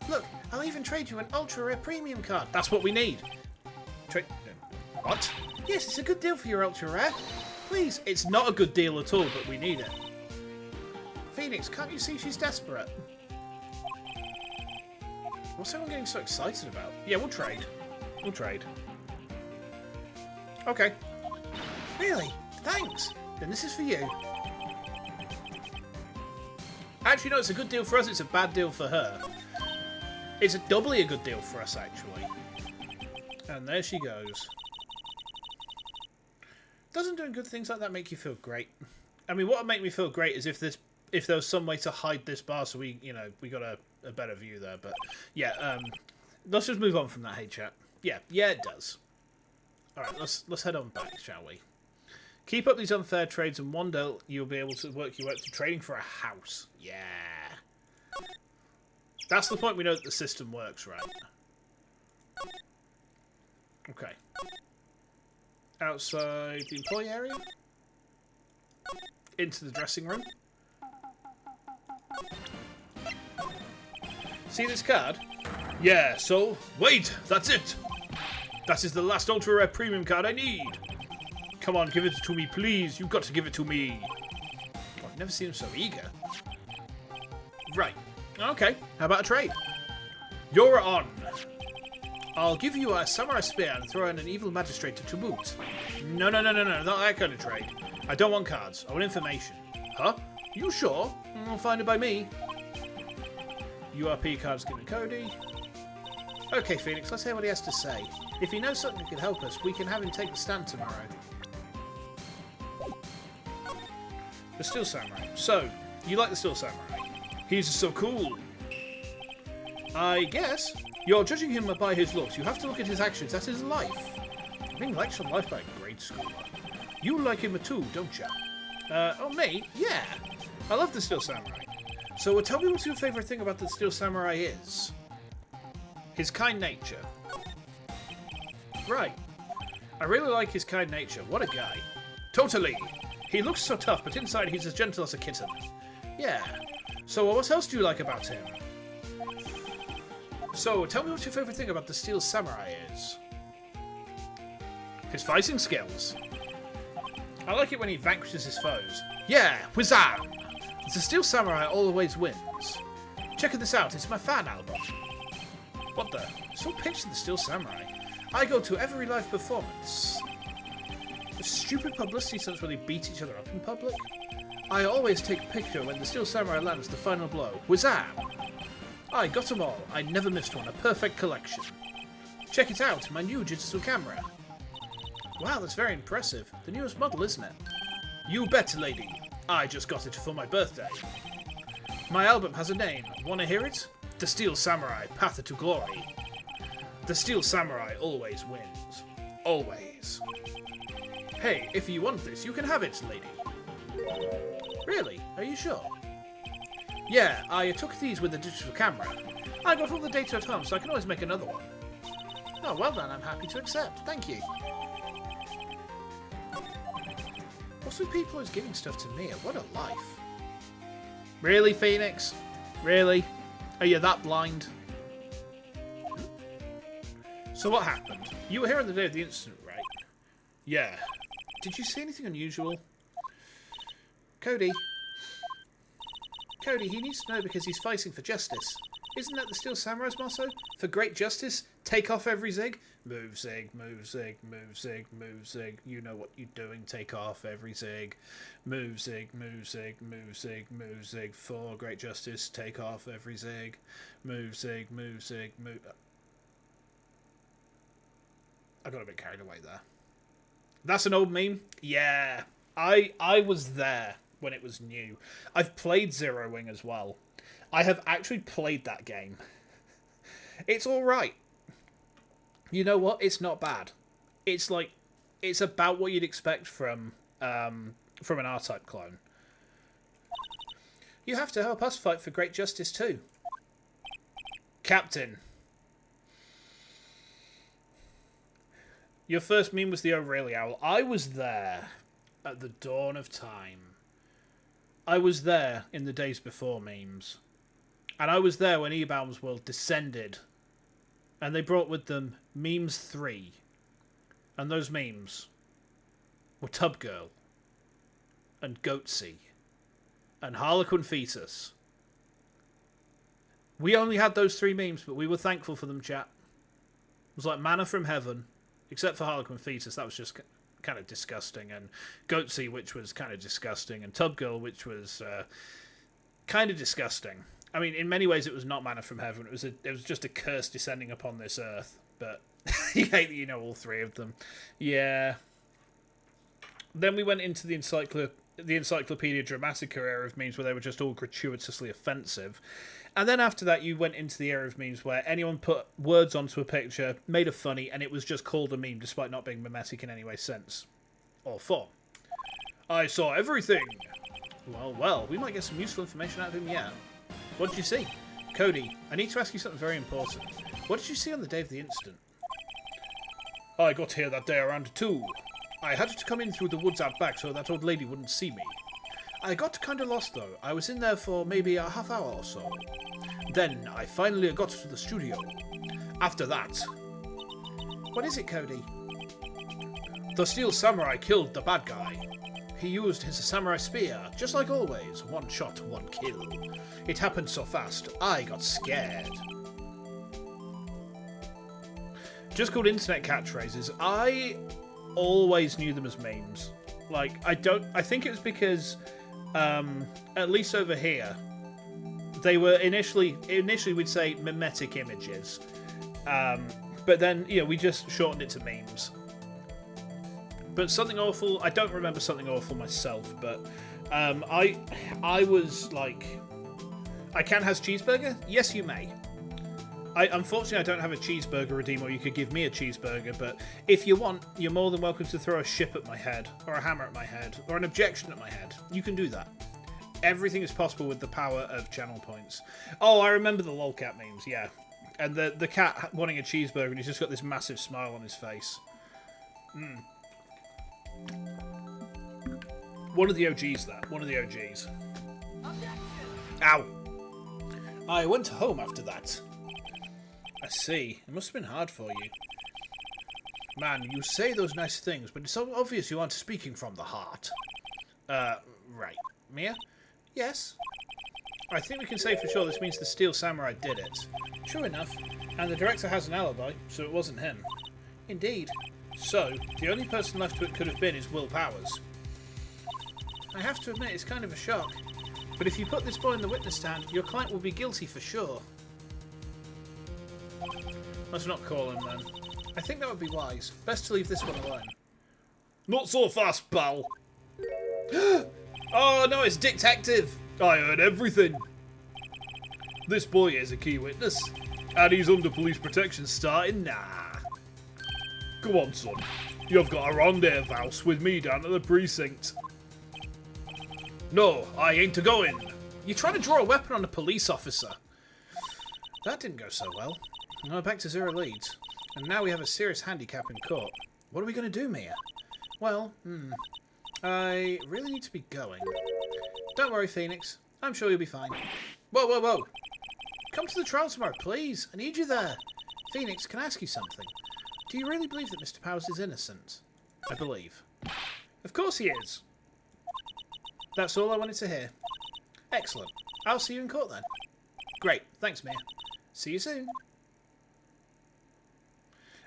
Look, I'll even trade you an ultra rare premium card. That's what we need. Trade... What? Yes, it's a good deal for your ultra rare. Please. It's not a good deal at all, but we need it. Phoenix, can't you see she's desperate? What's everyone getting so excited about? Yeah, we'll trade. We'll trade. Okay. Really? Thanks. Then this is for you. Actually, no, it's a good deal for us. It's a bad deal for her. It's doubly a good deal for us, actually. And there she goes. Doesn't doing good things like that make you feel great? I mean, what would make me feel great is if there was some way to hide this bar so we got a better view there. But yeah, let's just move on from that. Hey chat. Yeah, it does. All right, let's head on back, shall we? Keep up these unfair trades, and one day you'll be able to work your way up to trading for a house. Yeah. That's the point we know that the system works, right? Okay. Outside the employee area. Into the dressing room. See this card? Yeah, so... Wait! That's it! That is the last ultra rare premium card I need! Come on, give it to me, please! You've got to give it to me! I've never seen him so eager. Right. Okay, how about a trade? You're on! I'll give you a samurai spear and throw in an evil magistrate to boot. No, not that kind of trade. I don't want cards, I want information. Huh? You sure? I'll find it by me. URP cards given Cody. Okay, Phoenix, let's hear what he has to say. If he knows something that could help us, we can have him take the stand tomorrow. The Steel Samurai. So, you like the Steel Samurai? He's so cool. I guess. You're judging him by his looks. You have to look at his actions. That's his life. Being lectured on life by a grade schooler. You like him too, don't you? Oh, me? Yeah. I love the Steel Samurai. So tell me what your favourite thing about the Steel Samurai is. His kind nature. Right. I really like his kind nature. What a guy. Totally. He looks so tough, but inside he's as gentle as a kitten. Yeah. So what else do you like about him? So tell me what your favourite thing about the Steel Samurai is. His fighting skills. I like it when he vanquishes his foes. Yeah, whizzam! The Steel Samurai always wins. Check this out, it's my fan album. What the? So pitched to the Steel Samurai. I go to every live performance. The stupid publicity stunts where they beat each other up in public. I always take a picture when the Steel Samurai lands the final blow. Whizzam! I got them all. I never missed one. A perfect collection. Check it out, my new digital camera. Wow, that's very impressive. The newest model, isn't it? You bet, lady. I just got it for my birthday. My album has a name. Wanna hear it? The Steel Samurai, Path to Glory. The Steel Samurai always wins. Always. Hey, if you want this, you can have it, lady. Really? Are you sure? Yeah, I took these with the digital camera. I got all the data at home, so I can always make another one. Oh, well then, I'm happy to accept. Thank you. What's with people who's giving stuff to me? What a life. Really, Phoenix? Really? Are you that blind? So what happened? You were here on the day of the incident, right? Yeah. Did you see anything unusual? Cody, he needs to know because he's fighting for justice. Isn't that the Steel Samurai's motto? For great justice, take off every zig. Move zig, move zig, move zig, move zig. You know what you're doing, take off every zig. Move zig, move zig, move zig, move zig. For great justice, take off every zig. Move zig, move zig, move... I got a bit carried away there. That's an old meme? Yeah. I was there when it was new. I've played Zero Wing as well. I have actually played that game. It's alright. You know what? It's not bad. It's like... It's about what you'd expect from an R-Type clone. You have to help us fight for great justice too. Captain. Your first meme was the O'Reilly Owl. I was there at the dawn of time. I was there in the days before memes. And I was there when E-Bound's World descended. And they brought with them Memes 3. And those memes were Tub Girl. And Goatsy. And Harlequin Fetus. We only had those 3 memes, but we were thankful for them, chat. It was like manna from heaven. Except for Harlequin Fetus, that was just kind of disgusting. And Goatsy, which was kind of disgusting. And Tub Girl, which was kind of disgusting. I mean, in many ways, it was not manna from heaven. It was just a curse descending upon this earth. But you hate that you know all 3 of them. Yeah. Then we went into the Encyclopedia Dramatica era of memes where they were just all gratuitously offensive. And then after that, you went into the era of memes where anyone put words onto a picture, made it funny, and it was just called a meme despite not being mimetic in any way, sense, or form. I saw everything! Well, we might get some useful information out of him yet. What did you see? Cody, I need to ask you something very important. What did you see on the day of the incident? I got here that day around 2. I had to come in through the woods out back so that old lady wouldn't see me. I got kind of lost though. I was in there for maybe a half hour or so. Then I finally got to the studio. After that... What is it, Cody? The Steel Samurai killed the bad guy. He used his samurai spear, just like always. 1 shot, 1 kill. It happened so fast, I got scared. Just called internet catchphrases. I always knew them as memes. Like, I think it was because, at least over here, they were initially we'd say mimetic images. But then, we just shortened it to memes. But Something Awful, I don't remember Something Awful myself, but I was like, I can has cheeseburger? Yes, you may. Unfortunately, I don't have a cheeseburger redeem, or you could give me a cheeseburger, but if you want, you're more than welcome to throw a ship at my head, or a hammer at my head, or an objection at my head. You can do that. Everything is possible with the power of channel points. Oh, I remember the lolcat memes, yeah. And the cat wanting a cheeseburger, and he's just got this massive smile on his face. One of the OGs, that. One of the OGs. Ow! I went home after that. I see. It must have been hard for you. Man, you say those nice things, but it's so obvious you aren't speaking from the heart. Right. Mia? Yes? I think we can say for sure this means the Steel Samurai did it. Sure enough. And the director has an alibi, so it wasn't him. Indeed. So, the only person left who it could have been is Will Powers. I have to admit, it's kind of a shock. But if you put this boy in the witness stand, your client will be guilty for sure. Let's not call him then. I think that would be wise. Best to leave this one alone. Not so fast, pal. Oh no, it's Detective! I heard everything. This boy is a key witness, and he's under police protection starting now. Go on, son. You've got a rendezvous with me down at the precinct. No, I ain't a-going. You're trying to draw a weapon on a police officer. That didn't go so well. We're back to 0 leads. And now we have a serious handicap in court. What are we going to do, Mia? Well, I really need to be going. Don't worry, Phoenix. I'm sure you'll be fine. Whoa, whoa, whoa. Come to the trial tomorrow, please. I need you there. Phoenix, can I ask you something? Do you really believe that Mr. Powers is innocent? I believe. Of course he is. That's all I wanted to hear. Excellent. I'll see you in court then. Great. Thanks, Mia. See you soon.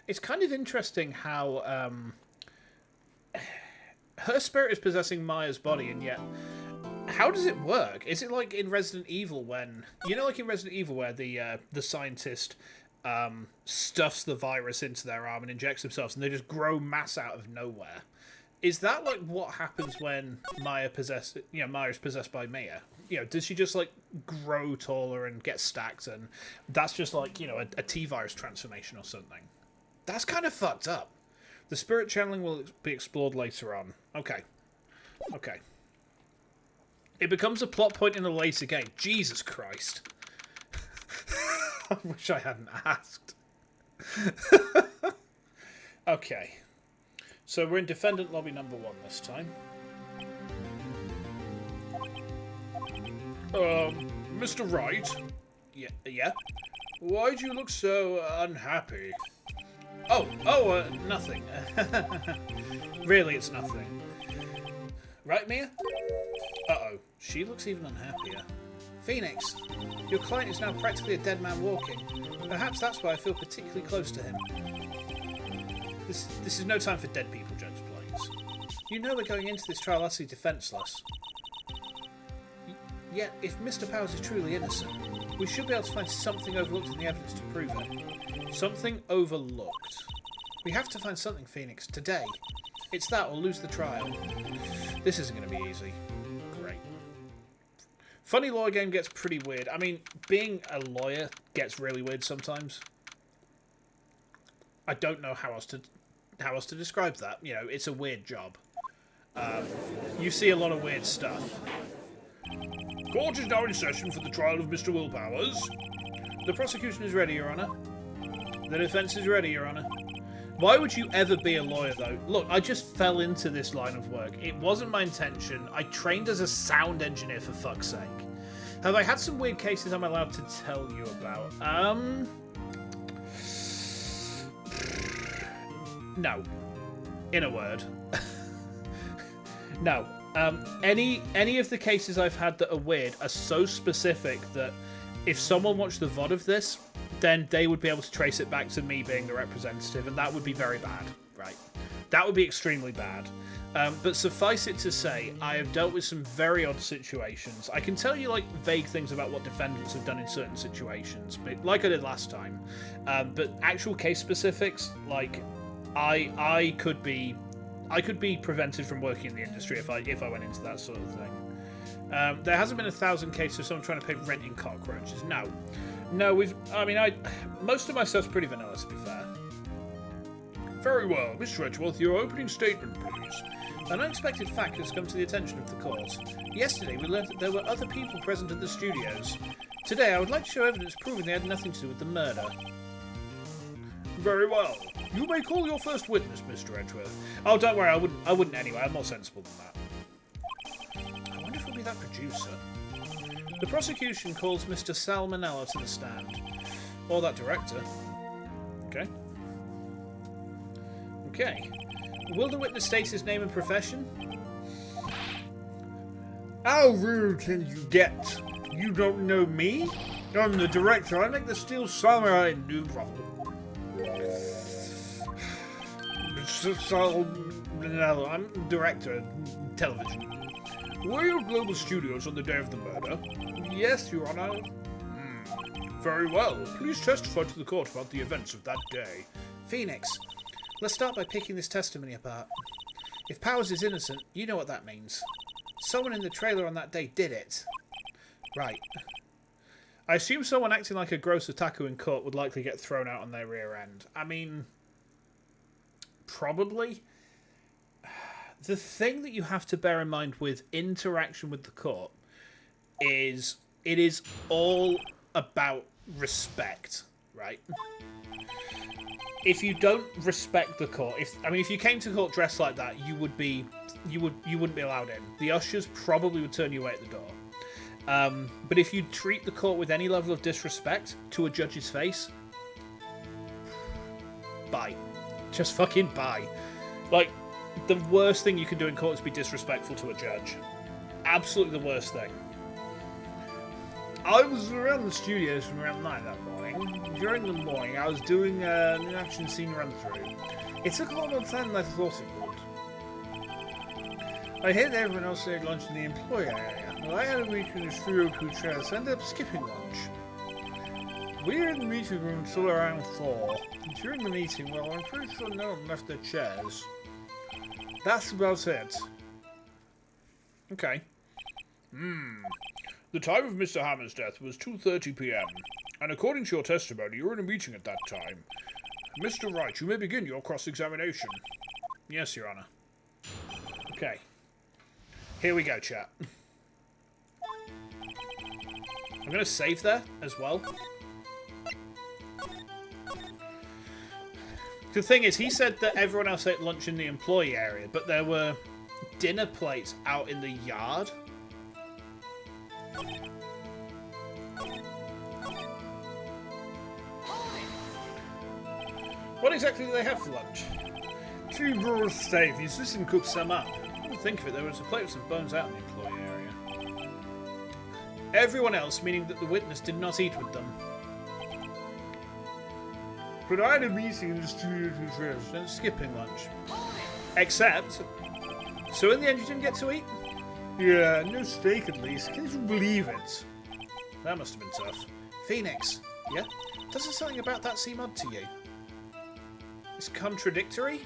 It's kind of interesting how her spirit is possessing Maya's body, and yet how does it work? Is it like in Resident Evil when like in Resident Evil where the scientist stuffs the virus into their arm and injects themselves, and they just grow mass out of nowhere? Is that like what happens when Maya's possessed by Mia? Does she just like grow taller and get stacked, and that's just like a T-virus transformation or something? That's kind of fucked up. The spirit channeling will be explored later on. Okay. It becomes a plot point in a later game. Jesus Christ. I wish I hadn't asked. Okay. So we're in defendant lobby number 1 this time. Mr. Wright? Yeah? Why do you look so unhappy? Oh, nothing. Really, it's nothing. Right, Mia? Uh-oh. She looks even unhappier. Phoenix, your client is now practically a dead man walking. Perhaps that's why I feel particularly close to him. This is no time for dead people, Judge Blaze. You know we're going into this trial utterly defenceless. Yet, if Mr. Powers is truly innocent, we should be able to find something overlooked in the evidence to prove it. Something overlooked. We have to find something, Phoenix, today. It's that or lose the trial. This isn't going to be easy. Great. Funny lawyer game gets pretty weird. I mean, being a lawyer gets really weird sometimes. I don't know how else to describe that. You know, it's a weird job. You see a lot of weird stuff. Court is now in session for the trial of Mr. Will Powers. The prosecution is ready, Your Honour. The defence is ready, Your Honour. Why would you ever be a lawyer, though? Look, I just fell into this line of work. It wasn't my intention. I trained as a sound engineer, for fuck's sake. Have I had some weird cases I'm allowed to tell you about? No. In a word. No. Any of the cases I've had that are weird are so specific that if someone watched the VOD of this, then they would be able to trace it back to me being the representative, and that would be very bad, right? That would be extremely bad. But suffice it to say, I have dealt with some very odd situations. I can tell you, like, vague things about what defendants have done in certain situations, but like I did last time. But actual case specifics, like, I could be prevented from working in the industry if I went into that sort of thing. There hasn't been 1,000 cases of someone trying to pay rent in cockroaches. No, most of my stuff's pretty vanilla, to be fair. Very well, Mr. Edgeworth, your opening statement, please. An unexpected fact has come to the attention of the court. Yesterday, we learned that there were other people present at the studios. Today, I would like to show evidence proving they had nothing to do with the murder. Very well. You may call your first witness, Mr. Edgeworth. Oh, don't worry, I wouldn't anyway. I'm more sensible than that. I wonder if it'll be that producer. The prosecution calls Mr. Salmonella to the stand. Or that director. Okay. Okay. Will the witness state his name and profession? How rude can you get? You don't know me? I'm the director. I make the Steel Samurai noodle. No, I'm director, television. Were you at Global Studios on the day of the murder? Yes, Your Honour. Very well. Please testify to the court about the events of that day. Phoenix, let's start by picking this testimony apart. If Powers is innocent, you know what that means. Someone in the trailer on that day did it. Right. I assume someone acting like a gross otaku in court would likely get thrown out on their rear end. I mean, probably. The thing that you have to bear in mind with interaction with the court is it is all about respect, right? If you don't respect the court, if you came to court dressed like that, you wouldn't be allowed in. The ushers probably would turn you away at the door. But if you treat the court with any level of disrespect to a judge's face, bye. Just fucking bye. Like, the worst thing you can do in court is be disrespectful to a judge. Absolutely the worst thing. I was around the studios from around 9 that morning. During the morning, I was doing an action scene run-through. It took a lot more time than I thought it would. I heard everyone else ate lunch in the employee area. Well, I had a meeting with Studio 2 chairs, so I ended up skipping lunch. We were in the meeting room until around 4. During the meeting, well, I'm pretty sure no one left their chairs. That's about it. Okay. The time of Mr. Hammer's death was 2:30 p.m. And according to your testimony, you were in a meeting at that time. Mr. Wright, you may begin your cross-examination. Yes, Your Honour. Okay. Here we go, chat. I'm going to save there as well. The thing is, he said that everyone else ate lunch in the employee area, but there were dinner plates out in the yard. What exactly do they have for lunch? 2 broiled steak. The assistant cooked some up. Think of it, there was a plate with some bones out in the employee area. Everyone else, meaning that the witness, did not eat with them. But I had a meeting in the studio to dress and skipping lunch. Except, so in the end you didn't get to eat? Yeah, no steak at least. Can you believe it? That must have been tough. Phoenix, yeah? Doesn't something about that seem odd to you? It's contradictory?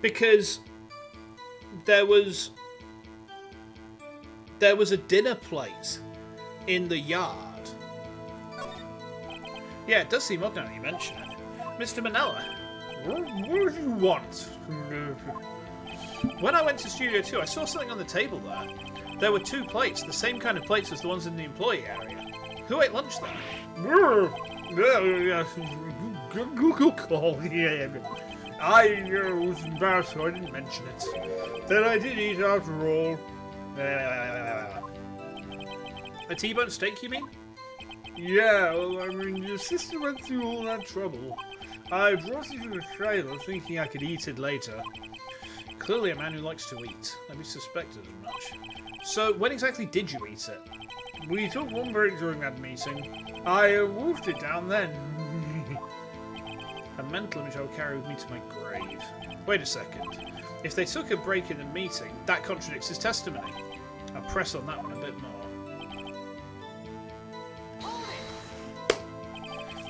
Because there was a dinner place in the yard. Yeah, it does seem odd now that you mention it. Mr. Manella, What do you want? when I went to Studio 2, I saw something on the table there. There were 2 plates, the same kind of plates as the ones in the employee area. Who ate lunch there? Google call. Yeah. I was embarrassed, so I didn't mention it. Then I did eat after all. A T-bone steak, you mean? Yeah, well, I mean, your sister went through all that trouble. I brought it in a trailer thinking I could eat it later. Clearly a man who likes to eat. Let me suspect as much. So, when exactly did you eat it? We took one break during that meeting. I wolfed it down then. A mental image I will carry with me to my grave. Wait a second. If they took a break in the meeting, that contradicts his testimony. I'll press on that one a bit more.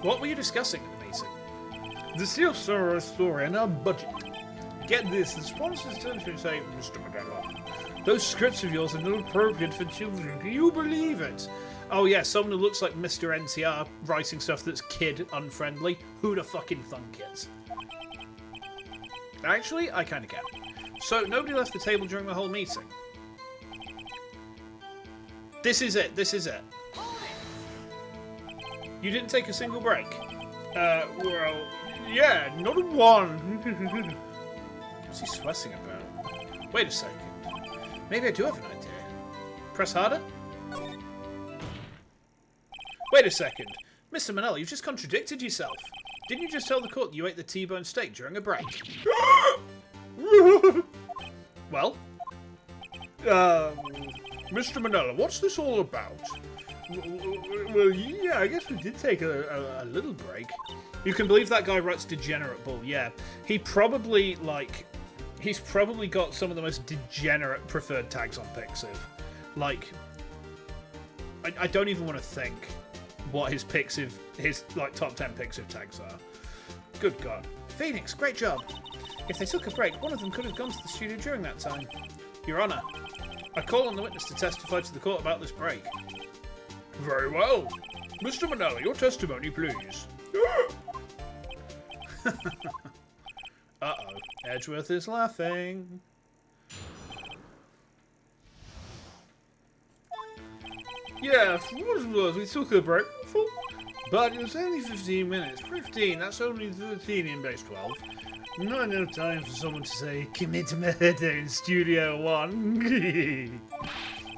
What were you discussing at the meeting? The Steel Samurai story and our budget. Get this, the sponsors turn to me and say, Mr. McDonald, those scripts of yours are not appropriate for children. Can you believe it? Oh yeah, someone who looks like Mr. NTR writing stuff that's kid unfriendly. Who'da fucking thunk it? Actually, I kinda get it. So, nobody left the table during the whole meeting. This is it. You didn't take a single break? Well, yeah, not a one. What's he sweating about? Wait a second. Maybe I do have an idea. Press harder? Wait a second. Mr. Manella, you've just contradicted yourself. Didn't you just tell the court you ate the T-bone steak during a break? Well? Mr. Manella, what's this all about? Well, yeah, I guess we did take a little break. You can believe that guy writes Degenerate Bull, yeah. He's probably got some of the most degenerate preferred tags on Pixiv. Like, I don't even want to think what his top 10 Pixiv tags are. Good God. Phoenix, great job. If they took a break, one of them could have gone to the studio during that time. Your Honour, I call on the witness to testify to the court about this break. Very well. Mr. Manella, your testimony, please. Uh-oh. Edgeworth is laughing. Yeah, for what it was, we took a break. But it was only 15 minutes. 15, that's only 13 in base 12. Not enough time for someone to say, commit murder in Studio 1.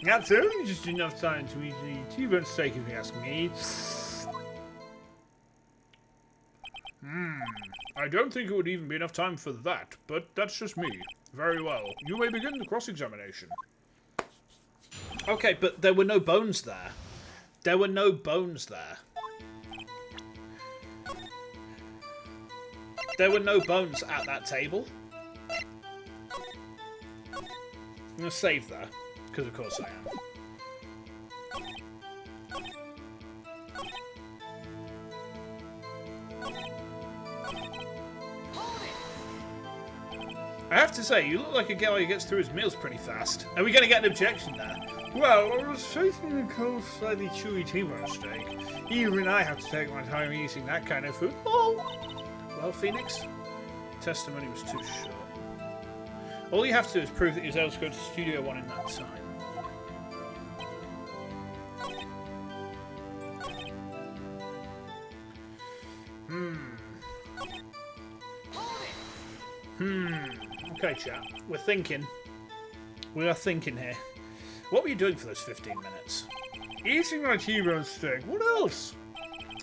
That's only just enough time to eat the T-bone steak, if you ask me. I don't think it would even be enough time for that, but that's just me. Very well. You may begin the cross-examination. Okay, but there were no bones there. There were no bones there. There were no bones at that table. I'm going to save that, because of course I am. I have to say, you look like a guy who gets through his meals pretty fast. Are we going to get an objection there? Well, I was facing a cold, slightly chewy T-bone steak. Even I have to take my time eating that kind of food. Oh! Well, Phoenix, testimony was too short. All you have to do is prove that you was able to go to Studio 1 in that time. Okay, chat. We're thinking. We are thinking here. What were you doing for those 15 minutes? Eating my T-bone steak. What else?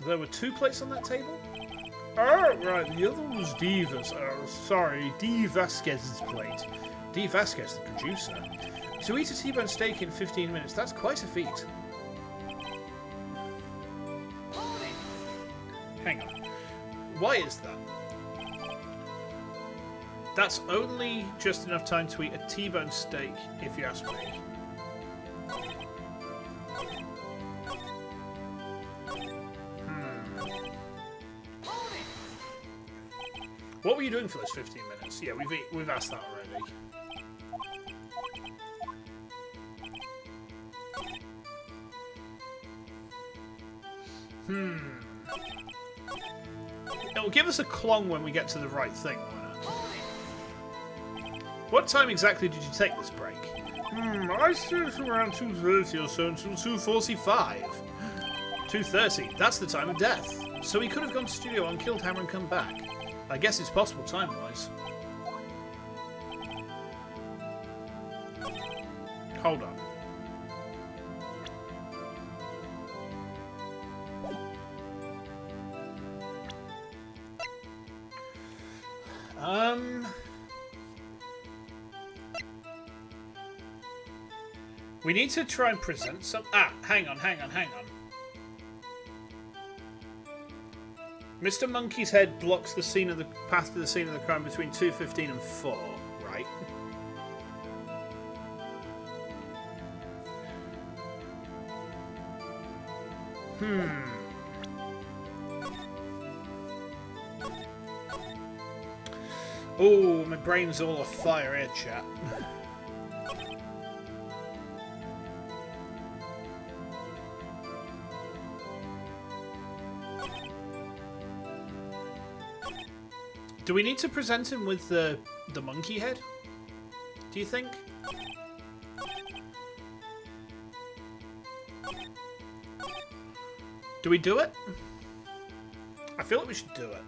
There were 2 plates on that table? Oh, right. The other one was Diva's. Sorry, D. Vasquez's plate. D. Vasquez, the producer. To eat a T-bone steak in 15 minutes, that's quite a feat. Hang on. Why is that? That's only just enough time to eat a T-bone steak, if you ask me. What were you doing for those 15 minutes? Yeah, we've asked that already. It'll give us a clong when we get to the right thing, won't it? What time exactly did you take this break? I stayed from around 2:30 or so until 2:45. 2:30, that's the time of death. So he could have gone to Studio 1, killed Hammer and come back. I guess it's possible time-wise. Hold on. We need to try and present some... Ah, hang on. Mr. Monkey's head blocks the scene of the path to the scene of the crime between 2:15 and 4, right? Oh, my brain's all afire here, chat. Do we need to present him with the monkey head? Do you think? Do we do it? I feel like we should do it.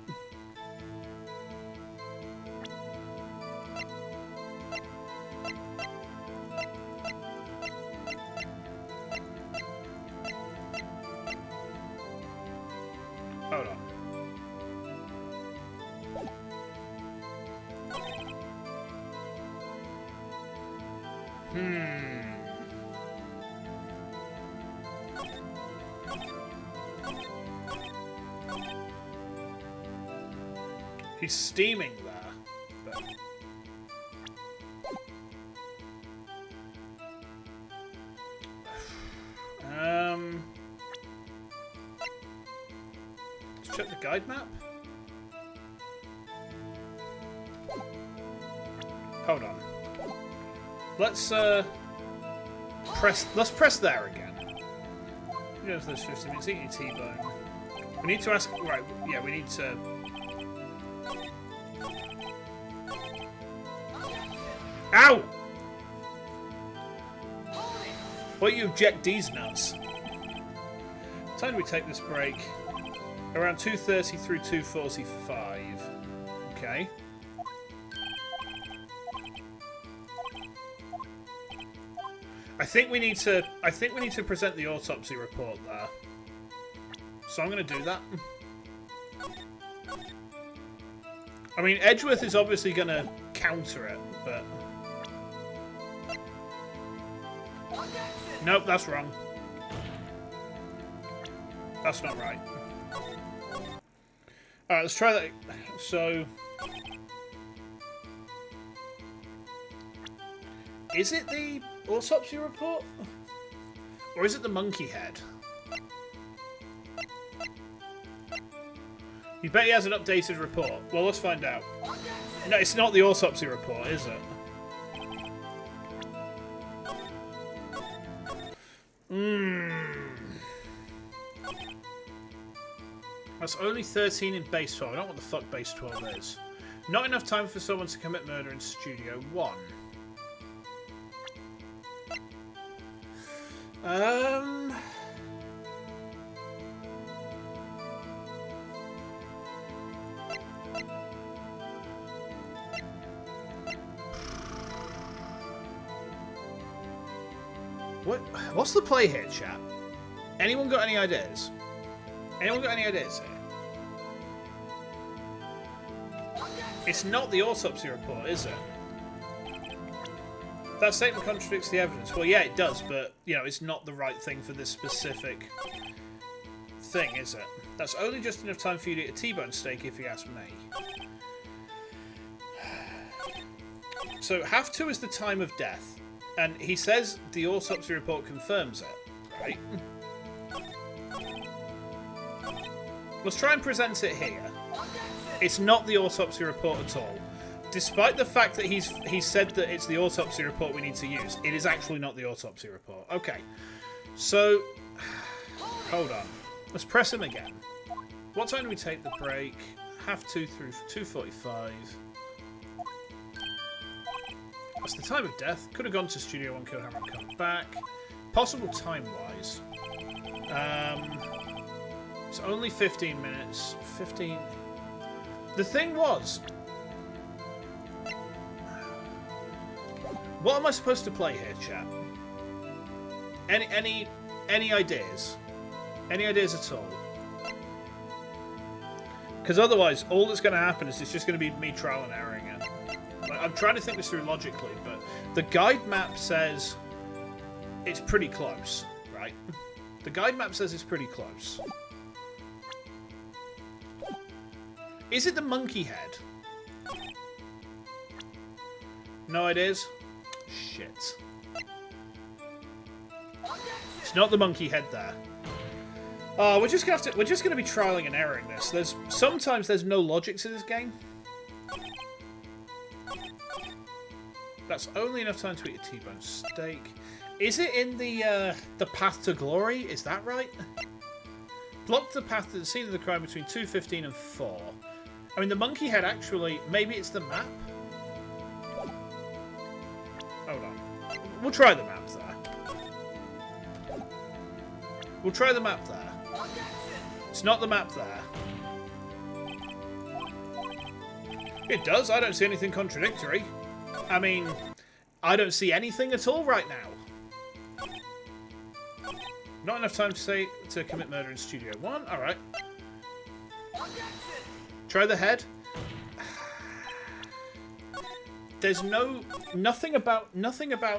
Hold on. He's steaming there. But... let's check the guide map. Hold on. Let's press there again. You know, those 50 minutes, eating T-bone. We need to ask. Right, yeah, we need to. Ow! Why you object these nuts? What time do we take this break? Around 2:30 through 2:45. Okay. I think we need to present the autopsy report there. So I'm going to do that. I mean, Edgeworth is obviously going to counter it, but... Nope, that's wrong. That's not right. Alright, let's try that. So... Is it the autopsy report? Or is it the monkey head? You bet he has an updated report. Well, let's find out. No, it's not the autopsy report, is it? That's only 13 in base 12. I don't know what the fuck base 12 is. Not enough time for someone to commit murder in Studio 1. What's the play here, chat? Anyone got any ideas? Anyone got any ideas here? It's not the autopsy report, is it? That statement contradicts the evidence. Well, yeah, it does, but, you know, it's not the right thing for this specific thing, is it? That's only just enough time for you to eat a T-bone steak, if you ask me. So, half 2 is the time of death. And he says the autopsy report confirms it, right? Let's try and present it here. It's not the autopsy report at all. Despite the fact that he's said that it's the autopsy report we need to use, it is actually not the autopsy report. Okay, so hold on. Let's press him again. What time do we take the break? 2:30 through 2:45. That's the time of death. Could have gone to Studio 1, kill Hammer, and come back. Possible time-wise. It's only 15 minutes. 15. The thing was, what am I supposed to play here, chat? Any ideas? Any ideas at all? Because otherwise, all that's going to happen is it's just going to be me trial and erroring it. Like, I'm trying to think this through logically, but the guide map says it's pretty close, right? The guide map says it's pretty close. Is it the monkey head? No ideas? Shit. It's not the monkey head there. Oh, we're just gonna be trialing and erroring this. Sometimes there's no logic to this game. That's only enough time to eat a T-bone steak. Is it in the path to glory? Is that right? Block the path to the scene of the crime between 2:15 and 4. I mean, the monkey head actually... Maybe it's the map? Hold on. We'll try the map there. We'll try the map there. It's not the map there. It does. I don't see anything contradictory. I mean, I don't see anything at all right now. Not enough time to commit murder in Studio 1. All right. Try the head. There's nothing about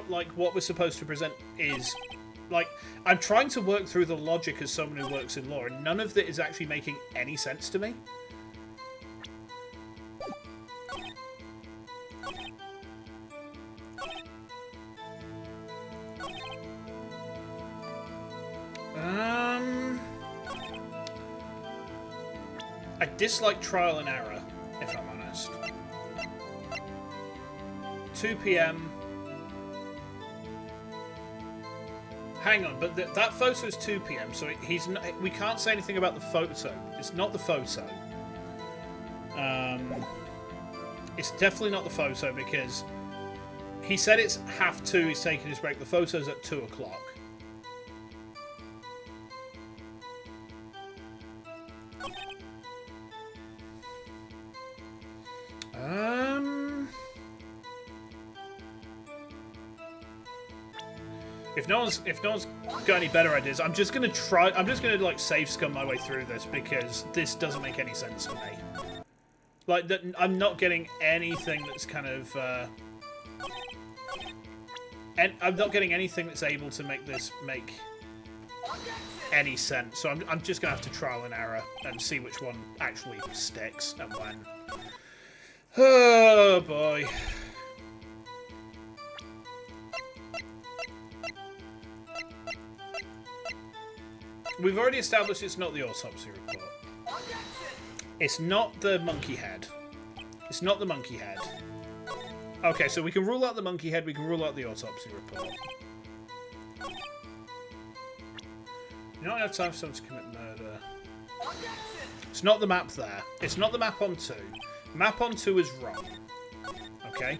like what we're supposed to present is like I'm trying to work through the logic as someone who works in law, and none of it is actually making any sense to me. I dislike trial and error, if I'm honest. 2 PM. Hang on, but that photo is 2 PM, so he's not, we can't say anything about the photo. It's not the photo. It's definitely not the photo because he said it's 2:30. He's taking his break. The photo's at 2 o'clock. If no one's got any better ideas, I'm just gonna like save scum my way through this because this doesn't make any sense to me. Like that, I'm not getting anything that's kind of, and I'm not getting anything that's able to make this make any sense. So I'm just gonna have to trial and error and see which one actually sticks and when. Oh boy. We've already established it's not the autopsy report. It's not the monkey head. It's not the monkey head. Okay, so we can rule out the monkey head, we can rule out the autopsy report. You don't have time for someone to commit murder. It's not the map there. It's not the map on 2. Map on 2 is wrong. Okay?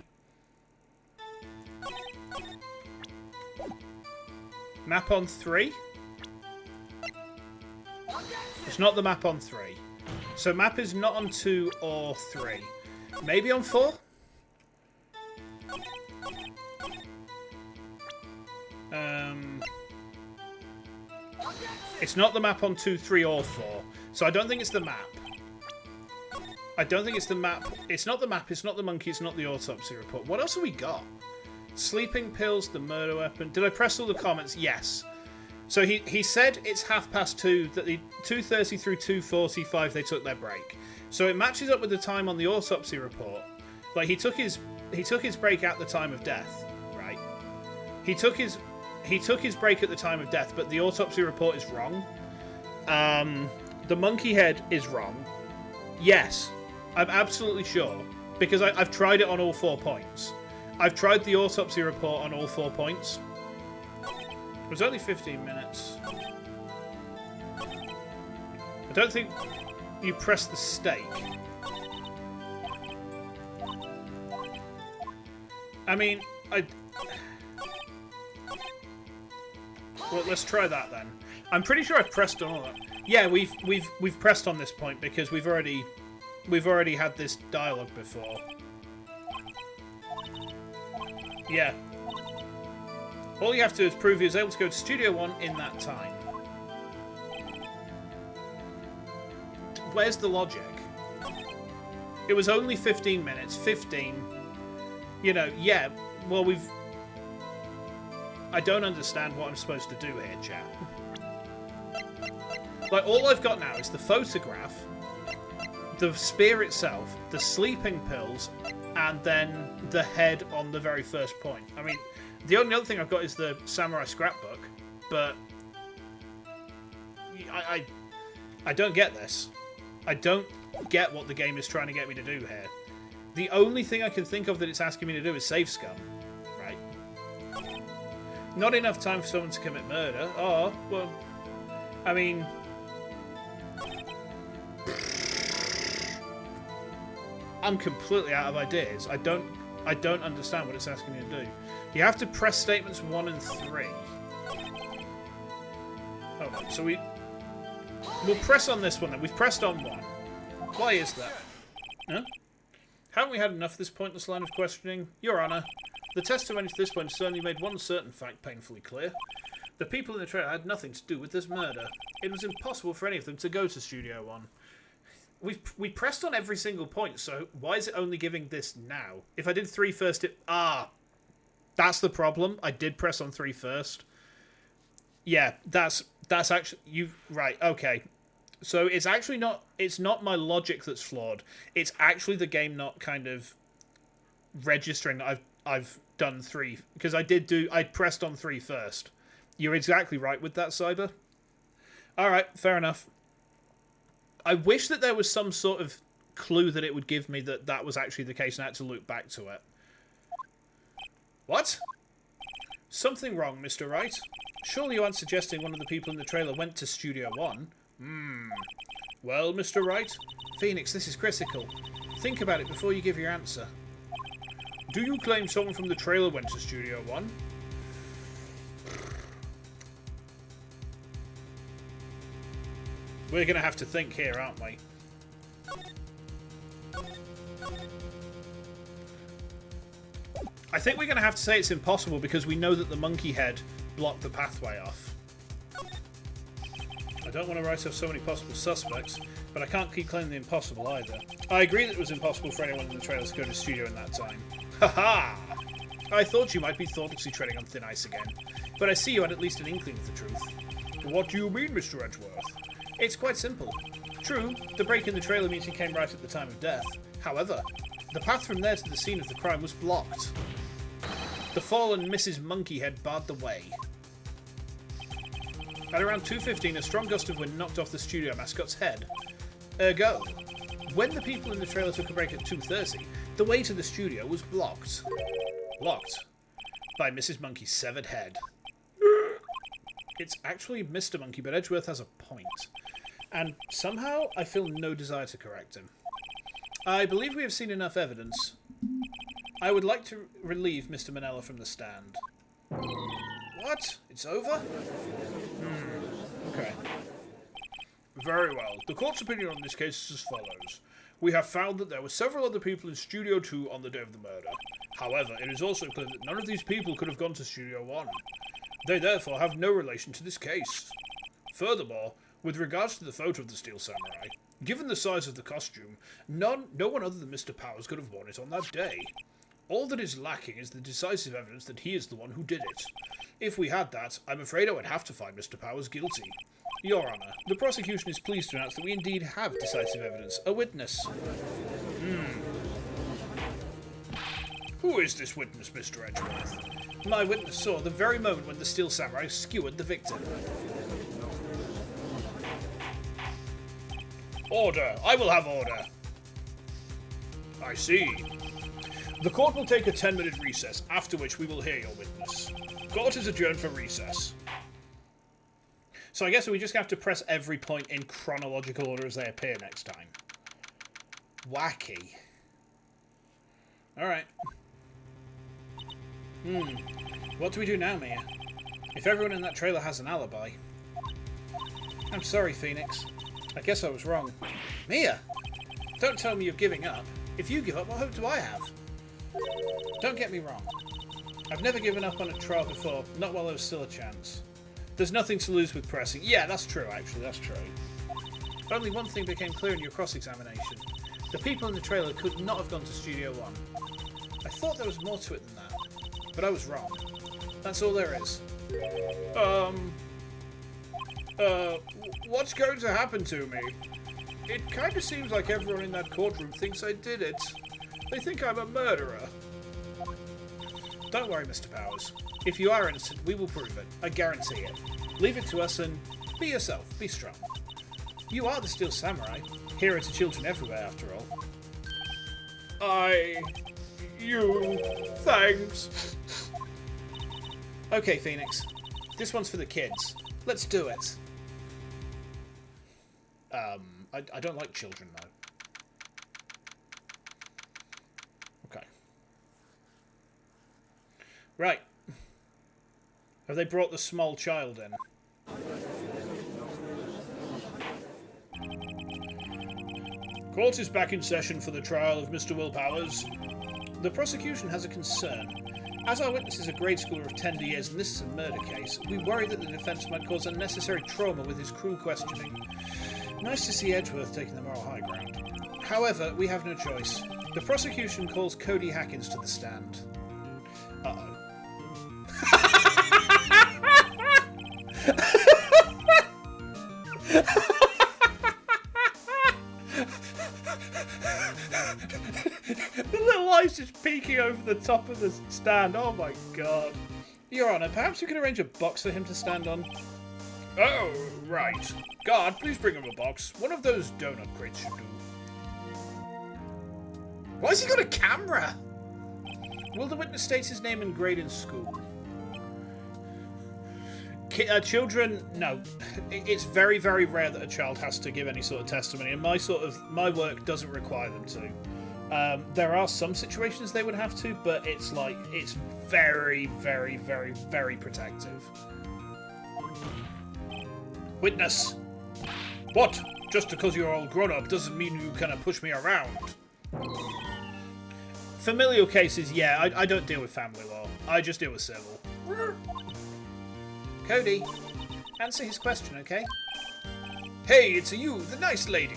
Map on 3? It's not the map on 3. So map is not on 2 or 3. Maybe on 4? It's not the map on 2, 3 or 4. So I don't think it's the map. I don't think it's the map. It's not the map, it's not the monkey, it's not the autopsy report. What else have we got? Sleeping pills, the murder weapon. Did I press all the comments? Yes. So he said it's 2:30, that the 2:30 through 2:45 they took their break. So it matches up with the time on the autopsy report. Like he took his break at the time of death, right? He took his break at the time of death, but the autopsy report is wrong. The monkey head is wrong. Yes, I'm absolutely sure. Because I've tried it on all 4 points. I've tried the autopsy report on all 4 points. It was only 15 minutes. I don't think you press the stake. I mean, well, let's try that then. I'm pretty sure I've pressed on all that. Yeah, we've pressed on this point because we've already had this dialogue before. Yeah. All you have to do is prove he was able to go to Studio 1 in that time. Where's the logic? It was only 15 minutes. 15. You know, yeah, well, I don't understand what I'm supposed to do here, chat. Like, all I've got now is the photograph, the spear itself, the sleeping pills, and then the head on the very first point. I mean, the only other thing I've got is the samurai scrapbook, but I don't get this. I don't get what the game is trying to get me to do here. The only thing I can think of that it's asking me to do is save scum. Right. Not enough time for someone to commit murder. Oh, well, I mean... I'm completely out of ideas. I don't understand what it's asking me to do. You have to press statements 1 and 3. Hold on, so we'll press on this one then. We've pressed on 1. Why is that? Huh? Haven't we had enough of this pointless line of questioning? Your Honour, the testimony to this point certainly made one certain fact painfully clear. The people in the trailer had nothing to do with this murder. It was impossible for any of them to go to Studio 1. We pressed on every single point, so why is it only giving this now? If I did 3 first, that's the problem. I did press on 3 first. Yeah, that's actually right. Okay, so it's actually not. It's not my logic that's flawed. It's actually the game not kind of registering that I've done 3 because I pressed on 3 first. You're exactly right with that, Cyber. All right, fair enough. I wish that there was some sort of clue that it would give me that that was actually the case and I had to loop back to it. What? Something wrong, Mr. Wright? Surely you aren't suggesting one of the people in the trailer went to Studio 1? Well, Mr. Wright? Phoenix, this is critical. Think about it before you give your answer. Do you claim someone from the trailer went to Studio 1? We're going to have to think here, aren't we? I think we're going to have to say it's impossible because we know that the monkey head blocked the pathway off. I don't want to write off so many possible suspects, but I can't keep claiming the impossible either. I agree that it was impossible for anyone in the trailer to go to the studio in that time. Haha! I thought you might be thoughtlessly treading on thin ice again, but I see you had at least an inkling of the truth. What do you mean, Mr. Edgeworth? It's quite simple. True, the break in the trailer means he came right at the time of death. However, the path from there to the scene of the crime was blocked. The fallen Mrs. Monkeyhead barred the way. At around 2:15, a strong gust of wind knocked off the studio mascot's head. Ergo, when the people in the trailer took a break at 2:30, the way to the studio was blocked. Blocked by Mrs. Monkey's severed head. It's actually Mr. Monkey, but Edgeworth has a point. And somehow, I feel no desire to correct him. I believe we have seen enough evidence. I would like to relieve Mr. Manella from the stand. What? It's over? Okay. Very well. The court's opinion on this case is as follows. We have found that there were several other people in Studio 2 on the day of the murder. However, it is also clear that none of these people could have gone to Studio 1. They therefore have no relation to this case. Furthermore, with regards to the photo of the Steel Samurai, given the size of the costume, no one other than Mr. Powers could have worn it on that day. All that is lacking is the decisive evidence that he is the one who did it. If we had that, I'm afraid I would have to find Mr. Powers guilty. Your Honour, the prosecution is pleased to announce that we indeed have decisive evidence, a witness. Who is this witness, Mr. Edgeworth? My witness saw the very moment when the Steel Samurai skewered the victim. Order! I will have order! I see. The court will take a 10-minute recess, after which we will hear your witness. Court is adjourned for recess. So I guess we just have to press every point in chronological order as they appear next time. Wacky. Alright. What do we do now, Mia? If everyone in that trailer has an alibi... I'm sorry, Phoenix. I guess I was wrong. Mia! Don't tell me you're giving up. If you give up, what hope do I have? Don't get me wrong. I've never given up on a trial before, not while there was still a chance. There's nothing to lose with pressing. Yeah, that's true, actually, that's true. Only one thing became clear in your cross-examination. The people in the trailer could not have gone to Studio 1. I thought there was more to it than that, but I was wrong. That's all there is. What's going to happen to me? It kind of seems like everyone in that courtroom thinks I did it. They think I'm a murderer. Don't worry, Mr. Powers. If you are innocent, we will prove it. I guarantee it. Leave it to us and be yourself. Be strong. You are the Steel Samurai. Hero to children everywhere, after all. Thanks. Okay, Phoenix. This one's for the kids. Let's do it. I don't like children, though. Okay. Right. Have they brought the small child in? Court is back in session for the trial of Mr. Will Powers. The prosecution has a concern. As our witness is a grade schooler of tender years and this is a murder case, we worry that the defence might cause unnecessary trauma with his cruel questioning. Nice to see Edgeworth taking the moral high ground. However, we have no choice. The prosecution calls Cody Hackins to the stand. Uh-oh. The little eyes just peeking over the top of the stand. Oh my god. Your Honour, perhaps we could arrange a box for him to stand on? Oh, right. Guard, please bring him a box. One of those donut crates should do. Why has he got a camera? Will the witness state his name and grade in school? Children, no. It's very, very rare that a child has to give any sort of testimony, and my work doesn't require them to. There are some situations they would have to, but it's very, very, very, very protective. Witness! What? Just because you're all grown up doesn't mean you can push me around. Familial cases, yeah, I don't deal with family law. I just deal with civil. Cody, answer his question, okay? Hey, it's you, the nice lady.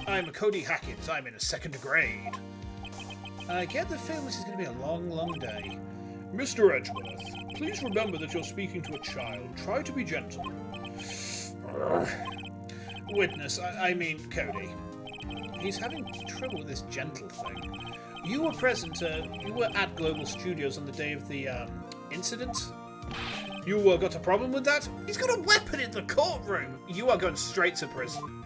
I'm Cody Hackins. I'm in a 2nd grade. I get the feeling this is going to be a long, long day. Mr. Edgeworth, please remember that you're speaking to a child. Try to be gentle. Witness, I mean Cody. He's having trouble with this gentle thing. You were present, you were at Global Studios on the day of the incident. You got a problem with that? He's got a weapon in the courtroom! You are going straight to prison.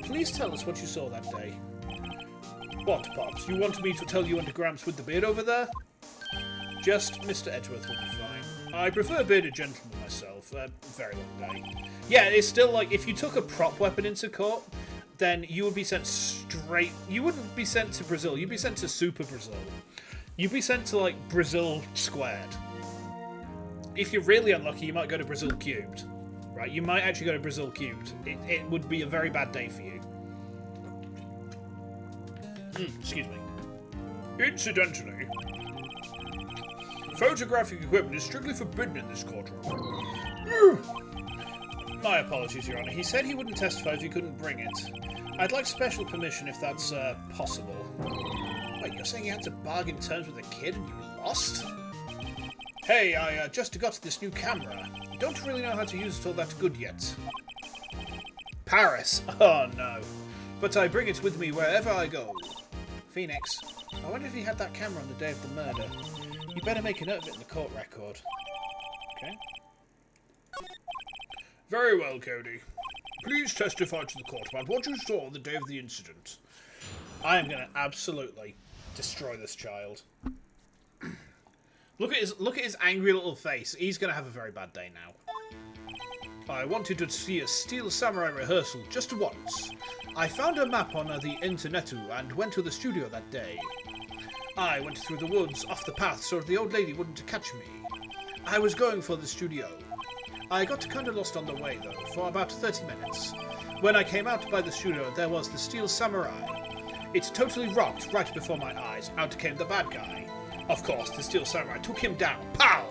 Please tell us what you saw that day. What, Pops? You want me to tell you and Gramps with the beard over there? Just Mr. Edgeworth will be fine. I prefer bearded gentlemen myself. Very long day. Yeah, it's still like, if you took a prop weapon into court, then you would be sent straight... You wouldn't be sent to Brazil, you'd be sent to Super Brazil. You'd be sent to, like, Brazil squared. If you're really unlucky, you might go to Brazil cubed. Right, you might actually go to Brazil cubed. It would be a very bad day for you. Excuse me. Incidentally, photographic equipment is strictly forbidden in this courtroom. My apologies, Your Honour. He said he wouldn't testify if he couldn't bring it. I'd like special permission if that's possible. Wait, you're saying you had to bargain terms with a kid and you lost? Hey, I just got this new camera. Don't really know how to use it all that good yet. Paris. Oh no. But I bring it with me wherever I go. Phoenix, I wonder if he had that camera on the day of the murder. You better make a note of it in the court record. Okay. Very well, Cody. Please testify to the court about what you saw on the day of the incident. I am going to absolutely destroy this child. Look at his angry little face. He's going to have a very bad day now. I wanted to see a Steel Samurai rehearsal just once. I found a map on the internet and went to the studio that day. I went through the woods off the path so the old lady wouldn't catch me. I was going for the studio. I got kind of lost on the way though, for about 30 minutes. When I came out by the studio, there was the Steel Samurai. It totally rocked right before my eyes. Out came the bad guy. Of course, the Steel Samurai took him down. Pow!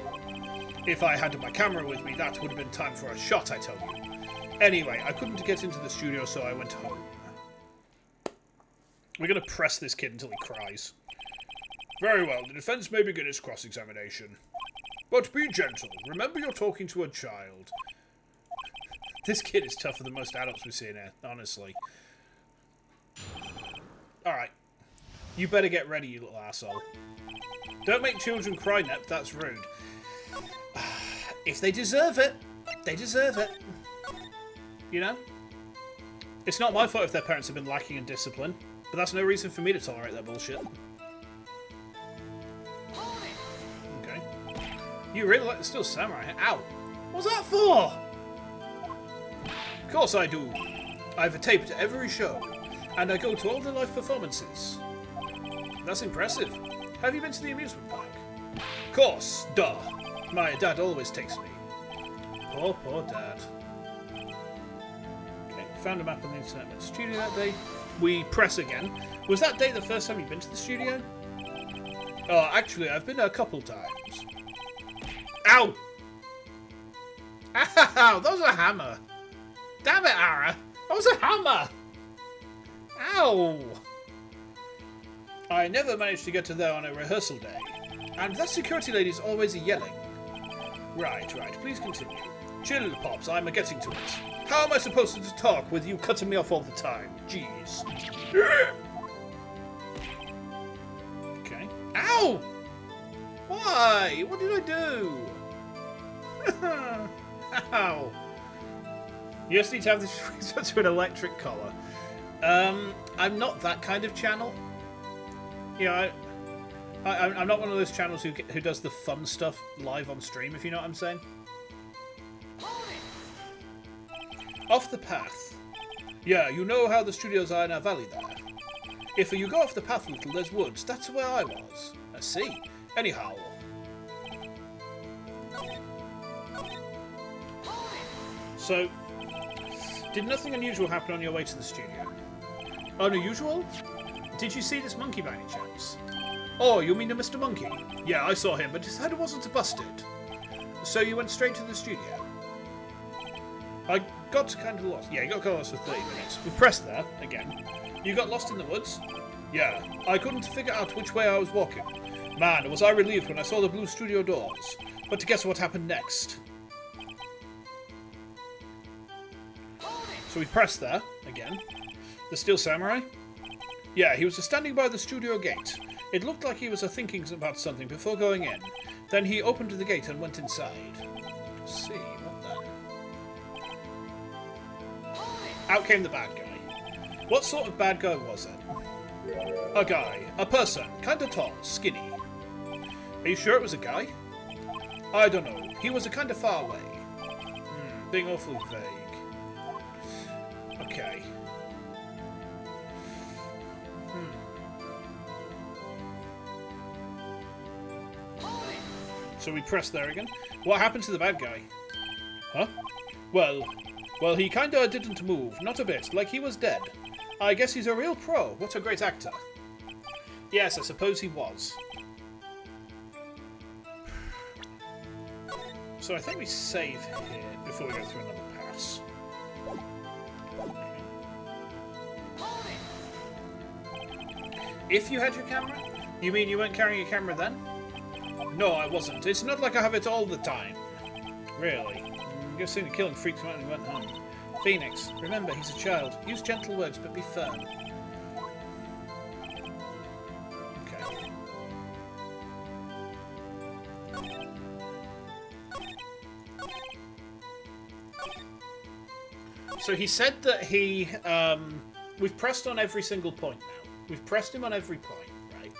If I had my camera with me, that would have been time for a shot, I tell you. Anyway, I couldn't get into the studio, so I went home. We're going to press this kid until he cries. Very well, the defense may begin its cross-examination. But be gentle. Remember you're talking to a child. This kid is tougher than most adults we've seen here, honestly. Alright. You better get ready, you little asshole. Don't make children cry, Nep. That's rude. If they deserve it, they deserve it. You know? It's not my fault if their parents have been lacking in discipline, but that's no reason for me to tolerate that bullshit. Okay. You really like the Steel Samurai? Ow! What's that for? Of course I do. I have a tape to every show, and I go to all the live performances. That's impressive. Have you been to the amusement park? Of course, duh. My dad always takes me. Poor dad. Okay, found a map on the internet at the studio that day. We press again. Was that day the first time you've been to the studio? Oh, actually, I've been a couple times. Ow! Ow! That was a hammer! Damn it, Ara! That was a hammer! Ow! I never managed to get to there on a rehearsal day. And that security lady's always yelling. Right, please continue. Chill, Pops, I'm getting to it. How am I supposed to talk with you cutting me off all the time? Jeez. Okay. Ow! Why? What did I do? Ow. You just need to have this freezer to an electric collar. I'm not that kind of channel. You know, I'm not one of those channels who does the fun stuff live on stream, if you know what I'm saying. Off the path. Yeah, you know how the studios are in our valley there. If you go off the path a little, there's woods. That's where I was. I see. Anyhow. So, did nothing unusual happen on your way to the studio? Unusual? Did you see this monkey by any chance? Oh, you mean the Mr. Monkey? Yeah, I saw him, but his head wasn't busted. So you went straight to the studio? I got kind of lost. Yeah, you got lost for 30 minutes. We pressed there, again. You got lost in the woods? Yeah, I couldn't figure out which way I was walking. Man, was I relieved when I saw the blue studio doors. But guess what happened next? So we pressed there, again. The Steel Samurai? Yeah, he was standing by the studio gate. It looked like he was thinking about something before going in. Then he opened the gate and went inside. Let's see, what then? Out came the bad guy. What sort of bad guy was it? A guy. A person. Kinda tall. Skinny. Are you sure it was a guy? I don't know. He was kinda far away. Being awfully vague. Okay. So we press there again. What happened to the bad guy? Huh? Well, he kinda didn't move. Not a bit. Like he was dead. I guess he's a real pro. What a great actor. Yes, I suppose he was. So I think we save here before we go through another pass. If you had your camera? You mean you weren't carrying a camera then? No, I wasn't. It's not like I have it all the time. Really? I'm guessing the killing freaked him out and he went home. Phoenix, remember, he's a child. Use gentle words, but be firm. Okay. So he said that he... we've pressed on every single point now. We've pressed him on every point, right?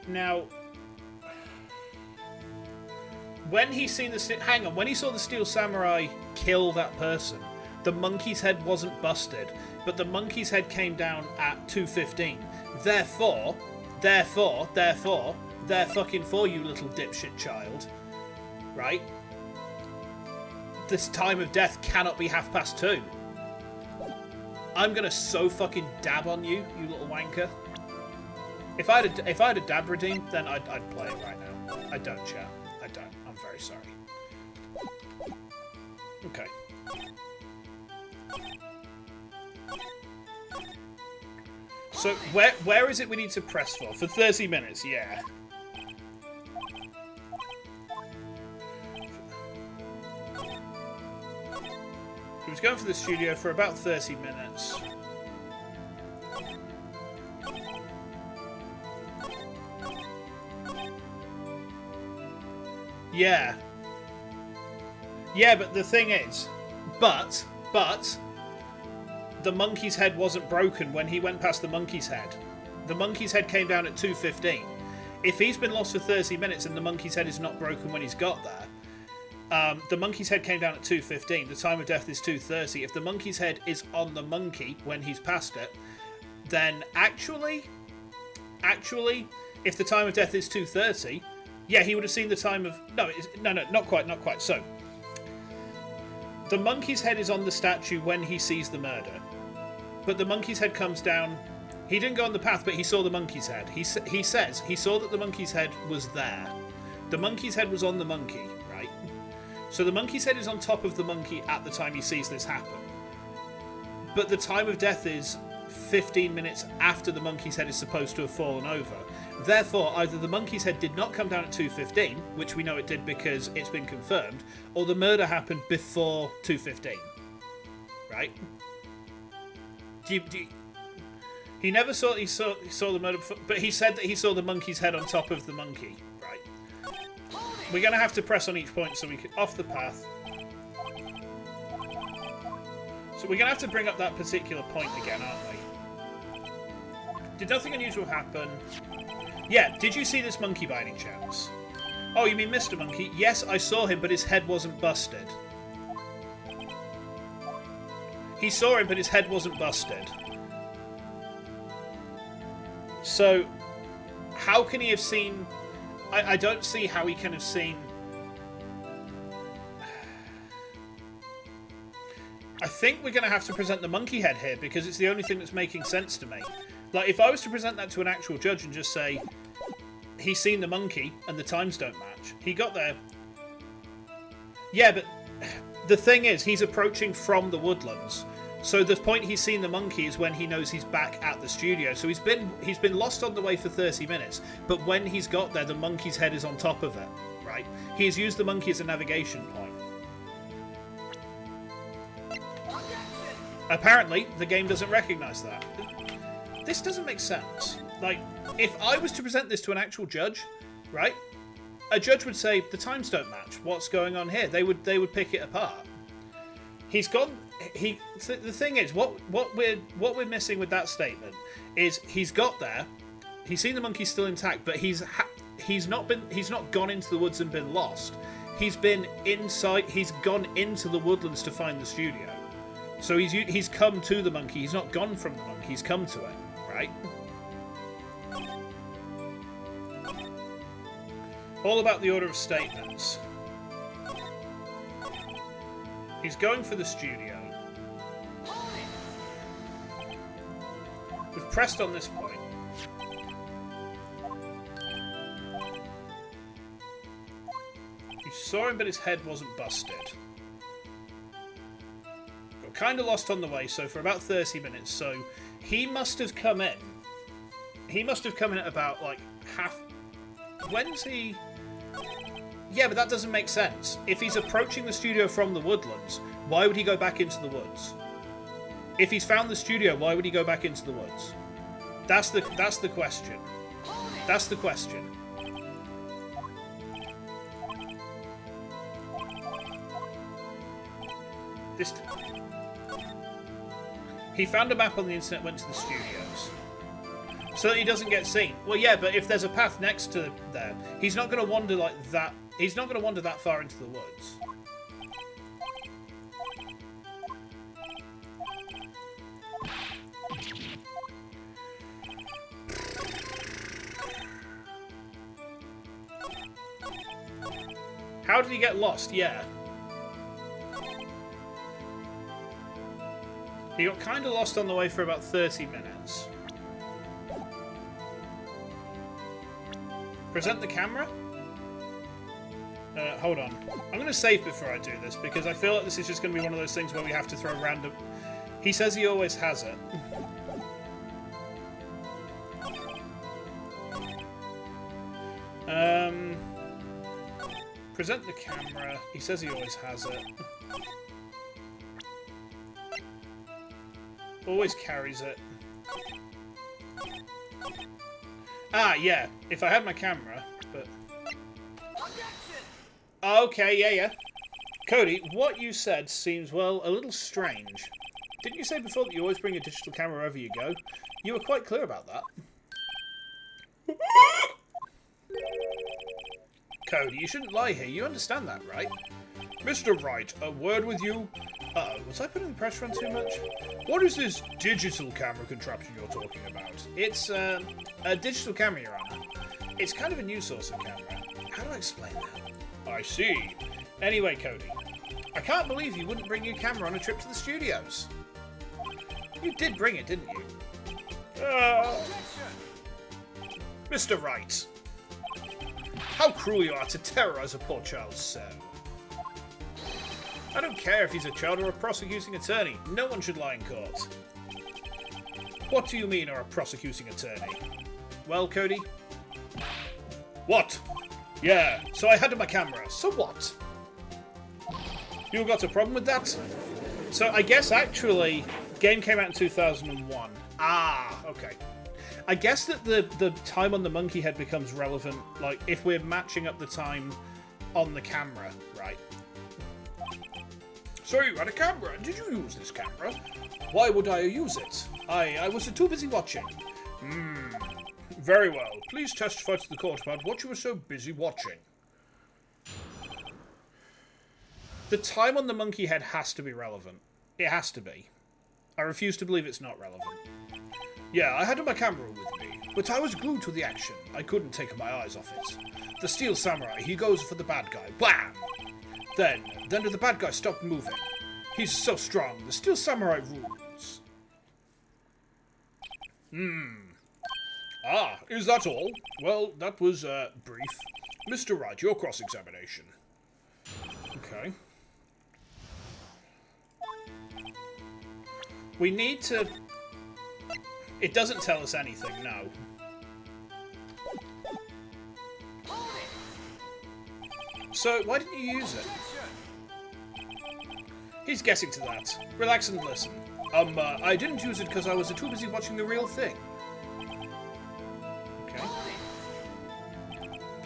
Now, when he seen the when he saw the Steel Samurai kill that person, the monkey's head wasn't busted, but the monkey's head came down at 2:15. Therefore, they're fucking for you, little dipshit child, right? This time of death cannot be 2:30. I'm gonna so fucking dab on you, you little wanker. If I had a dab redeem, then I'd play it right now. I don't, chat. I don't. I'm very sorry. Okay. So where is it we need to press for? For 30 minutes, yeah. He was going for the studio for about 30 minutes. Yeah. Yeah, but the thing is, but the monkey's head wasn't broken when he went past the monkey's head. The monkey's head came down at 2:15. If he's been lost for 30 minutes and the monkey's head is not broken when he's got there, the monkey's head came down at 2:15. The time of death is 2:30. If the monkey's head is on the monkey when he's past it, then actually, if the time of death is 2:30, yeah, he would have seen the time of... No, not quite. So, the monkey's head is on the statue when he sees the murder. But the monkey's head comes down... He didn't go on the path, but he saw the monkey's head. He says he saw that the monkey's head was there. The monkey's head was on the monkey, right? So the monkey's head is on top of the monkey at the time he sees this happen. But the time of death is 15 minutes after the monkey's head is supposed to have fallen over. Therefore, either the monkey's head did not come down at 2:15, which we know it did because it's been confirmed, or the murder happened before 2:15. Right? He never saw the murder before, but he said that he saw the monkey's head on top of the monkey. Right? We're going to have to press on each point so we can... Off the path. So we're going to have to bring up that particular point again, aren't we? Did nothing unusual happen? Yeah, did you see this monkey by any chance? Oh, you mean Mr. Monkey? Yes, I saw him, but his head wasn't busted. He saw him, but his head wasn't busted. So, how can he have seen... I don't see how he can have seen... I think we're going to have to present the monkey head here, because it's the only thing that's making sense to me. Like, if I was to present that to an actual judge and just say, he's seen the monkey and the times don't match. He got there. Yeah, but the thing is, he's approaching from the woodlands. So the point he's seen the monkey is when he knows he's back at the studio. So he's been lost on the way for 30 minutes. But when he's got there, the monkey's head is on top of it, right? He has used the monkey as a navigation point. Apparently, the game doesn't recognise that. This doesn't make sense. Like, if I was to present this to an actual judge, right? A judge would say, the times don't match. What's going on here? They would pick it apart. He's gone... The thing is, what we're missing with that statement is he's got there, he's seen the monkey still intact, but he's not gone into the woods and been lost. He's been inside. He's gone into the woodlands to find the studio. So he's come to the monkey. He's not gone from the monkey. He's come to it, right? All about the order of statements. He's going for the studio. We've pressed on this point. You saw him, but his head wasn't busted. Got kind of lost on the way, so for about 30 minutes. So he must have come in. He must have come in at about, like, half... When's he... Yeah, but that doesn't make sense. If he's approaching the studio from the woodlands, why would he go back into the woods? If he's found the studio, why would he go back into the woods? That's the question. That's the question. He found a map on the internet, went to the studios. So that he doesn't get seen. Well, yeah, but if there's a path next to there, he's not going to wander like that. He's not going to wander that far into the woods. How did he get lost? Yeah. He got kind of lost on the way for about 30 minutes. Present the camera? Hold on. I'm going to save before I do this, because I feel like this is just going to be one of those things where we have to throw random... He says he always has it. Present the camera. He says he always has it. Always carries it. Ah, yeah. If I had my camera, but... Okay, yeah. Cody, what you said seems, well, a little strange. Didn't you say before that you always bring a digital camera wherever you go? You were quite clear about that. Cody, you shouldn't lie here. You understand that, right? Mr. Wright, a word with you. Was I putting the pressure on too much? What is this digital camera contraption you're talking about? It's a digital camera, Your Honor. It's kind of a new source of camera. How do I explain that? I see. Anyway, Cody, I can't believe you wouldn't bring your camera on a trip to the studios. You did bring it, didn't you? Mr. Wright, how cruel you are to terrorize a poor child's cell. I don't care if he's a child or a prosecuting attorney. No one should lie in court. What do you mean, or a prosecuting attorney? Well, Cody? What? Yeah, so I had my camera. So what? You got a problem with that? So I guess actually, game came out in 2001. Ah, okay. I guess that the time on the monkey head becomes relevant, like, if we're matching up the time on the camera, right? So you had a camera. Did you use this camera? Why would I use it? I was too busy watching. Very well. Please testify to the court about what you were so busy watching. The time on the monkey head has to be relevant. It has to be. I refuse to believe it's not relevant. Yeah, I had my camera with me, but I was glued to the action. I couldn't take my eyes off it. The Steel Samurai, he goes for the bad guy. Bam! Then the bad guy stopped moving. He's so strong. The Steel Samurai rules. Ah, is that all? Well, that was, brief. Mr. Wright, your cross-examination. Okay. We need to... It doesn't tell us anything, no. So, why didn't you use it? He's guessing to that. Relax and listen. I didn't use it because I was too busy watching the real thing. Okay.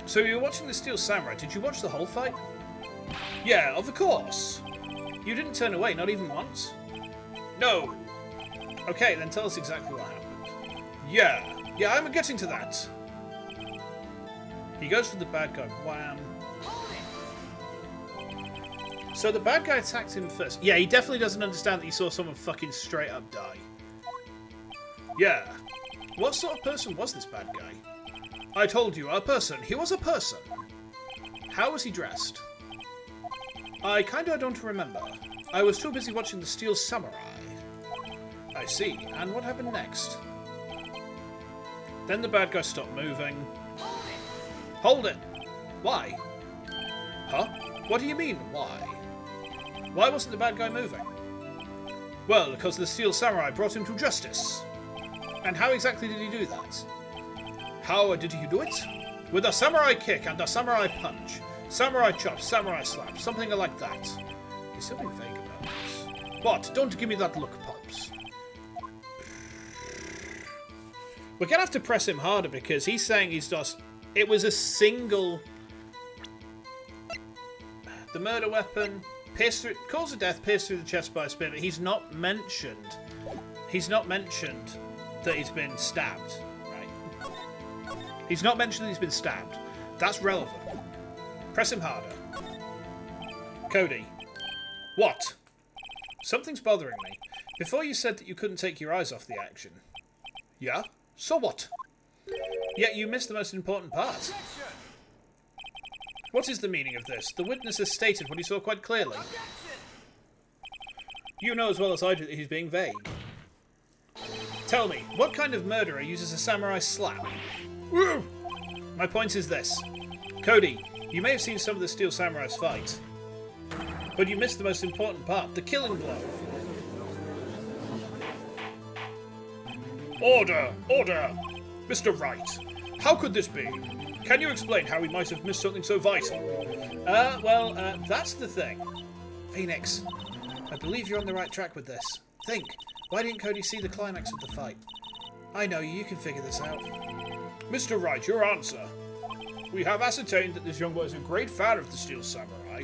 So you were watching the Steel Samurai. Did you watch the whole fight? Yeah, of course. You didn't turn away, not even once? No. Okay, then tell us exactly what happened. Yeah, I'm getting to that. He goes for the bad guy. Wham. So the bad guy attacked him first. Yeah, he definitely doesn't understand that he saw someone fucking straight up die. Yeah. What sort of person was this bad guy? I told you, a person. He was a person. How was he dressed? I kinda don't remember. I was too busy watching the Steel Samurai. I see. And what happened next? Then the bad guy stopped moving. Hold it! Why? Huh? What do you mean, why? Why wasn't the bad guy moving? Well, because the Steel Samurai brought him to justice. And how exactly did he do that? How did he do it? With a samurai kick and a samurai punch. Samurai chop, samurai slap, something like that. He's so vague about this. What? Don't give me that look, Pops. We're gonna have to press him harder because he's saying he's just... It was a single... The murder weapon, pierced through... Cause of death, pierced through the chest by a spear, but he's not mentioned he's not mentioned that he's been stabbed, right? He's not mentioned that he's been stabbed. That's relevant. Press him harder. Cody. What? Something's bothering me. Before you said that you couldn't take your eyes off the action. Yeah? So what? Yet you missed the most important part. What is the meaning of this? The witness has stated what he saw quite clearly. You know as well as I do that he's being vague. Tell me, what kind of murderer uses a samurai slap? Woo! My point is this. Cody, you may have seen some of the Steel Samurais fight, but you missed the most important part, the killing blow. Order! Order! Mr. Wright, how could this be? Can you explain how we might have missed something so vital? That's the thing. Phoenix, I believe you're on the right track with this. Think, why didn't Cody see the climax of the fight? I know you can figure this out. Mr. Wright, your answer. We have ascertained that this young boy is a great fan of the Steel Samurai.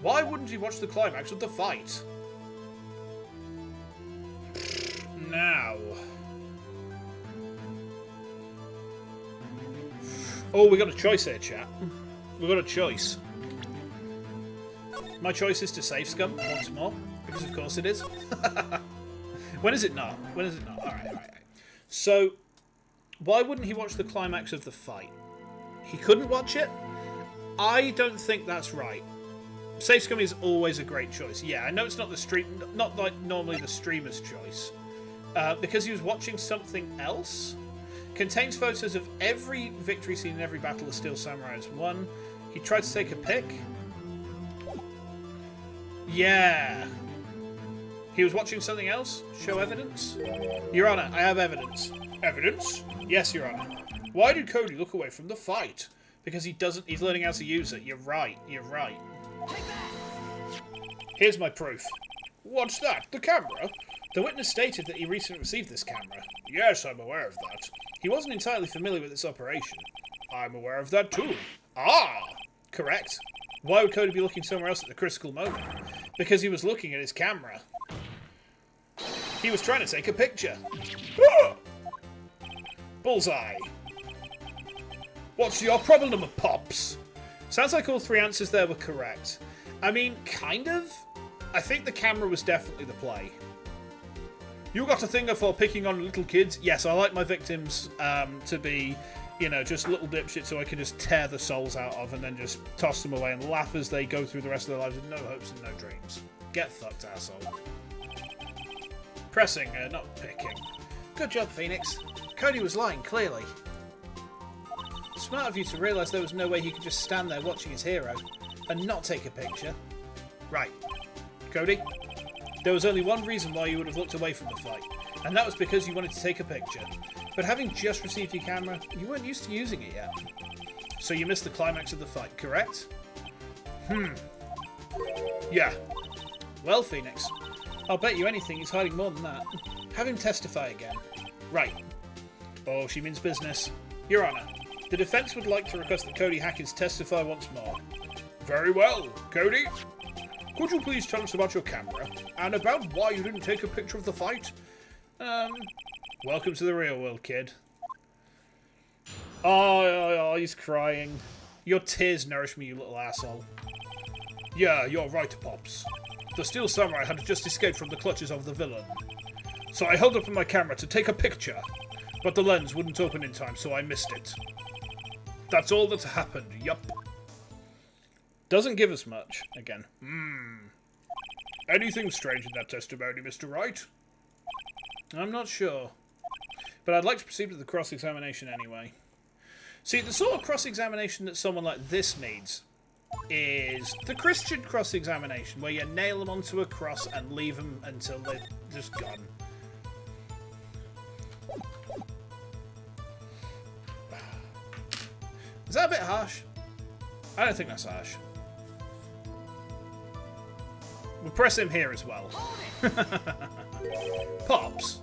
Why wouldn't he watch the climax of the fight? Now. Oh, we got a choice here, chat. We got a choice. My choice is to save Scum once more, because of course it is. When is it not? When is it not? Alright. So, why wouldn't he watch the climax of the fight? He couldn't watch it? I don't think that's right. Save Scum is always a great choice. Yeah, I know it's not not like normally the streamer's choice. Because he was watching something else. Contains photos of every victory scene in every battle the Steel Samurai has won. He tried to take a pic. Yeah. He was watching something else? Show evidence? Your Honor, I have evidence. Evidence? Yes, Your Honor. Why did Cody look away from the fight? Because he's learning how to use it. You're right. Here's my proof. What's that? The camera? The witness stated that he recently received this camera. Yes, I'm aware of that. He wasn't entirely familiar with its operation. I'm aware of that too. Ah! Correct. Why would Cody be looking somewhere else at the critical moment? Because he was looking at his camera. He was trying to take a picture. Ah! Bullseye. What's your problem, Pops? Sounds like all three answers there were correct. I mean, kind of. I think the camera was definitely the play. You got a thing for picking on little kids? Yes, I like my victims to be, just little dipshits so I can just tear the souls out of and then just toss them away and laugh as they go through the rest of their lives with no hopes and no dreams. Get fucked, asshole. Pressing, not picking. Good job, Phoenix. Cody was lying, clearly. Smart of you to realise there was no way he could just stand there watching his hero and not take a picture. Right. Cody? There was only one reason why you would have looked away from the fight, and that was because you wanted to take a picture. But having just received your camera, you weren't used to using it yet. So you missed the climax of the fight, correct? Yeah. Well, Phoenix, I'll bet you anything he's hiding more than that. Have him testify again. Right. Oh, she means business. Your Honour, the defence would like to request that Cody Hackins testify once more. Very well. Cody, could you please tell us about your camera, and about why you didn't take a picture of the fight? Welcome to the real world, kid. Oh, he's crying. Your tears nourish me, you little asshole. Yeah, you're right, Pops. The Steel Samurai had just escaped from the clutches of the villain. So I held up my camera to take a picture, but the lens wouldn't open in time, so I missed it. That's all that's happened, yup. Doesn't give us much, again. Anything strange in that testimony, Mr. Wright? I'm not sure. But I'd like to proceed with the cross-examination anyway. See, the sort of cross-examination that someone like this needs is the Christian cross-examination, where you nail them onto a cross and leave them until they're just gone. Is that a bit harsh? I don't think that's harsh. We'll press him here as well. Pops?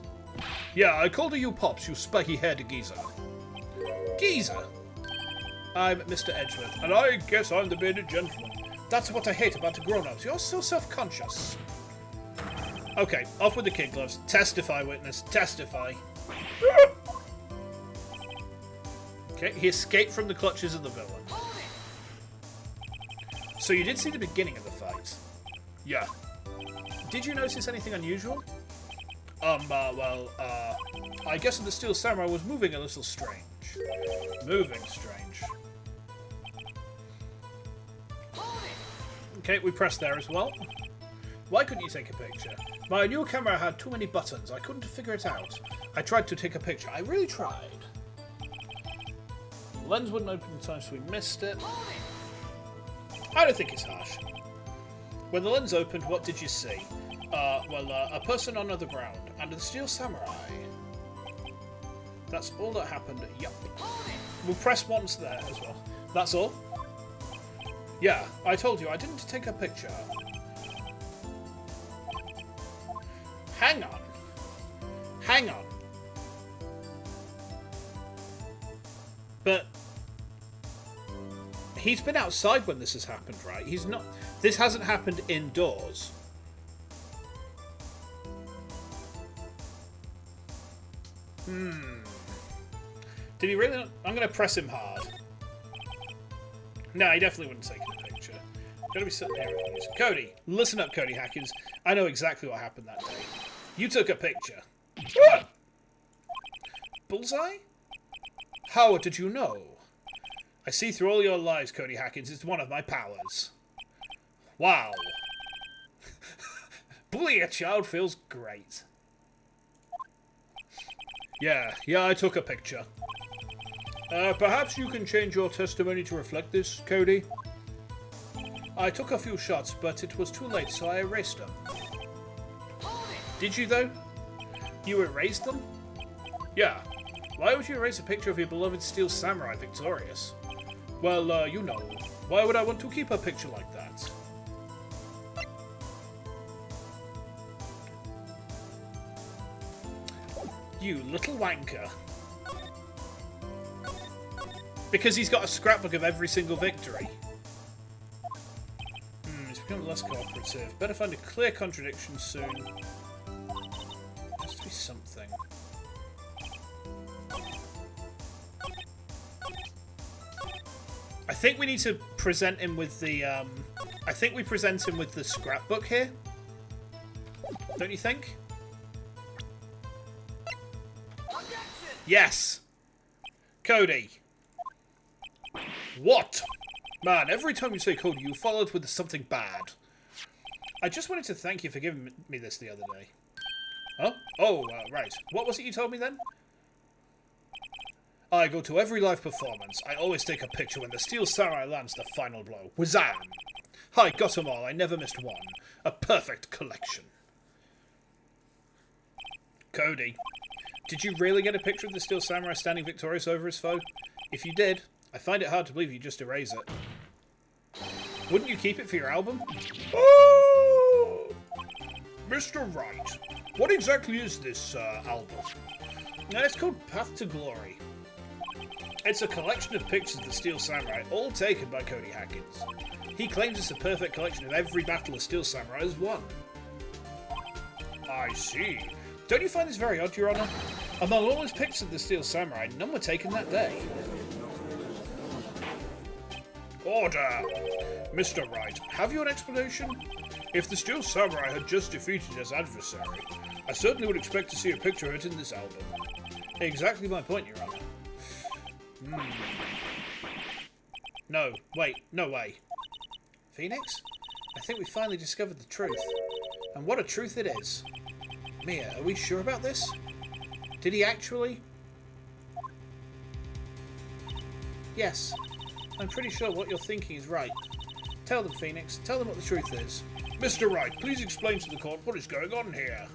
Yeah, I called you Pops, you spiky-haired geezer. Geezer? I'm Mr. Edgeworth. And I guess I'm the bearded gentleman. That's what I hate about grown-ups. You're so self-conscious. Okay, off with the kid gloves. Testify, witness. Testify. Okay, he escaped from the clutches of the villain. So you did see the beginning of the fight? Yeah. Did you notice anything unusual? I guess the Steel Samurai was moving a little strange. Moving strange. Okay, we pressed there as well. Why couldn't you take a picture? My new camera had too many buttons. I couldn't figure it out. I tried to take a picture. I really tried. The lens wouldn't open in time, so we missed it. I don't think it's harsh. When the lens opened, what did you see? A person on the ground, and the Steel Samurai. That's all that happened. Yup. We'll press once there as well. That's all? Yeah, I told you, I didn't take a picture. Hang on. Hang on. But he's been outside when this has happened, right? He's not... This hasn't happened indoors. Did he really not? I'm going to press him hard. No, he definitely wouldn't take a picture. Gotta be sitting there. Cody, listen up, Cody Hackins. I know exactly what happened that day. You took a picture. What? Bullseye? How did you know? I see through all your lies, Cody Hackins. It's one of my powers. Wow. Bullying a child feels great. Yeah, I took a picture. Perhaps you can change your testimony to reflect this, Cody? I took a few shots, but it was too late, so I erased them. Did you, though? You erased them? Yeah. Why would you erase a picture of your beloved Steel Samurai victorious? Well, you know. Why would I want to keep a picture like that? You little wanker. Because he's got a scrapbook of every single victory. He's become less cooperative. Better find a clear contradiction soon. Has to be something. I think we need to present him with the, I think we present him with the scrapbook here. Don't you think? Yes! Cody! What? Man, every time you say Cody, you follow it with something bad. I just wanted to thank you for giving me this the other day. Huh? Oh, right. What was it you told me then? I go to every live performance. I always take a picture when the Steel Samurai lands the final blow. Wazam! I got them all. I never missed one. A perfect collection. Cody, did you really get a picture of the Steel Samurai standing victorious over his foe? If you did, I find it hard to believe you just erase it. Wouldn't you keep it for your album? Oh! Mr. Wright, what exactly is this album? It's called Path to Glory. It's a collection of pictures of the Steel Samurai, all taken by Cody Hackins. He claims it's a perfect collection of every battle the Steel Samurai has won. I see. Don't you find this very odd, Your Honor? Among all his pictures of the Steel Samurai, none were taken that day. Order! Mr. Wright, have you an explanation? If the Steel Samurai had just defeated his adversary, I certainly would expect to see a picture of it in this album. Exactly my point, Your Honor. No, wait, no way. Phoenix? I think we finally discovered the truth. And what a truth it is. Mia, are we sure about this? Did he actually? Yes. I'm pretty sure what you're thinking is right. Tell them, Phoenix. Tell them what the truth is. Mr. Wright, please explain to the court what is going on here.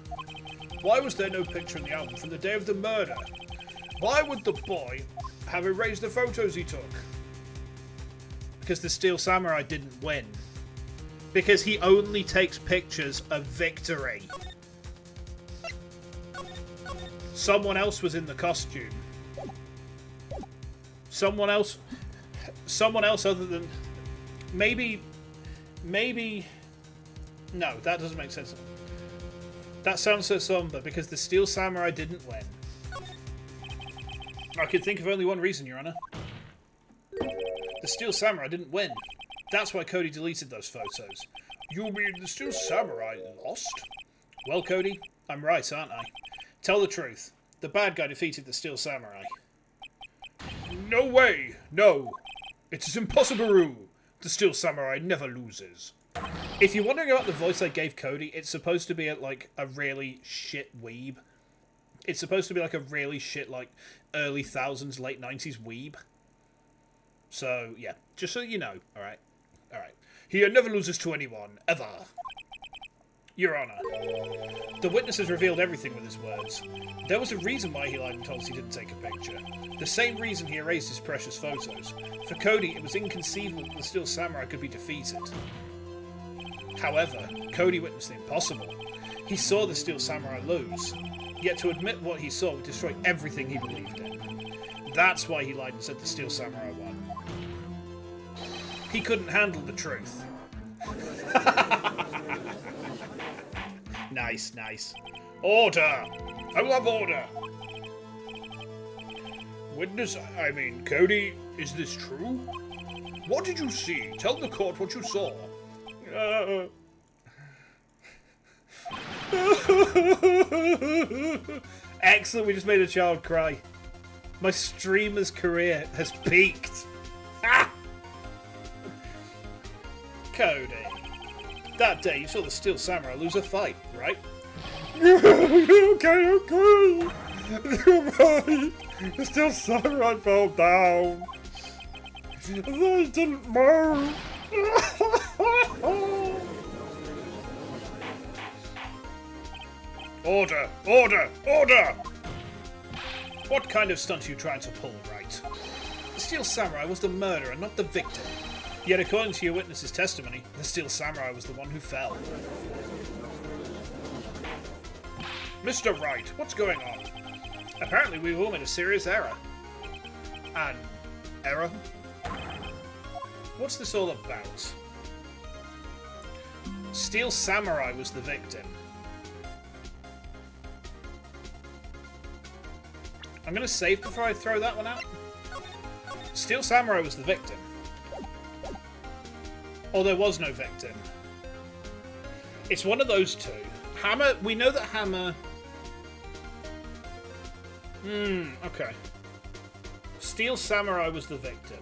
Why was there no picture in the album from the day of the murder? Why would the boy have erased the photos he took? Because the Steel Samurai didn't win. Because he only takes pictures of victory. Someone else was in the costume. Someone else other than... Maybe... No, that doesn't make sense. That sounds so somber because the Steel Samurai didn't win. I could think of only one reason, Your Honor. The Steel Samurai didn't win. That's why Cody deleted those photos. You mean the Steel Samurai lost? Well, Cody, I'm right, aren't I? Tell the truth. The bad guy defeated the Steel Samurai. No way! No! It is impossible! The Steel Samurai never loses. If you're wondering about the voice I gave Cody, it's supposed to be like a really shit weeb. It's supposed to be like a really shit, like, early thousands, late 90s weeb. So, yeah. Just so you know. Alright. Alright. He never loses to anyone. Ever. Your Honor. The witness has revealed everything with his words. There was a reason why he lied and told us he didn't take a picture. The same reason he erased his precious photos. For Cody, it was inconceivable that the Steel Samurai could be defeated. However, Cody witnessed the impossible. He saw the Steel Samurai lose. Yet to admit what he saw would destroy everything he believed in. That's why he lied and said the Steel Samurai won. He couldn't handle the truth. Nice, nice. Order! I will have order! Witness, I mean, Cody, is this true? What did you see? Tell the court what you saw. Excellent, we just made a child cry. My streamer's career has peaked. Ah! Cody, that day you saw the Steel Samurai lose a fight, right? Okay. The Steel Samurai fell down. They didn't move. Order! Order! Order! What kind of stunt are you trying to pull, right? The Steel Samurai was the murderer, not the victim. Yet according to your witness's testimony, the Steel Samurai was the one who fell. Mr. Wright, what's going on? Apparently we've all made a serious error. An error? What's this all about? Steel Samurai was the victim. I'm going to save before I throw that one out. Steel Samurai was the victim. Or there was no victim. It's one of those two. Hammer, we know that Hammer... okay. Steel Samurai was the victim.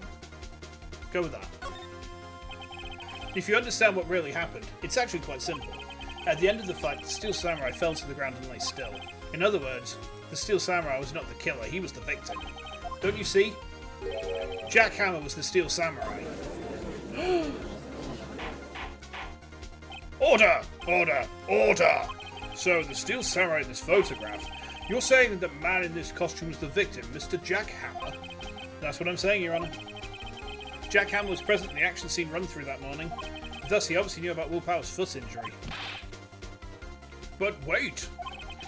Go with that. If you understand what really happened, it's actually quite simple. At the end of the fight, the Steel Samurai fell to the ground and lay still. In other words, the Steel Samurai was not the killer, he was the victim. Don't you see? Jack Hammer was the Steel Samurai. Order! Order! Order! So, the Steel Samurai in this photograph, you're saying that the man in this costume was the victim, Mr. Jack Hammer? That's what I'm saying, Your Honor. Jack Hammer was present in the action scene run-through that morning. Thus, he obviously knew about Will Power's foot injury. But wait!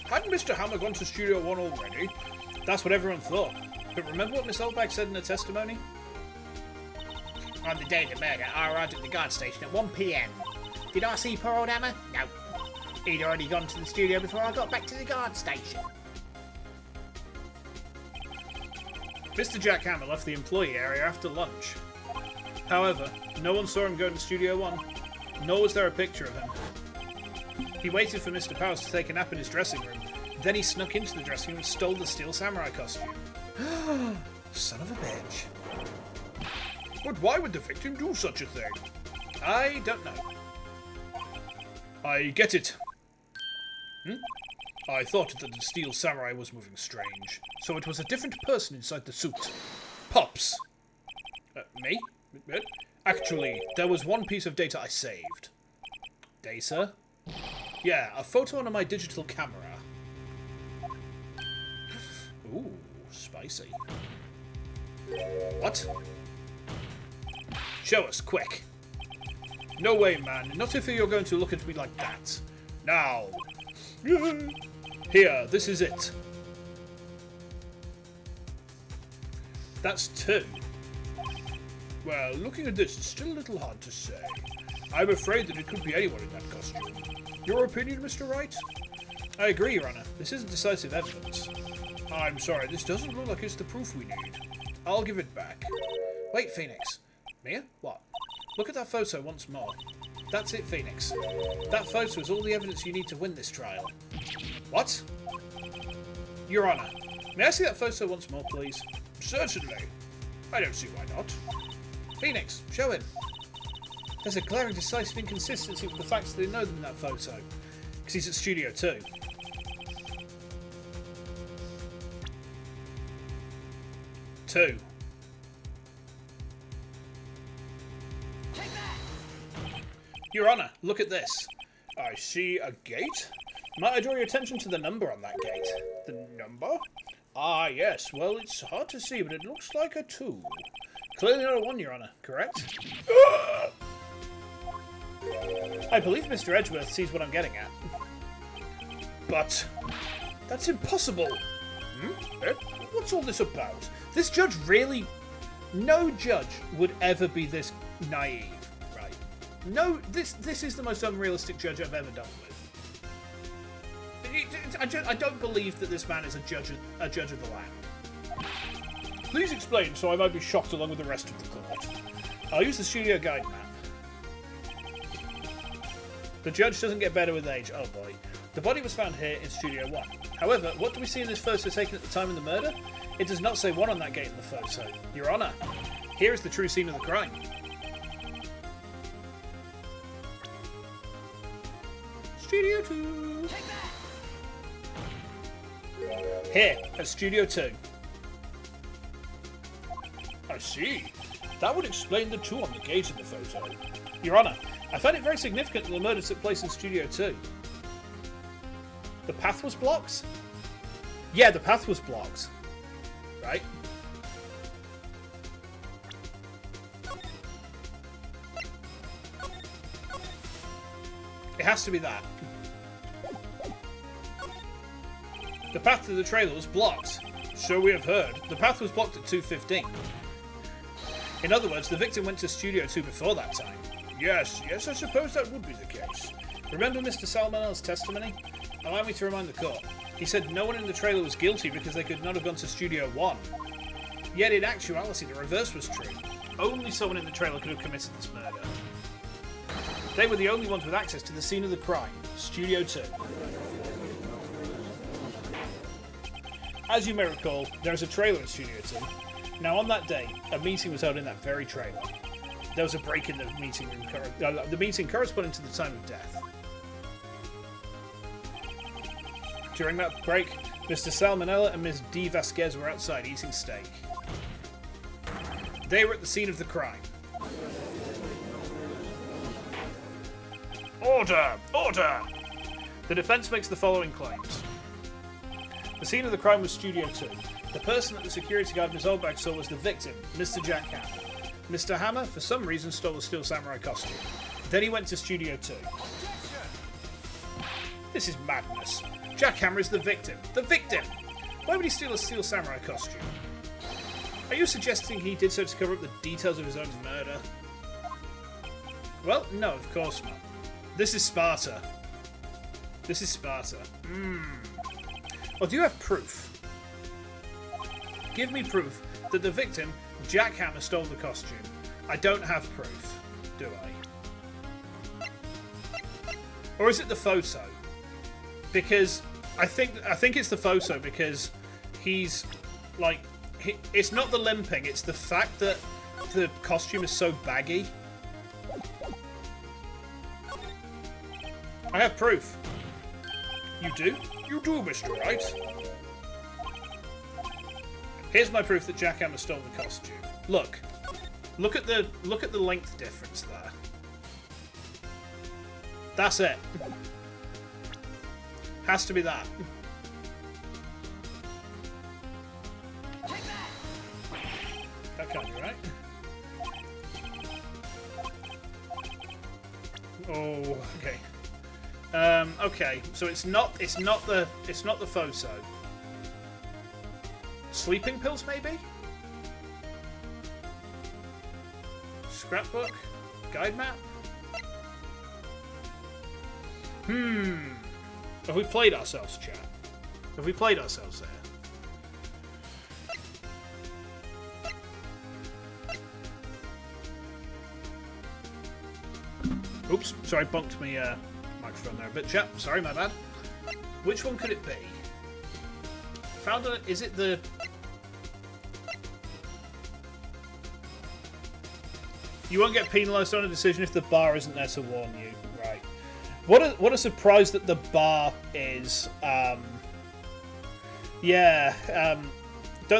Hadn't Mr. Hammer gone to Studio 1 already? That's what everyone thought. But remember what Miss Oldbag said in her testimony? On the day of the murder, I arrived at the guard station at 1 PM. Did I see poor old Hammer? No. He'd already gone to the studio before I got back to the guard station. Mr. Jack Hammer left the employee area after lunch. However, no one saw him go to Studio 1, nor was there a picture of him. He waited for Mr. Powers to take a nap in his dressing room. Then he snuck into the dressing room and stole the Steel Samurai costume. Son of a bitch. But why would the victim do such a thing? I don't know. I get it. I thought that the Steel Samurai was moving strange. So it was a different person inside the suit. Pops. Me? Actually, there was one piece of data I saved. Data? Yeah, a photo on my digital camera. Ooh, spicy. What? Show us, quick. No way, man. Not if you're going to look at me like that. Now. Here, this is it. That's 2. Well, looking at this, it's still a little hard to say. I'm afraid that it could be anyone in that costume. Your opinion, Mr. Wright? I agree, Your Honor. This isn't decisive evidence. I'm sorry, this doesn't look like it's the proof we need. I'll give it back. Wait, Phoenix. Mia? What? Look at that photo once more. That's it, Phoenix. That photo is all the evidence you need to win this trial. What? Your Honor, may I see that photo once more, please? Certainly. I don't see why not. Phoenix, show him. There's a glaring decisive inconsistency with the facts that they know them in that photo. Because he's at Studio 2. Two. Your Honor, look at this. I see a gate. Might I draw your attention to the number on that gate? The number? Ah, yes. Well, it's hard to see, but it looks like a 2. Clearly not a 1, Your Honor. Correct? I believe Mr. Edgeworth sees what I'm getting at. But that's impossible. What's all this about? This judge really... No judge would ever be this naive, right? No, this is the most unrealistic judge I've ever dealt with. I don't believe that this man is a judge of the land. Please explain, so I might be shocked along with the rest of the court. I'll use the studio guide map. The judge doesn't get better with age. Oh boy. The body was found here in Studio 1. However, what do we see in this photo taken at the time of the murder? It does not say 1 on that gate in the photo. Your Honor, here is the true scene of the crime. Studio 2. Here, at Studio 2. I see. That would explain the 2 on the gate in the photo. Your Honor, I find it very significant that the murder took place in Studio 2. The path was blocked? Yeah, the path was blocked. Right? It has to be that. The path to the trailer was blocked. So we have heard. The path was blocked at 2:15. In other words, the victim went to Studio 2 before that time. Yes, I suppose that would be the case. Remember Mr. Salmonell's testimony? Allow me to remind the court. He said no one in the trailer was guilty because they could not have gone to Studio 1. Yet in actuality, the reverse was true. Only someone in the trailer could have committed this murder. They were the only ones with access to the scene of the crime, Studio 2. As you may recall, there is a trailer in Studio 2. Now on that day, a meeting was held in that very trailer. There was a break in the meeting room, the meeting corresponding to the time of death. During that break, Mr. Salmonella and Ms. D. Vasquez were outside eating steak. They were at the scene of the crime. Order! Order! The defense makes the following claims. The scene of the crime was Studio 2. The person that the security guard Ms. Oldbag saw was the victim, Mr. Jack Hammer. Mr. Hammer, for some reason, stole a Steel Samurai costume. Then he went to Studio 2. This is madness. Jack Hammer is the victim. The victim! Why would he steal a Steel Samurai costume? Are you suggesting he did so to cover up the details of his own murder? Well, no, of course not. This is Sparta. This is Sparta. Well, do you have proof? Give me proof that the victim, Jack Hammer, stole the costume. I don't have proof, do I? Or is it the photo? Because I think it's the photo because he's like it's not the limping, it's the fact that the costume is so baggy. I have proof. You do? You do, Mr. Wright. Here's my proof that Jack Hammer stole the costume. Look at the length difference there. That's it. Has to be that. That can't be right. Oh, okay. Okay, so it's not the photo. Sleeping pills, maybe? Scrapbook? Guide map? Have we played ourselves, chat? Have we played ourselves there? Oops, sorry, bumped me microphone there a bit, chat. Sorry, my bad. Which one could it be? Found a... Is it the... You won't get penalised on a decision if the bar isn't there to warn you. Right. What a surprise that the bar is... don't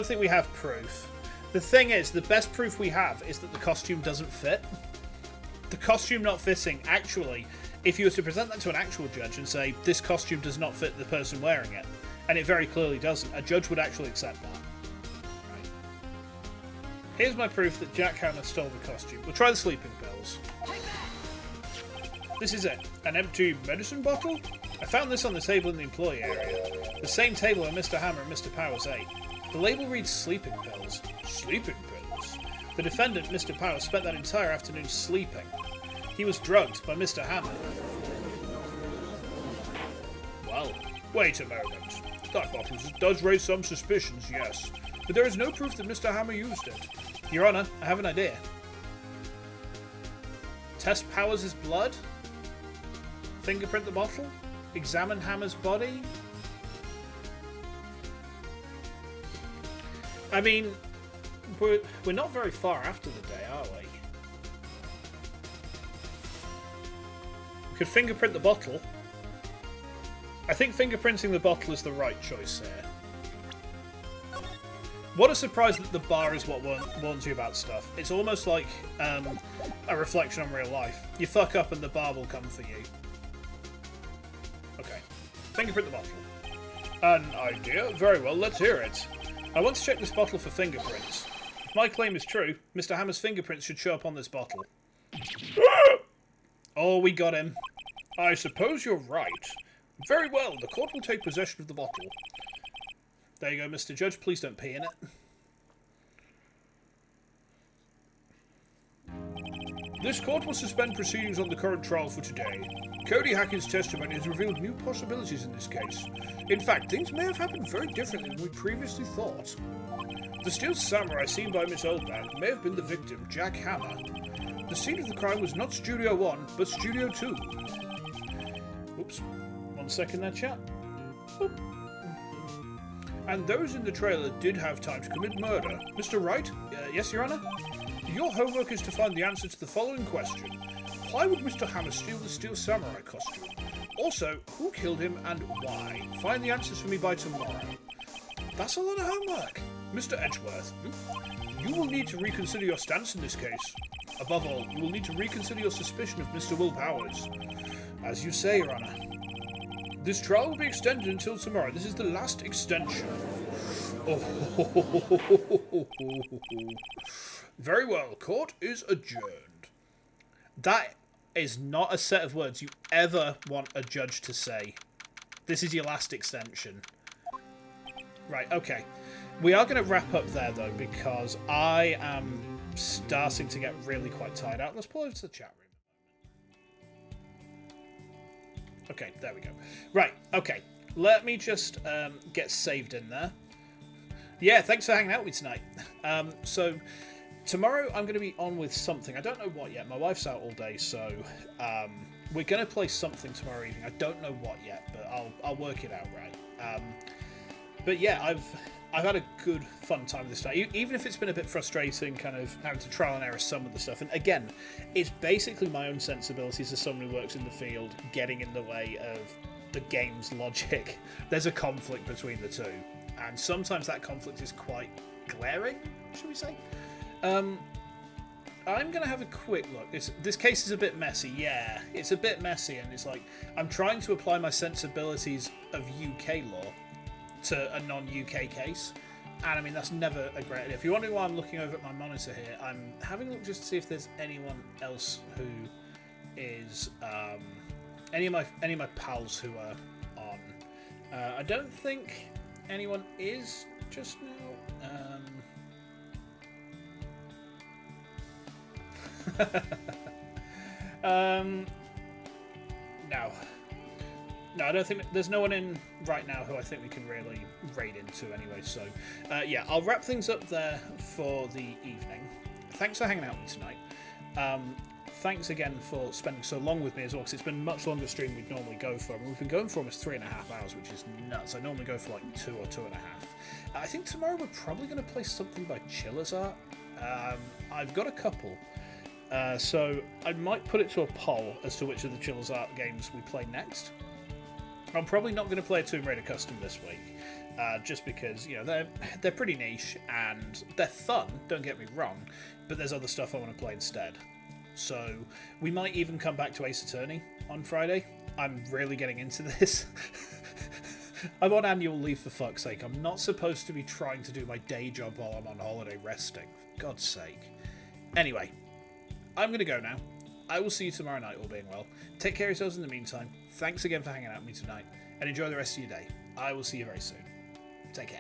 think we have proof. The thing is, the best proof we have is that the costume doesn't fit. The costume not fitting, actually, if you were to present that to an actual judge and say, this costume does not fit the person wearing it, and it very clearly doesn't, a judge would actually accept that. Right. Here's my proof that Jack Hammer stole the costume. We'll try the sleeping pills. This is it. An empty medicine bottle? I found this on the table in the employee area. The same table where Mr. Hammer and Mr. Powers ate. The label reads sleeping pills. Sleeping pills? The defendant, Mr. Powers, spent that entire afternoon sleeping. He was drugged by Mr. Hammer. Well, wait a moment. That bottle does raise some suspicions, yes. But there is no proof that Mr. Hammer used it. Your Honour, I have an idea. Test Powers' blood? Fingerprint the bottle? Examine Hammer's body? I mean, we're not very far after the day, are we? We could fingerprint the bottle. I think fingerprinting the bottle is the right choice here. What a surprise that the bar is what warns you about stuff. It's almost like a reflection on real life. You fuck up and the bar will come for you. Okay. Fingerprint the bottle. An idea? Very well, let's hear it. I want to check this bottle for fingerprints. If my claim is true, Mr. Hammer's fingerprints should show up on this bottle. Oh, we got him. I suppose you're right. Very well, the court will take possession of the bottle. There you go, Mr. Judge. Please don't pee in it. This court will suspend proceedings on the current trial for today. Cody Hackett's testimony has revealed new possibilities in this case. In fact, things may have happened very differently than we previously thought. The steel samurai seen by Miss Oldbag may have been the victim, Jack Hammer. The scene of the crime was not Studio 1, but Studio 2. Oops. 1 second there, chat. Oop. And those in the trailer did have time to commit murder. Mr. Wright? Yes, Your Honour? Your homework is to find the answer to the following question. Why would Mr. Hammer steal the steel samurai costume? Also, who killed him and why? Find the answers for me by tomorrow. That's a lot of homework. Mr. Edgeworth, you will need to reconsider your stance in this case. Above all, you will need to reconsider your suspicion of Mr. Will Powers. As you say, Your Honour. This trial will be extended until tomorrow. This is the last extension. Oh. Very well. Court is adjourned. That is not a set of words you ever want a judge to say. This is your last extension. Right, okay. We are going to wrap up there, though, because I am starting to get really quite tired out. Let's pull over to the chat room. Okay, there we go. Right, okay. Let me just get saved in there. Yeah, thanks for hanging out with me tonight. So, tomorrow I'm going to be on with something. I don't know what yet. My wife's out all day, so we're going to play something tomorrow evening. I don't know what yet, but I'll work it out right. But yeah, I've had a good, fun time this time. Even if it's been a bit frustrating, kind of having to trial and error some of the stuff. And again, it's basically my own sensibilities as someone who works in the field getting in the way of the game's logic. There's a conflict between the two. And sometimes that conflict is quite glaring, should we say? I'm going to have a quick look. This case is a bit messy, yeah. It's a bit messy, and it's like, I'm trying to apply my sensibilities of UK law to a non-UK case, and I mean that's never a great idea. If you're wondering why I'm looking over at my monitor here, I'm having a look just to see if there's anyone else who is any of my pals who are on. I don't think anyone is just now. No. No, I don't think there's no one in right now who I think we can really raid into anyway. So, yeah, I'll wrap things up there for the evening. Thanks for hanging out with me tonight. Thanks again for spending so long with me as well, because it's been a much longer stream we'd normally go for. I mean, we've been going for almost 3.5 hours, which is nuts. I normally go for like 2 or 2.5. I think tomorrow we're probably going to play something by Art. I've got a couple. So I might put it to a poll as to which of the Art games we play next. I'm probably not going to play a Tomb Raider Custom this week, just because, you know, they're pretty niche and they're fun, don't get me wrong, but there's other stuff I want to play instead. So we might even come back to Ace Attorney on Friday. I'm really getting into this. I'm on annual leave, for fuck's sake. I'm not supposed to be trying to do my day job while I'm on holiday resting. For God's sake. Anyway, I'm going to go now. I will see you tomorrow night, all being well. Take care of yourselves in the meantime. Thanks again for hanging out with me tonight, and enjoy the rest of your day. I will see you very soon. Take care.